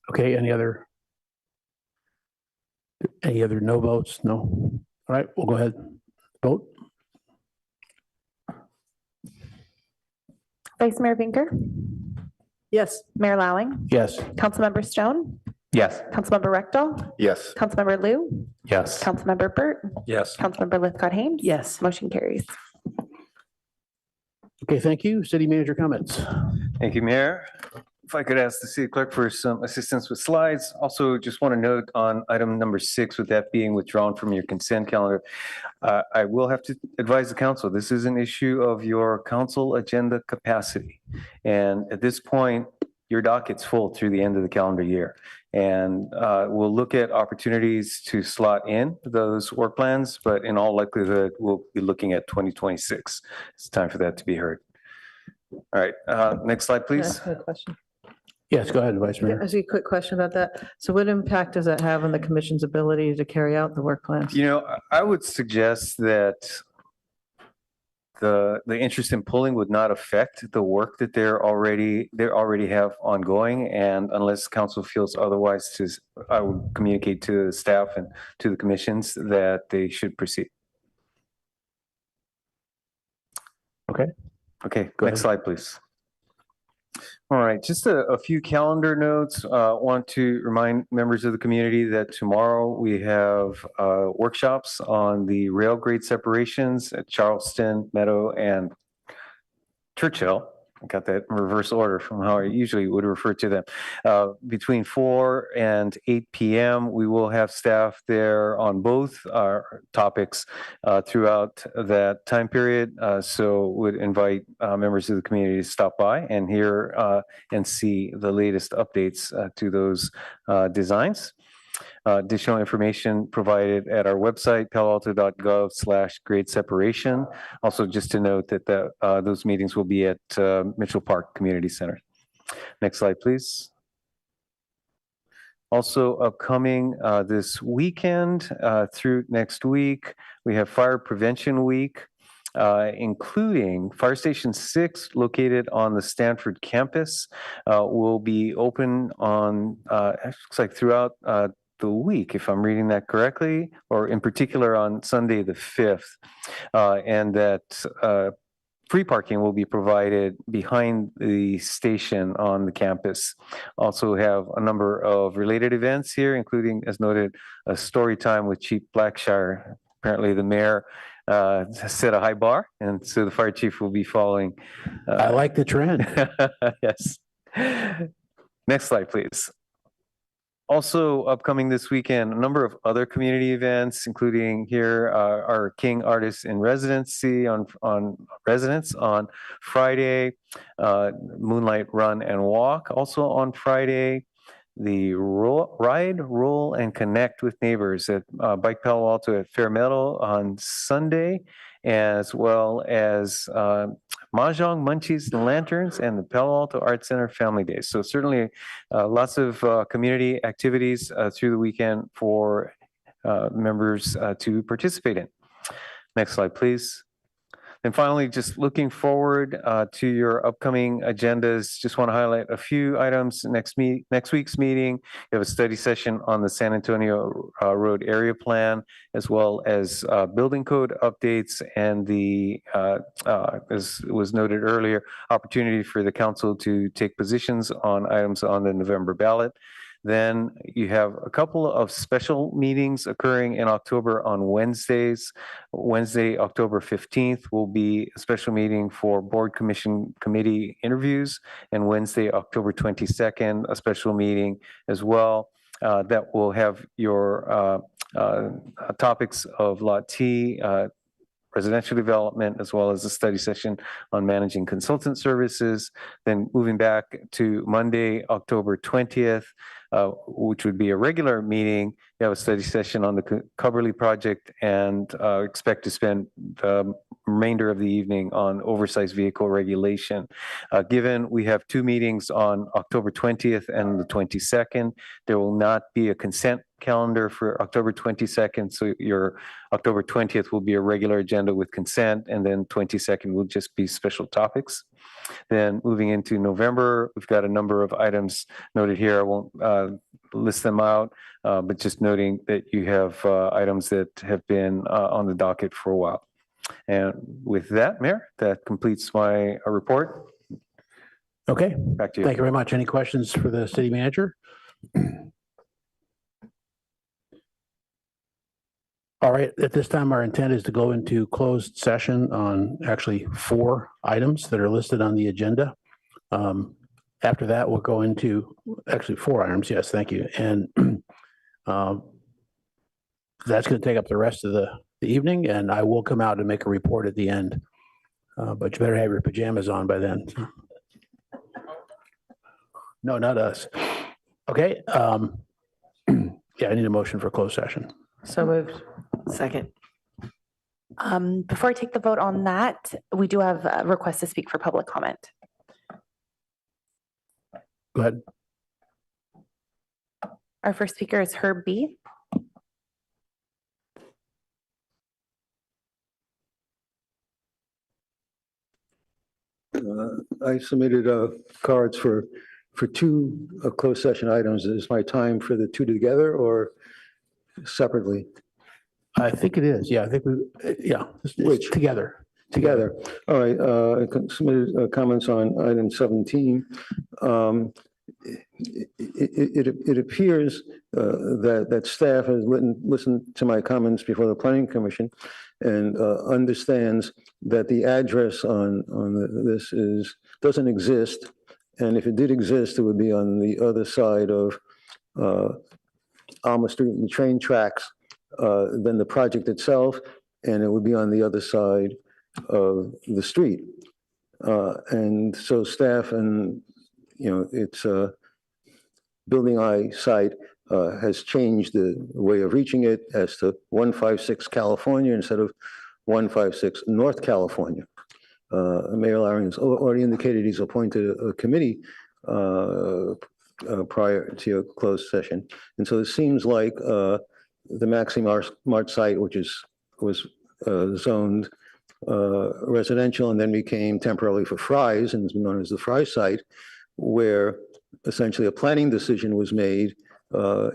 Okay, any other no votes? No. All right, we'll go ahead. Vote. Vice Mayor Vinker, Yes. Mayor Lowing, Yes. Councilmember Stone, Yes. Councilmember Rectal, Yes. Councilmember Lou, Yes. Councilmember Burt, Yes. Councilmember Lithcott-Haynes. Yes. Motion carries. Okay, thank you. City manager comments. Thank you, Mayor. If I could ask the city clerk for some assistance with slides. Also, just want to note on item number 6, with that being withdrawn from your consent calendar, I will have to advise the council, this is an issue of your council agenda capacity. And at this point, your docket's full through the end of the calendar year. And we'll look at opportunities to slot in those work plans, but in all likelihood, we'll be looking at 2026. It's time for that to be heard. All right, next slide, Can I please. ask a question? Yes, go ahead, Vice Mayor. Ask you a quick question about that. So what impact does that have on the commission's ability to carry out the work plans? You know, I would suggest that the interest in pulling would not affect the work that they already have ongoing. And unless council feels otherwise, I would communicate to the staff and to the commissions that they should proceed. Okay. Okay, Go next ahead. slide, please. All right, just a few calendar notes. Want to remind members of the community that tomorrow we have workshops on the rail grade separations at Charleston, Meadow, and Churchill. I got that in reverse order from how I usually would refer to them. Between 4 and 8 p.m., we will have staff there on both our topics throughout that time period. So would invite members of the community to stop by and hear and see the latest updates to those designs. Additional information provided at our website, paloalto.gov/grade separation. Also, just to note that those meetings will be at Mitchell Park Community Center. Next slide, please. Also upcoming this weekend through next week, we have Fire Prevention Week, including Fire Station 6 located on the Stanford campus will be open on, looks like throughout the week, if I'm reading that correctly, or in particular on Sunday the 5th, and that free parking will be provided behind the station on the campus. Also have a number of related events here, including, as noted, a story time with Chief Blackshire. Apparently the mayor set a high bar, and so the fire chief will be following. I like the trend. Yes. Next slide, please. Also upcoming this weekend, a number of other community events, including here our King Artists in Residency on Residence on Friday, Moonlight Run and Walk also on Friday, the Ride, Roll, and Connect with Neighbors at Bike Palo Alto at Fair Meadow on Sunday, as well as Mahjong, Munchies, and Lanterns, and the Palo Alto Art Center Family Days. So certainly lots of community activities through the weekend for members to participate in. Next slide, please. And finally, just looking forward to your upcoming agendas, just want to highlight a few items. Next week's meeting, you have a study session on the San Antonio Road Area Plan, as well as building code updates and the, as was noted earlier, opportunity for the council to take positions on items on the November ballot. Then you have a couple of special meetings occurring in October on Wednesdays. Wednesday, October 15th will be a special meeting for board commission committee interviews, and Wednesday, October 22nd, a special meeting as well that will have your topics of Lot T, residential development, as well as a study session on managing consultant services. Then moving back to Monday, October 20th, which would be a regular meeting, you have a study session on the Coverly project, and expect to spend the remainder of the evening on oversized vehicle regulation. Given we have two meetings on October 20th and the 22nd, there will not be a consent calendar for October 22nd. So your October 20th will be a regular agenda with consent, and then 22nd will just be special topics. Then moving into November, we've got a number of items noted here. I won't list them out, but just noting that you have items that have been on the docket for a while. And with that, Mayor, that completes my report. Okay, Back to you. thank you very much. Any questions for the city manager? All right, at this time, our intent is to go into closed session on actually 4 items that are listed on the agenda. After that, we'll go into actually 4 items. Yes, thank you. And that's going to take up the rest of the evening, and I will come out and make a report at the end. But you better have your pajamas on by then. No, not us. Okay. Yeah, I need a motion for closed session. So moved. Second. Before I take the vote on that, we do have a request to speak for public comment. Go ahead. Our first speaker is Herb B. I submitted cards for 2 closed session items. Is my time for the 2 together or separately? I think it is. Yeah, I think it's Which? together. Together. All right. I submitted comments on item 17. It appears that staff has listened to my comments before the Planning Commission and understands that the address on this doesn't exist. And if it did exist, it would be on the other side of Alma Street and the train tracks than the project itself, and it would be on the other side of the street. And so staff and, its building eye site has changed the way of reaching it as to 156 California instead of 156 North California. Mayor Laring has already indicated he's appointed a committee prior to your closed session. And so it seems like the Maxim Mart site, which was zoned residential and then became temporarily for Fry's and is known as the Fry site, where essentially a planning decision was made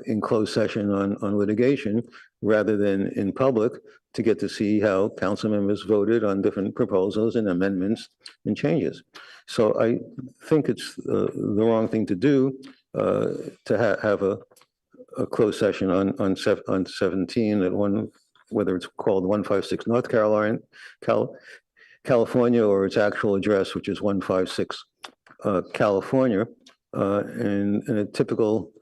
in closed session on litigation rather than in public to get to see how council members voted on different proposals and amendments and changes. So I think it's the wrong thing to do to have a closed session on 17 at whether it's called 156 North California or its actual address, which is 156 California. And a typical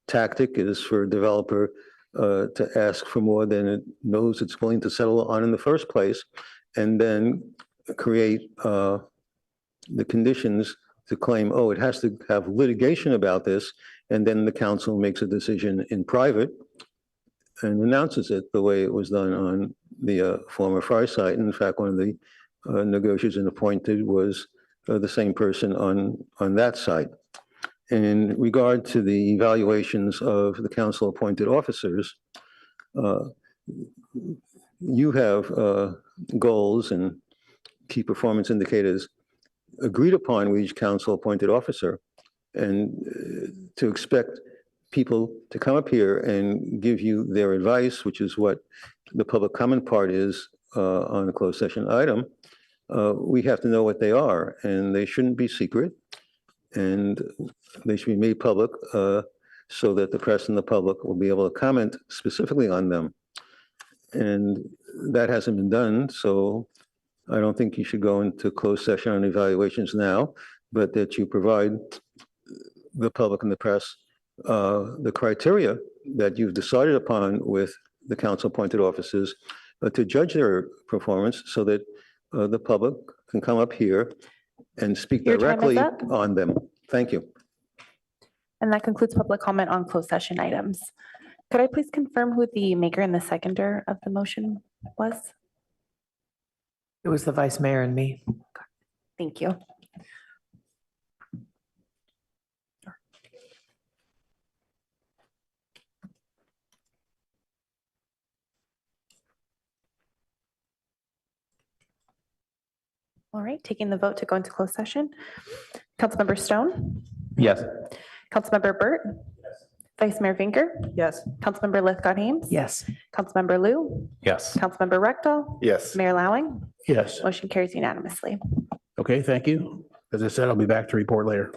tactic is for a developer to ask for more than it knows it's willing to settle on in the first place, and then create the conditions to claim, oh, it has to have litigation about this, and then the council makes a decision in private and announces it the way it was done on the former Fry site. And in fact, one of the negotiators appointed was the same person on that site. In regard to the evaluations of the council appointed officers, you have goals and key performance indicators agreed upon with each council appointed officer, and to expect people to come up here and give you their advice, which is what the public comment part is on a closed session item, we have to know what they are, and they shouldn't be secret. and they should be made public so that the press and the public will be able to comment specifically on them. And that hasn't been done, so I don't think you should go into closed session on evaluations now, but that you provide the public and the press the criteria that you've decided upon with the council-appointed officers to judge their performance so that the public can come up here and speak Your time is directly up. on them. Thank you. And that concludes public comment on closed session items. Could I please confirm who the maker and the seconder of the motion was? It was the vice mayor and me. Thank you. All right, taking the vote to go into closed session. Councilmember Stone, Yes. Councilmember Burt, Vice Mayor Vinker, Yes. Councilmember Lithcott Ames. Yes. Councilmember Lou, Yes. Councilmember Rectal, Yes. Mayor Lowing. Yes. Motion carries unanimously. Okay, thank you. As I said, I'll be back to report later.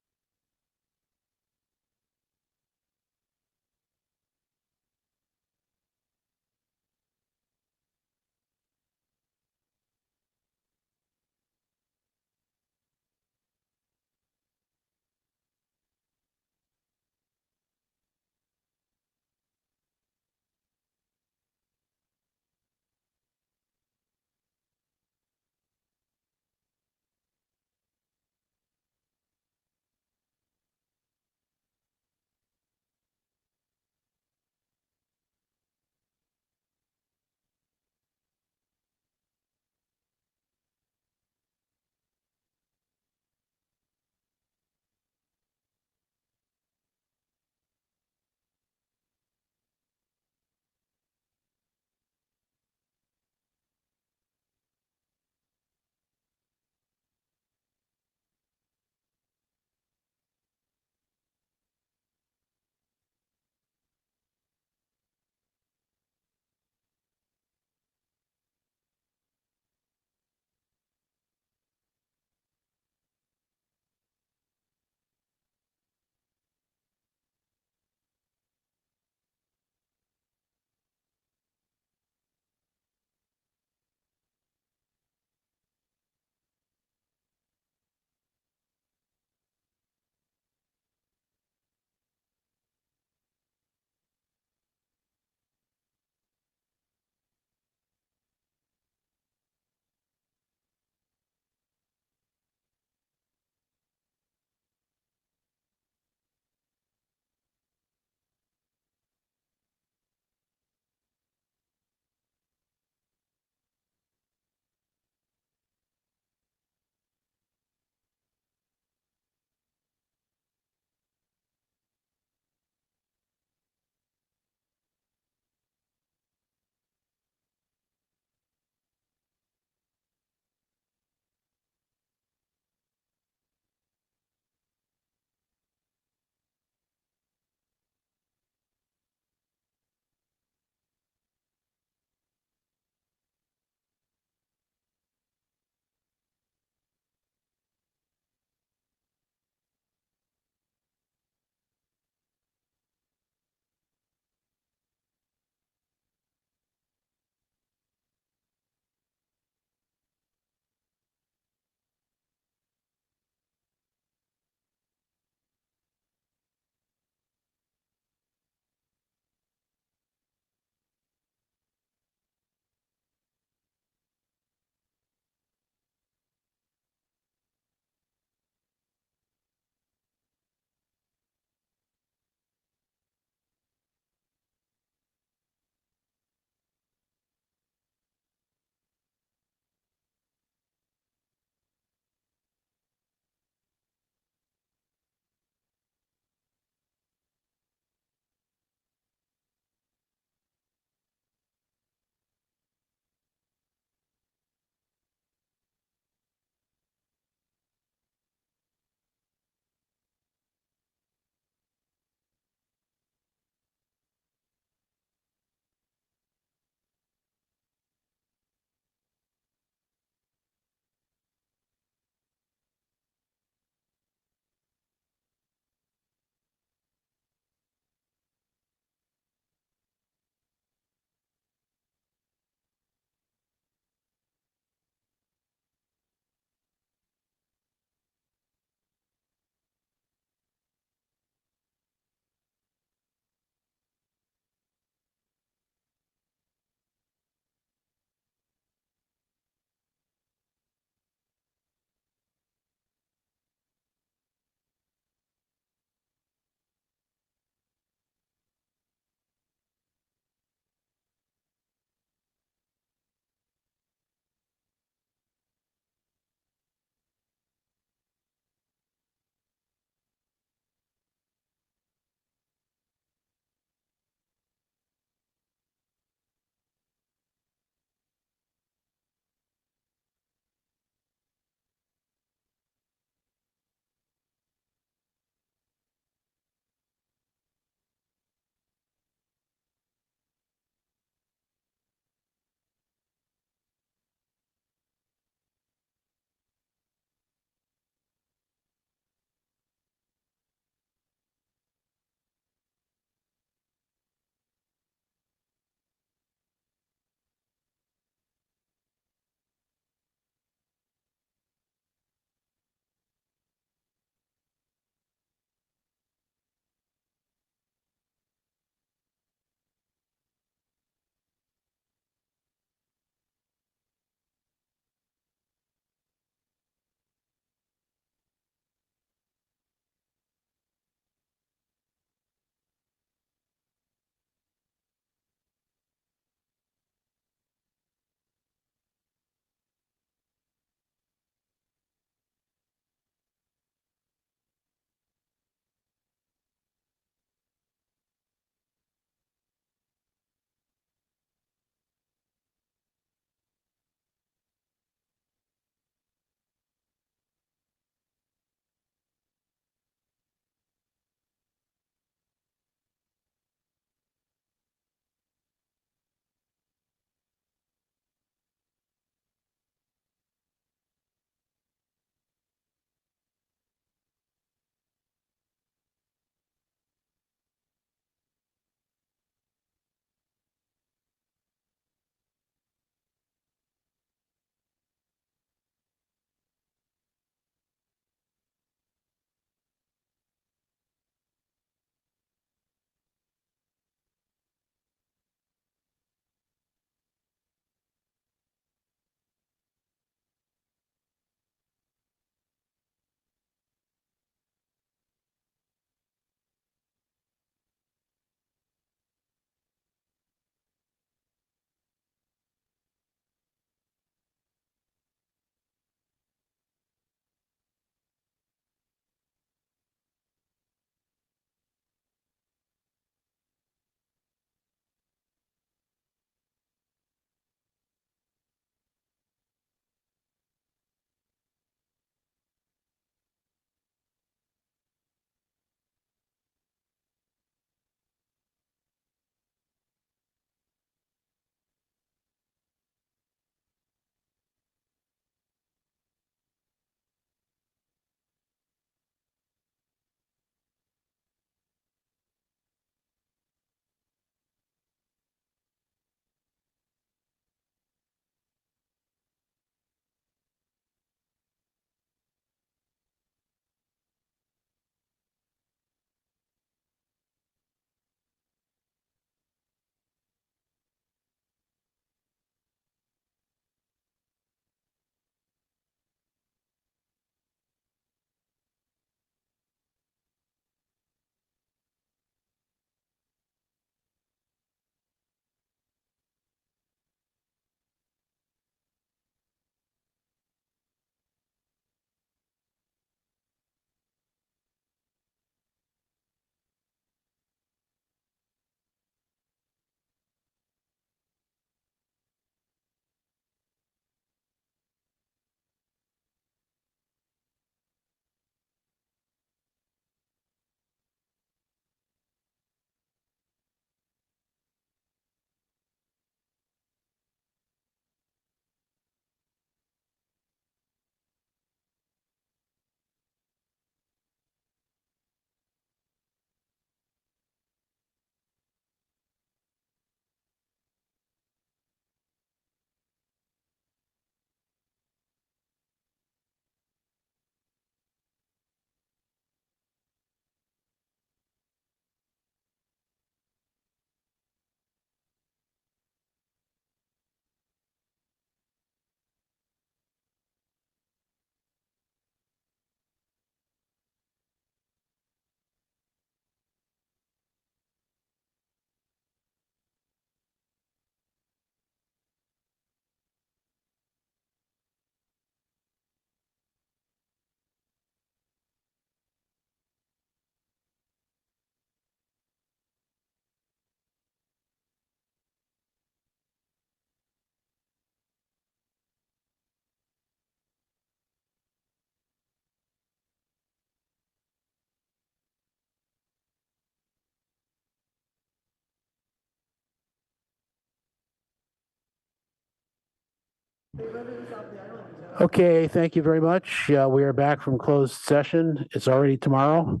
Okay, thank you very much. We are back from closed session. It's already tomorrow.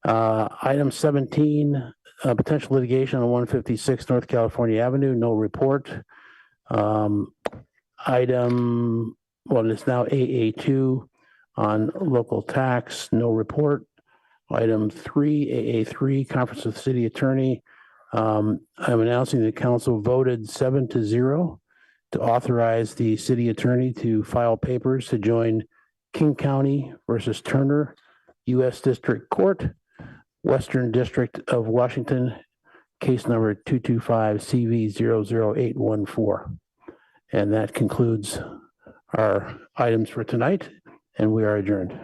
Item 17, potential litigation on 156 North California Avenue, no report. Item, well, it's now AA2 on local tax, no report. Item 3, AA3, conference with city attorney. I'm announcing the council voted 7-0 to authorize the city attorney to file papers to join King County versus Turner, U.S. District Court, Western District of Washington, case number 225-CV00814. And that concludes our items for tonight, and we are adjourned.